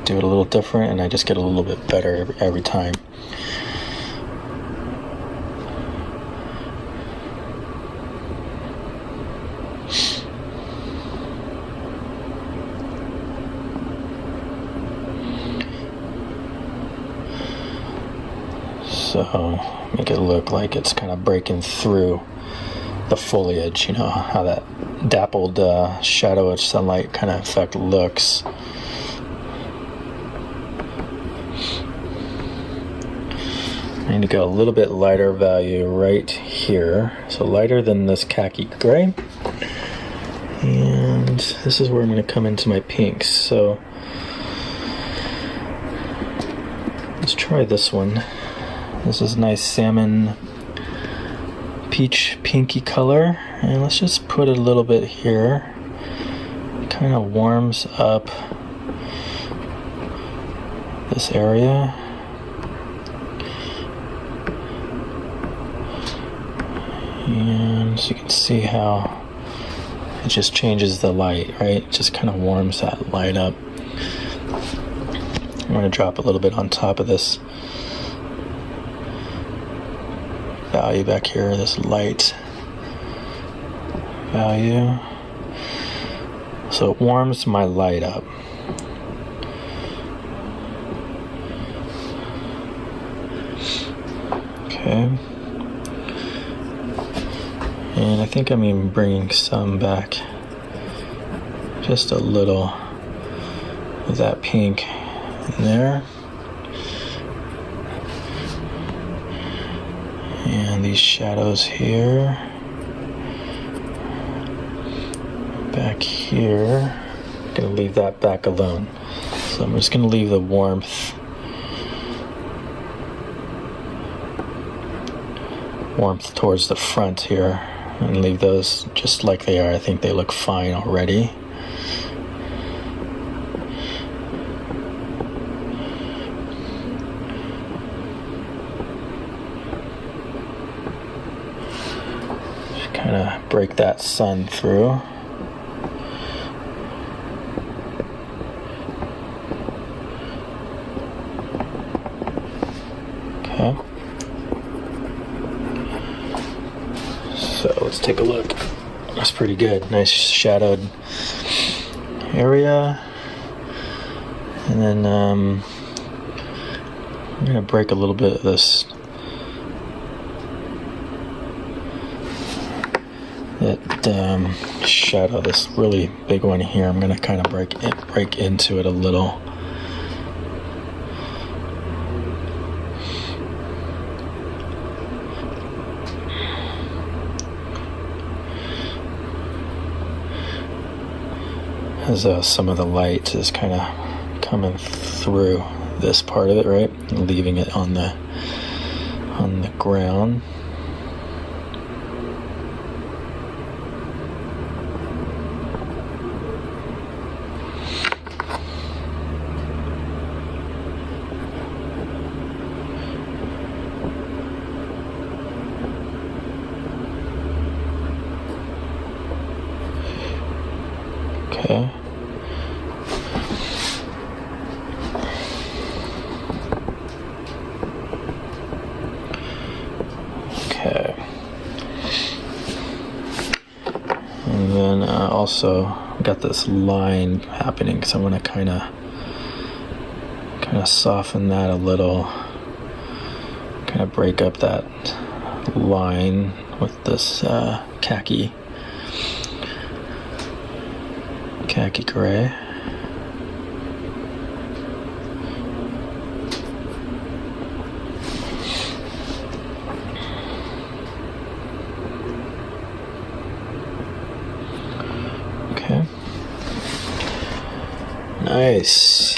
do it a little different, and I just get a little bit better every time. So make it look like it's kind of breaking through the foliage, you know, how that dappled shadow of sunlight kind of effect looks. I need to go a little bit lighter value right here, so lighter than this khaki gray, and this is where I'm going to come into my pinks. So let's try this one. This is nice salmon peach pinky color, and let's just put it a little bit here. It kind of warms up this area. And so you can see how it just changes the light, right? It just kind of warms that light up. going to drop a little bit on top of this value back here, this light value. So it warms my light up. Okay. And I think I'm even bringing some back, just a little of that pink in there. And these shadows here, back here, I'm going to leave that back alone. So I'm just going to leave the warmth towards the front here and leave those just like they are. I think they look fine already. Just kind of break that sun through. Okay. So let's take a look. That's pretty good. Nice shadowed area. And then I'm going to break a little bit of this. Shadow, this really big one here. I'm going to kind of break into it a little. As some of the light is kind of coming through this part of it, right? And leaving it on the ground. Okay. Okay. And then also got this line happening, so I'm going to kind of soften that a little, kind of break up that line with this khaki gray. Okay. Nice.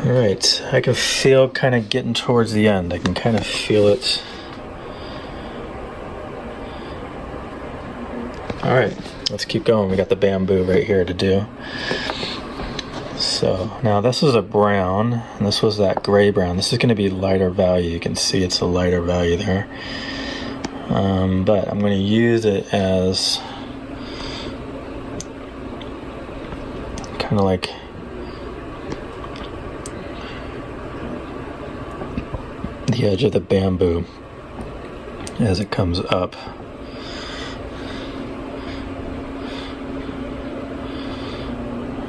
All right, I can feel kind of getting towards the end. I can kind of feel it. All right, let's keep going. We got the bamboo right here to do. So now this is a brown, and this was that gray brown. This is going to be lighter value. You can see it's a lighter value there. But I'm going to use it as kind of like the edge of the bamboo as it comes up.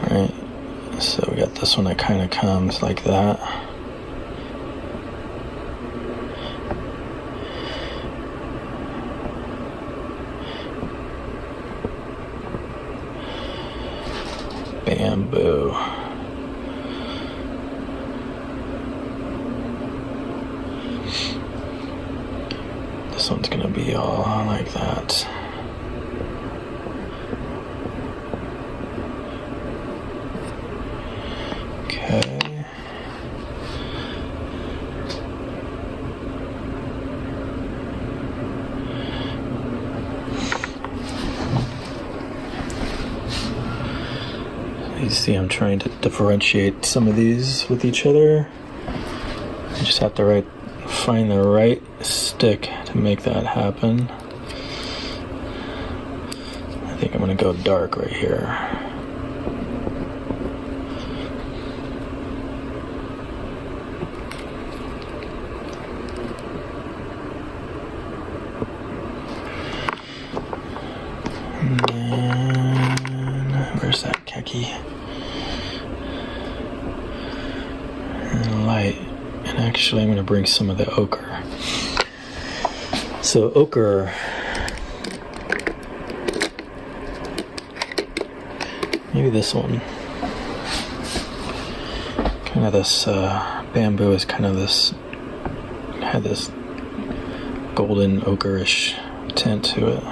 Right, so we got this one that kind of comes like that. Bamboo. This one's gonna be all like that. Okay. You see, I'm trying to differentiate some of these with each other. I just have to find the right stick to make that happen. I think I'm gonna go dark right here. And where's that khaki? And light. And actually I'm going to bring some of the ochre. So ochre, maybe this one. Kind of this bamboo is kind of this, had this golden ochre-ish tint to it.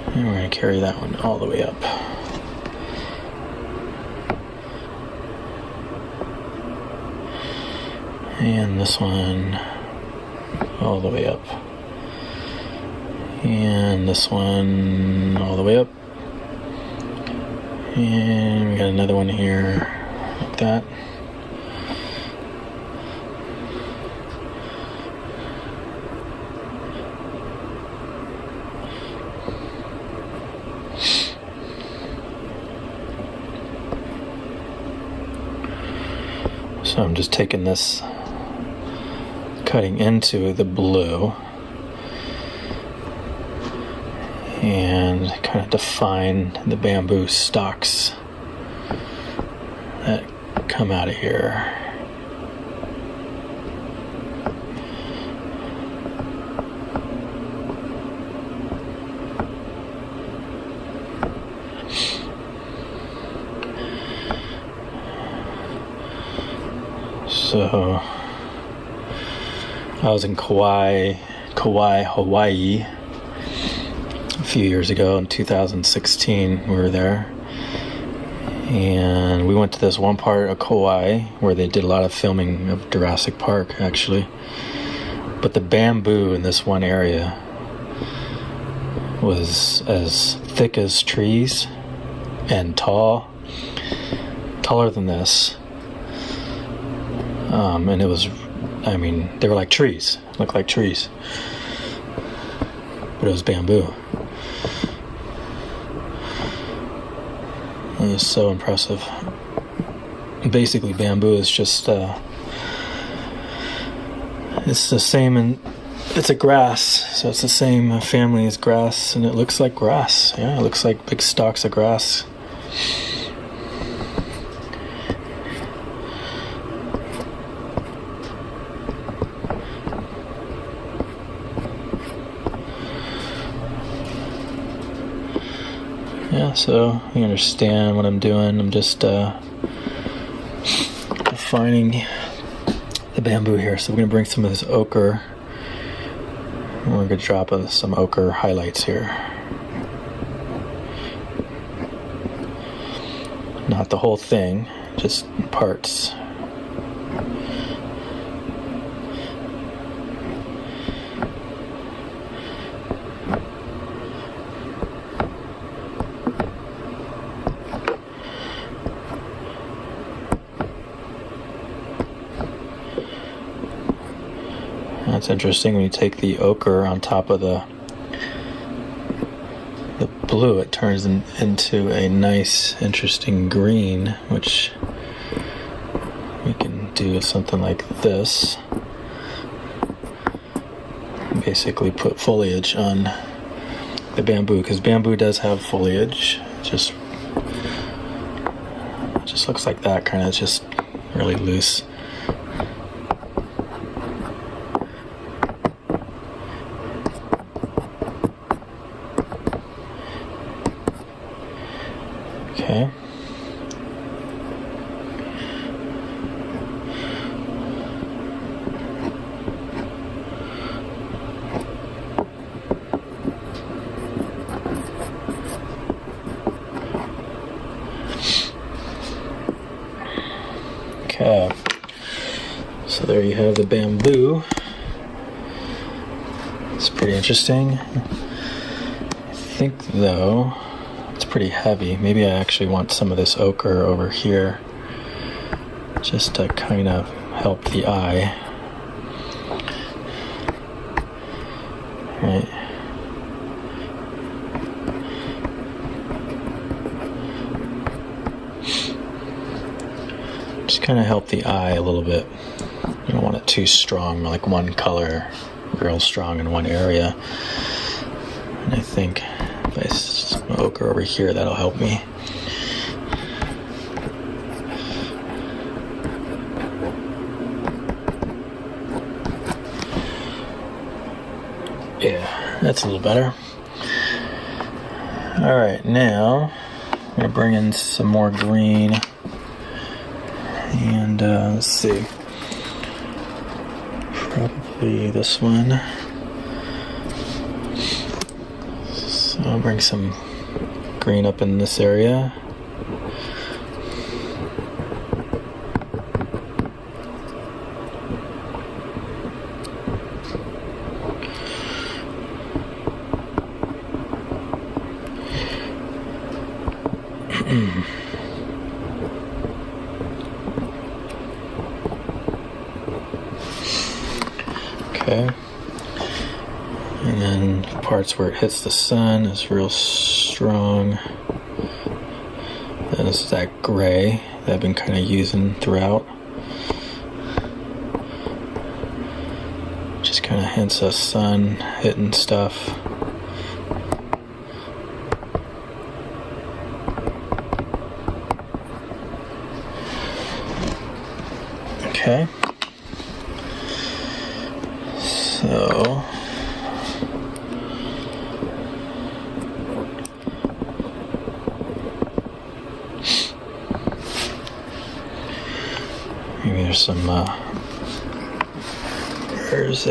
And we're going to carry that one all the way up. And this one all the way up. And this one all the way up. And we got another one here, like that. So I'm just taking this, cutting into the blue, and kind of define the bamboo stalks that come out of here. So I was in Kauai, Hawaii a few years ago in 2016. We were there, and we went to this one part of Kauai where they did a lot of filming of Jurassic Park, actually. But the bamboo in this one area was as thick as trees and taller than this. And it was, I mean, they were like trees, looked like trees, but it was bamboo. It was so impressive. Basically, bamboo is just, it's the same, and it's a grass, so it's the same family as grass, and it looks like grass. Yeah, it looks like big stalks of grass. Yeah, so you understand what I'm doing. I'm just defining the bamboo here. So we're going to bring some of this ochre, and we're going to drop some ochre highlights here. Not the whole thing, just parts. That's interesting. When you take the ochre on top of the blue, it turns into a nice, interesting green, which we can do something like this. Basically put foliage on the bamboo, because bamboo does have foliage. Just looks like that, kind of just really loose. Okay. Okay. So there you have the bamboo. It's pretty interesting. I think though it's pretty heavy. Maybe I actually want some of this ochre over here just to kind of help the eye. right? Just kind of help the eye a little bit. You don't want it too strong, like one color real strong in one area. And I think if I smoke over here, that'll help me. Yeah, that's a little better. Alright, now I'm going to bring in some more green. And let's see. Probably this one. So I'll bring some green up in this area. Okay, and then parts where it hits the sun is real strong. Then this is that gray that I've been kind of using throughout. Just kind of hints of sun hitting stuff. Okay. So maybe there's some there's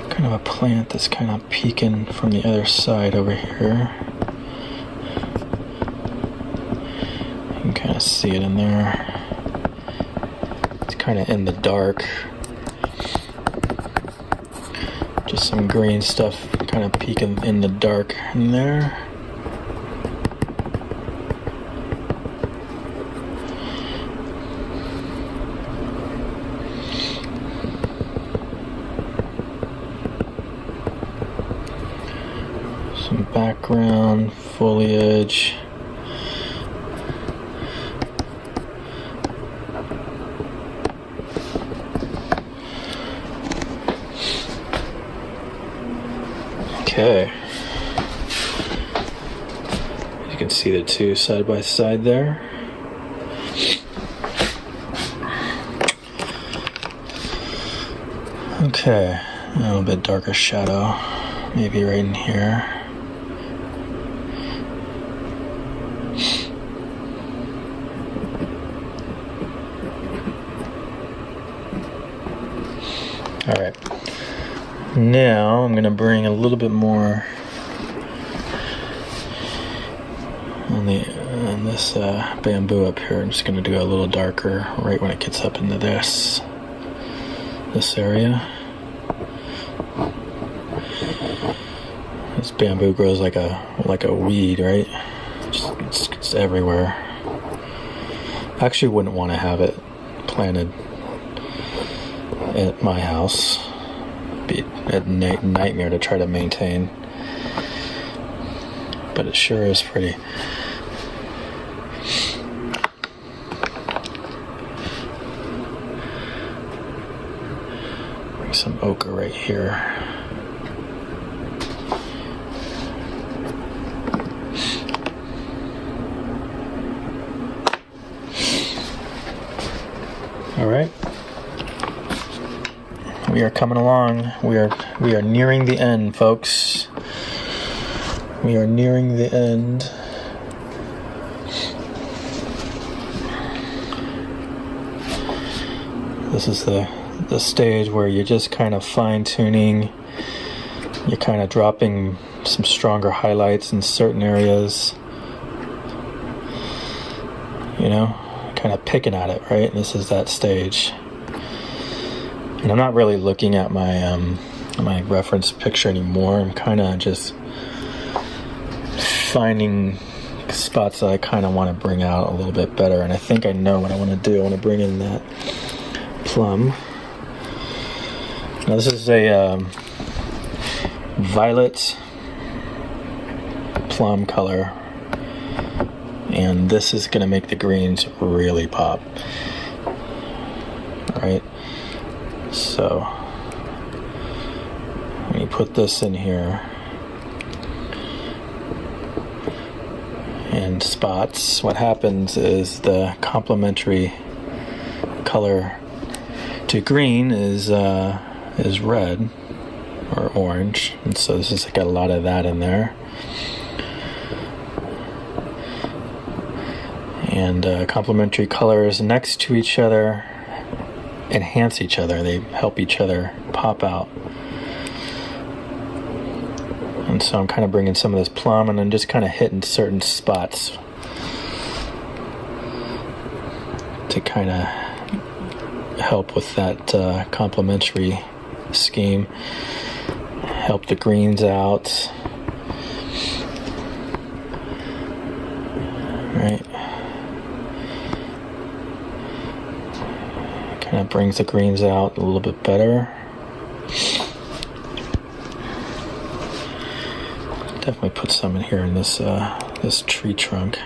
kind of a plant that's kind of peeking from the other side over here. You can kind of see it in there. It's kind of in the dark. Just some green stuff kind of peeking in the dark in there. Some background foliage. Okay, you can see the two side by side there. Okay, a little bit darker shadow, maybe right in here. All right. Now I'm going to bring a little bit more on this bamboo up here. I'm just going to do a little darker right when it gets up into this area. This bamboo grows like a weed, right? It's everywhere. I actually wouldn't want to have it planted at my house. Be a nightmare to try to maintain, but it sure is pretty. Bring some ochre right here. All right. We are coming along. We are nearing the end, folks. We are nearing the end. This is the stage where you're just kind of fine-tuning. You're kind of dropping some stronger highlights in certain areas. You know, kind of picking at it, right? And this is that stage. And I'm not really looking at my reference picture anymore. I'm kind of just finding spots that I kind of want to bring out a little bit better. And I think I know what I want to do. I want to bring in that plum. Now this is a violet, plum color, and this is going to make the greens really pop. Alright, so when you put this in here in spots, what happens is the complementary color to green is red or orange, and so this has got a lot of that in there. And complementary colors next to each other enhance each other. They help each other pop out. And so I'm kind of bringing some of this plum and I'm just kind of hitting certain spots to kind of help with that complementary scheme. Help the greens out. Right. Kind of brings the greens out a little bit better. Definitely put some in here in this this tree trunk.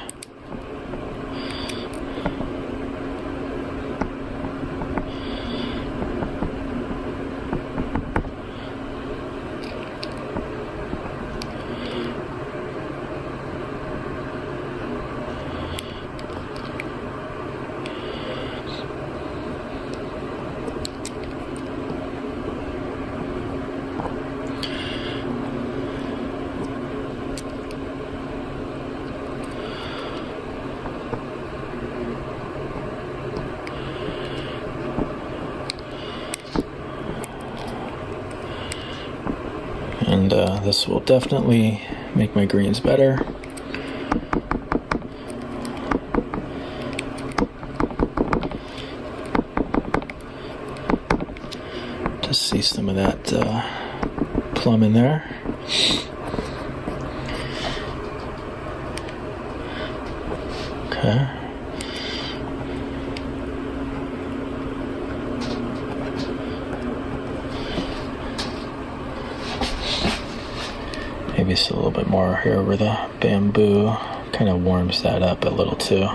And this will definitely make my greens better. Just see some of that plum in there. Okay. Maybe it's a little bit more here over the bamboo. Kind of warms that up a little too.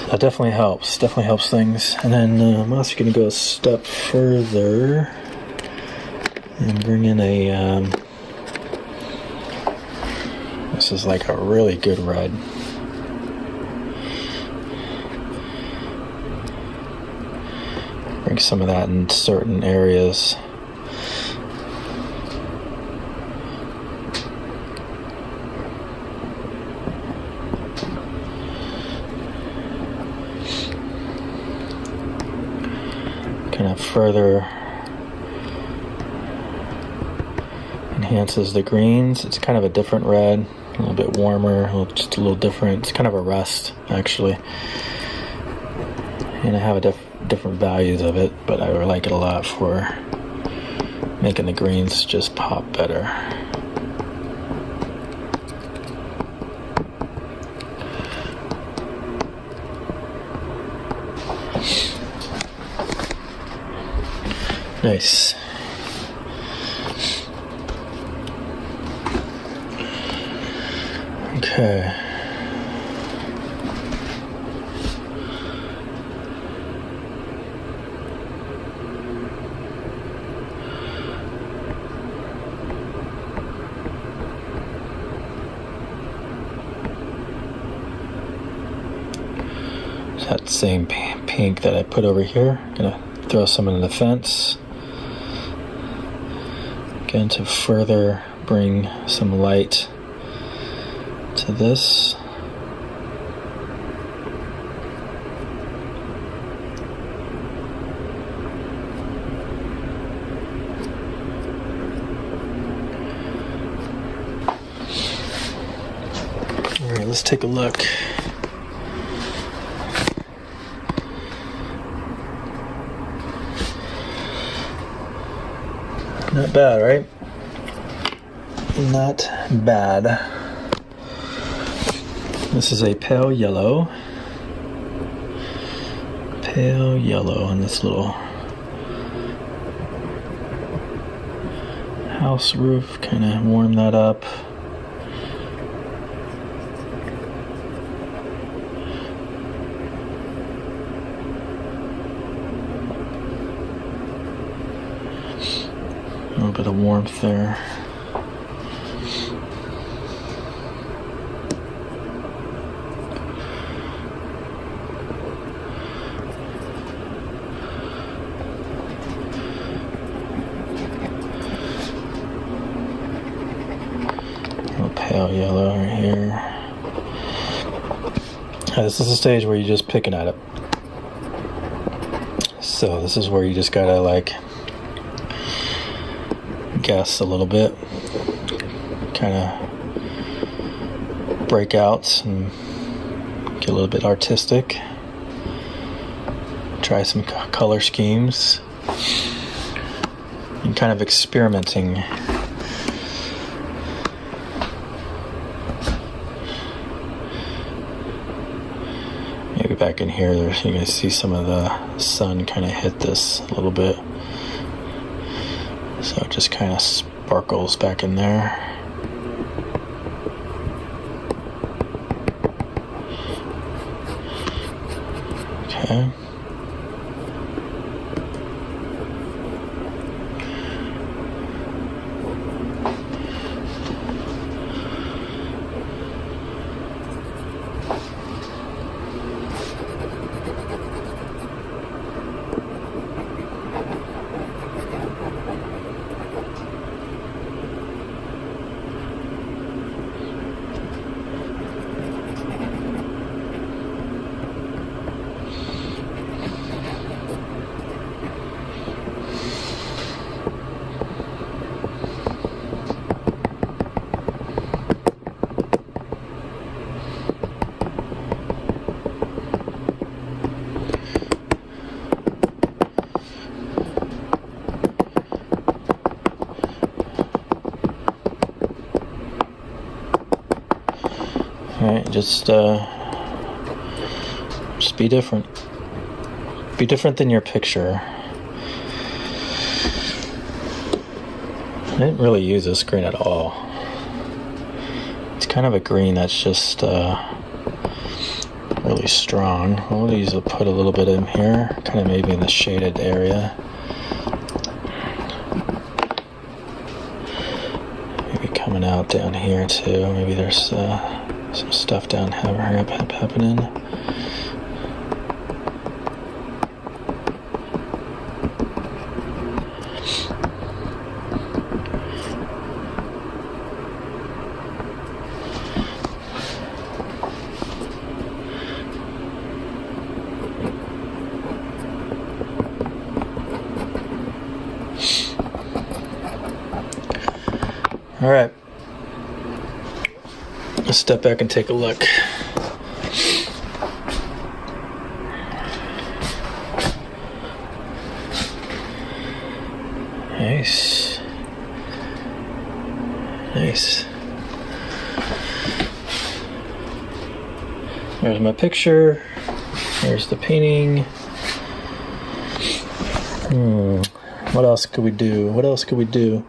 That definitely helps. Definitely helps things. And then I'm also going to go a step further and bring in a. This is like a really good red. Bring some of that in certain areas. Kind of further enhances the greens. It's kind of a different red. A little bit warmer, just a little different. It's kind of a rust, actually. And I have different values of it, but I like it a lot for making the greens just pop better. Nice. Okay. So that same pink that I put over here, gonna throw some in the fence. Again, to further bring some light to this. All right, let's take a look. Not bad, right? Not bad. This is a pale yellow. Pale yellow on this little house roof. Kind of warm that up. A little bit of warmth there. Pale yellow right here. This is the stage where you're just picking at it. So this is where you just gotta like guess a little bit, kind of breakouts and get a little bit artistic. Try some color schemes and kind of experimenting. Maybe back in here, you're going to see some of the sun kind of hit this a little bit. So it just kind of sparkles back in there. Okay. Alright, just be different. Be different than your picture. I didn't really use this green at all. It's kind of a green that's just really strong. We'll use to put a little bit in here, kind of maybe in the shaded area. Maybe coming out down here too. Maybe there's some stuff down here happening. All right. Let's step back and take a look. Nice. Nice. There's my picture. There's the painting. What else could we do? What else could we do?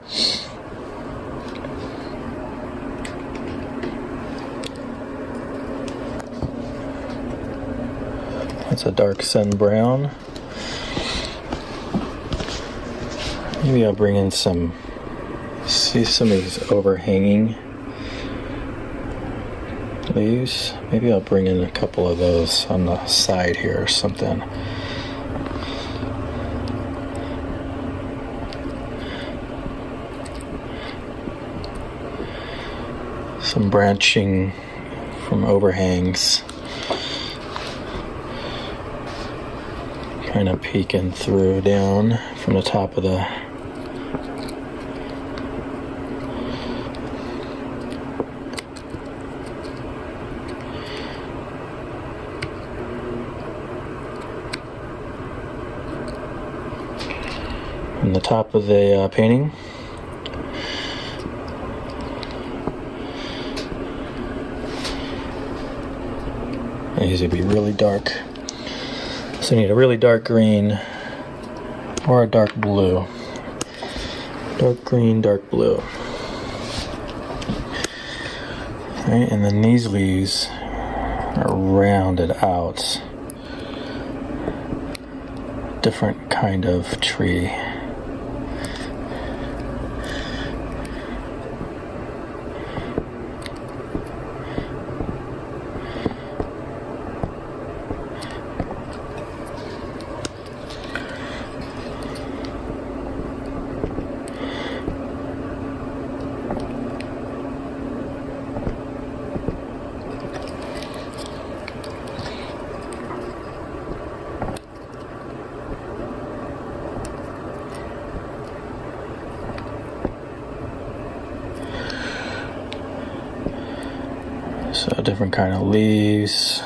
That's a dark sun brown. Maybe I'll bring in some, see some of these overhanging leaves. Maybe I'll bring in a couple of those on the side here or something. Some branching from overhangs. Kind of peeking through down from the top of the painting. It needs to be really dark. So you need a really dark green or a dark blue. Dark green, dark blue. Right, and then these leaves are rounded out. Different kind of tree. So different kind of leaves.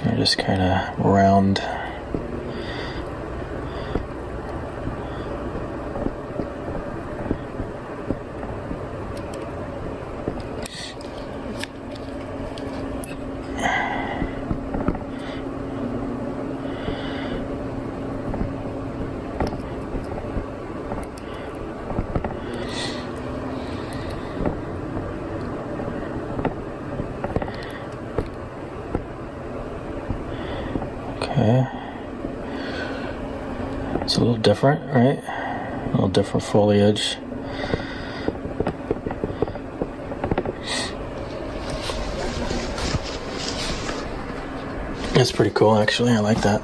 They're just kind of round. Okay. It's a little different, right? A little different foliage. It's pretty cool, actually. I like that.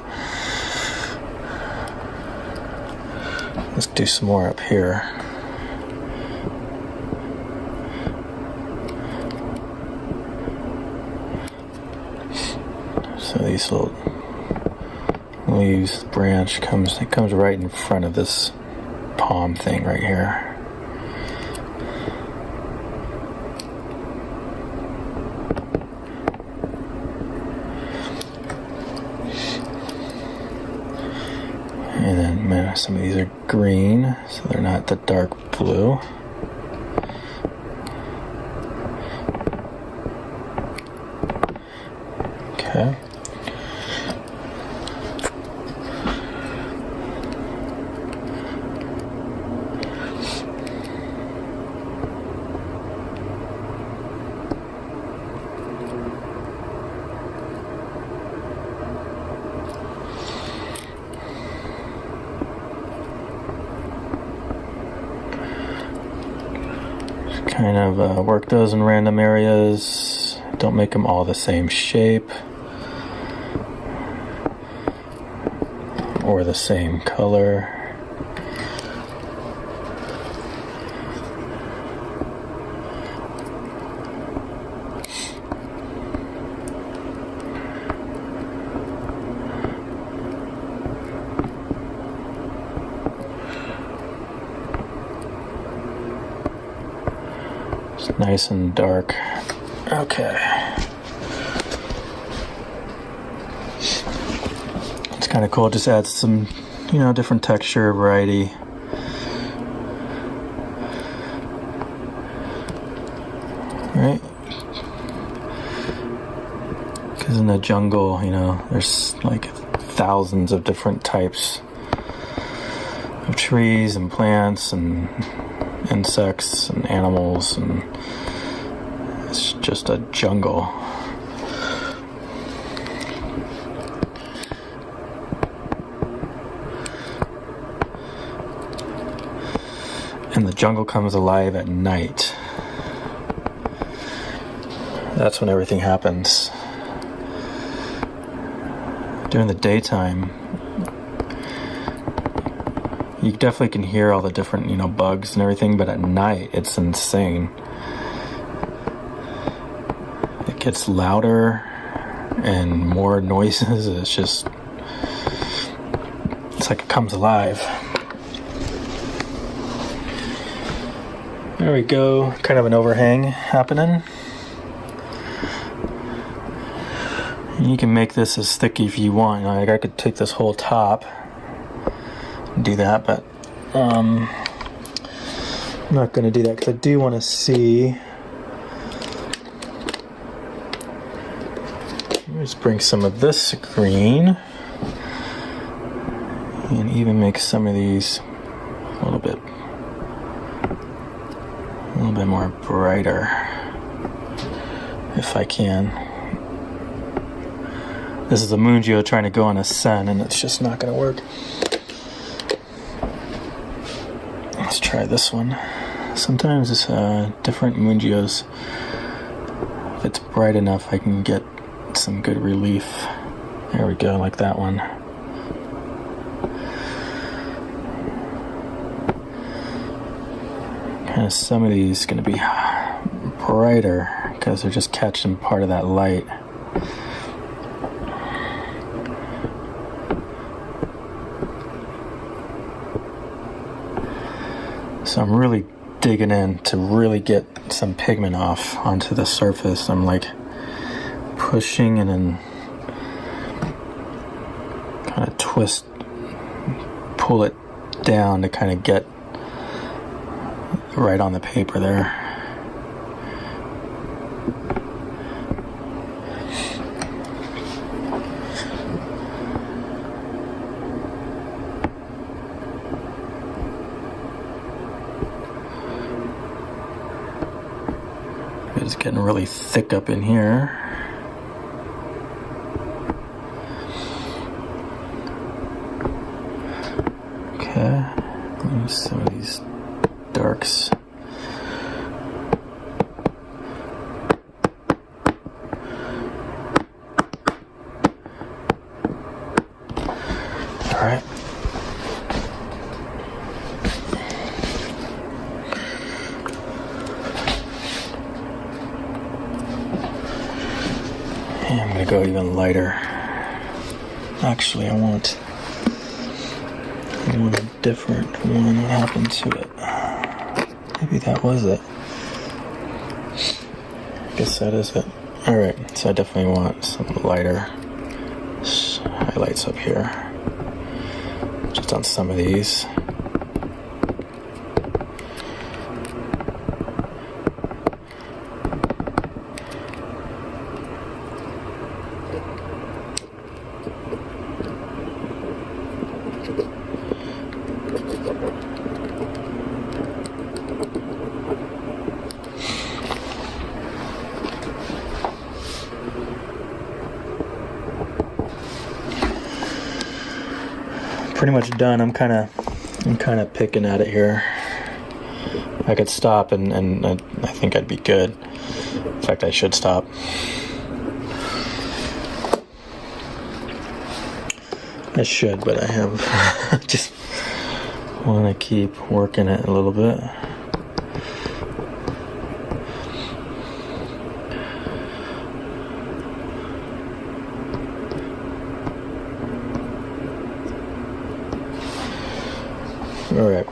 Let's do some more up here. So these little leaves, branch comes right in front of this palm thing right here. And then some of these are green, so they're not the dark blue. Okay. Kind of work those in random areas. Don't make them all the same shape or the same color. Nice and dark. Okay. It's kind of cool. Just adds some, different texture, variety. Right? Because in the jungle, there's like thousands of different types of trees and plants and insects and animals, and it's just a jungle. And the jungle comes alive at night. That's when everything happens. During the daytime, you definitely can hear all the different, bugs and everything, but at night, it's insane. It gets louder and more noises. It's like it comes alive. There we go. Kind of an overhang happening. You can make this as thick if you want. I could take this whole top, do that, but I'm not going to do that because I do want to see Just bring some of this green and even make some of these a little bit more brighter if I can. This is a Mungio trying to go on a sun, and it's just not going to work. Let's try this one. Sometimes it's different Mungios. If it's bright enough, I can get some good relief. There we go, like that one. Kind of some of these going to be brighter because they're just catching part of that light. So I'm really digging in to really get some pigment off onto the surface. I'm like pushing and then kind of pull it down to kind of get right on the paper there. It's getting really thick up in here. Okay, use some of these darks. All right. And I'm going to go even lighter. Actually, I want a different one. What happened to it? Maybe that was it. I guess that is it. Alright, so I definitely want some lighter highlights up here. Just on some of these. Pretty much done. I'm kind of picking at it here. I could stop and I think I'd be good. In fact, I should stop. I should, but I have just want to keep working it a little bit. All right.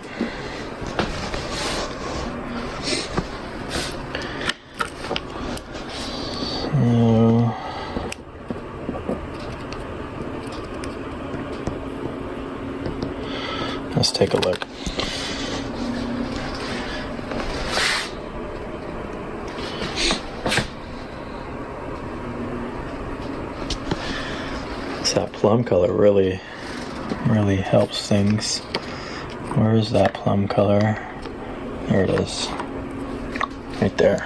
Let's take a look. So that plum color really helps things. Where is that plum color? There it is. Right there.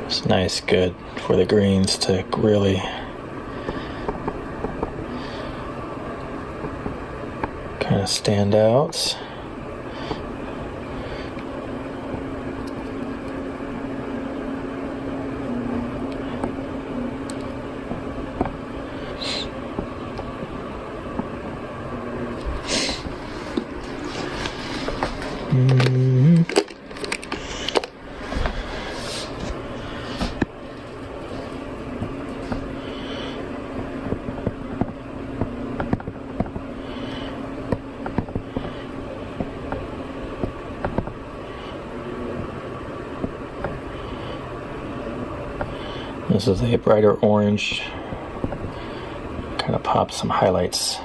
It's nice, good for the greens to really kind of stand out. This is a brighter orange. Kind of pop some highlights.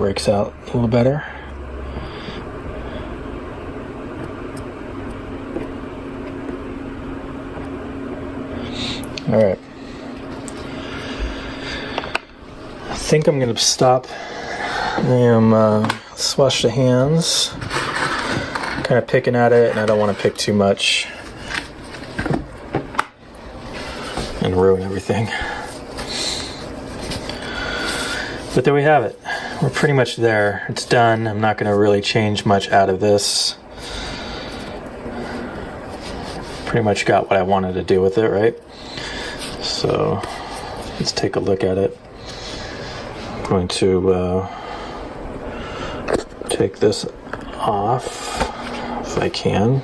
breaks out a little better. All right. I think I'm going to stop. I am let's wash the hands. Kind of picking at it, and I don't want to pick too much and ruin everything. But there we have it. We're pretty much there. It's done. I'm not going to really change much out of this. Pretty much got what I wanted to do with it, right? So let's take a look at it. I'm going to take this off if I can.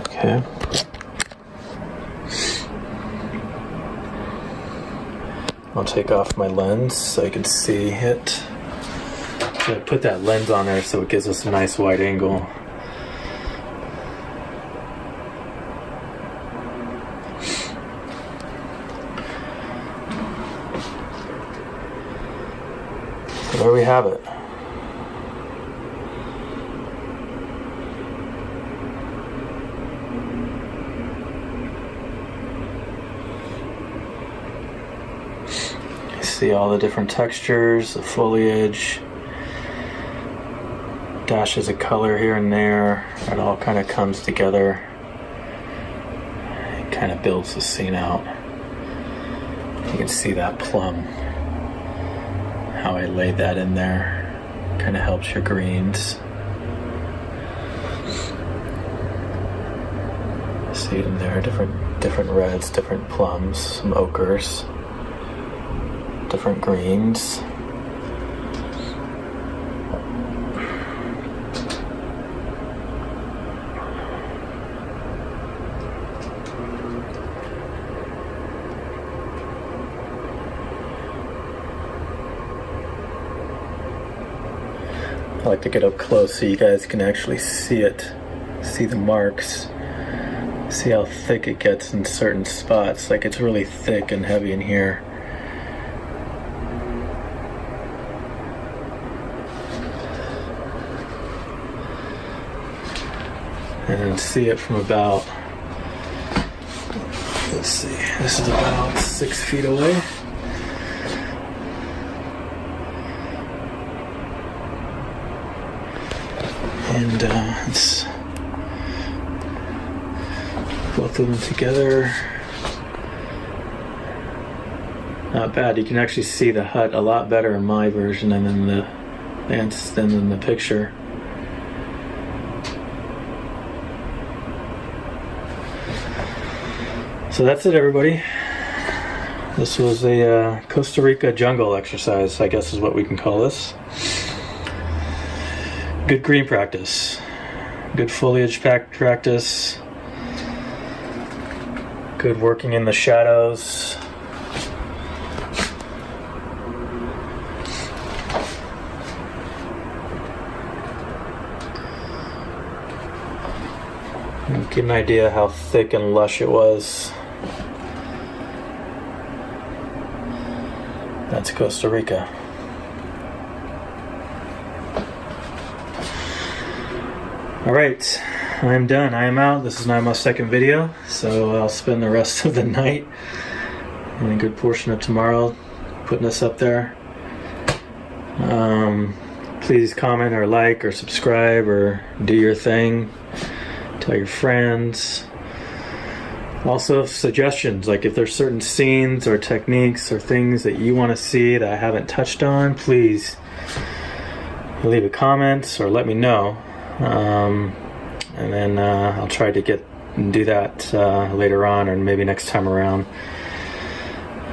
Okay. I'll take off my lens so I can see it. So I put that lens on there so it gives us a nice wide angle. So there we have it. See all the different textures, the foliage, dashes of color here and there. It all kind of comes together. It kind of builds the scene out. You can see that plum, how I laid that in there. Kind of helps your greens. See it in there, different reds, different plums, some ochres, different greens. I like to get up close so you guys can actually see it, see the marks, see how thick it gets in certain spots. Like it's really thick and heavy in here. And then see it from about, let's see, this is about 6 feet away. And let's both of them together. Not bad. You can actually see the hut a lot better in my version than in the picture. So that's it, everybody. This was a Costa Rica jungle exercise, I guess is what we can call this. Good green practice, good foliage practice, good working in the shadows. Get an idea how thick and lush it was. That's Costa Rica. Alright, I am done. I am out. This is now my second video, so I'll spend the rest of the night and a good portion of tomorrow putting this up there. Please comment or like or subscribe or do your thing. Tell your friends. Also suggestions, like if there's certain scenes or techniques or things that you want to see that I haven't touched on, please leave a comment or let me know. And then I'll try to do that later on or maybe next time around.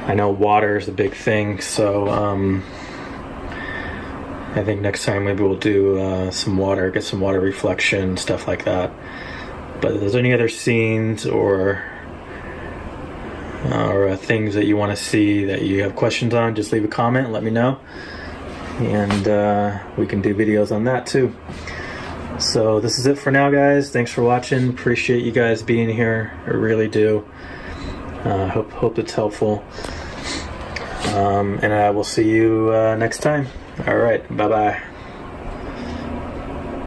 I know water is a big thing, so I think next time maybe we'll do some water, get some water reflection, stuff like that. But if there's any other scenes or things that you want to see that you have questions on, just leave a comment and let me know. And we can do videos on that too. So this is it for now, guys. Thanks for watching. Appreciate you guys being here. I really do. Hope it's helpful. And I will see you next time. All right, bye-bye.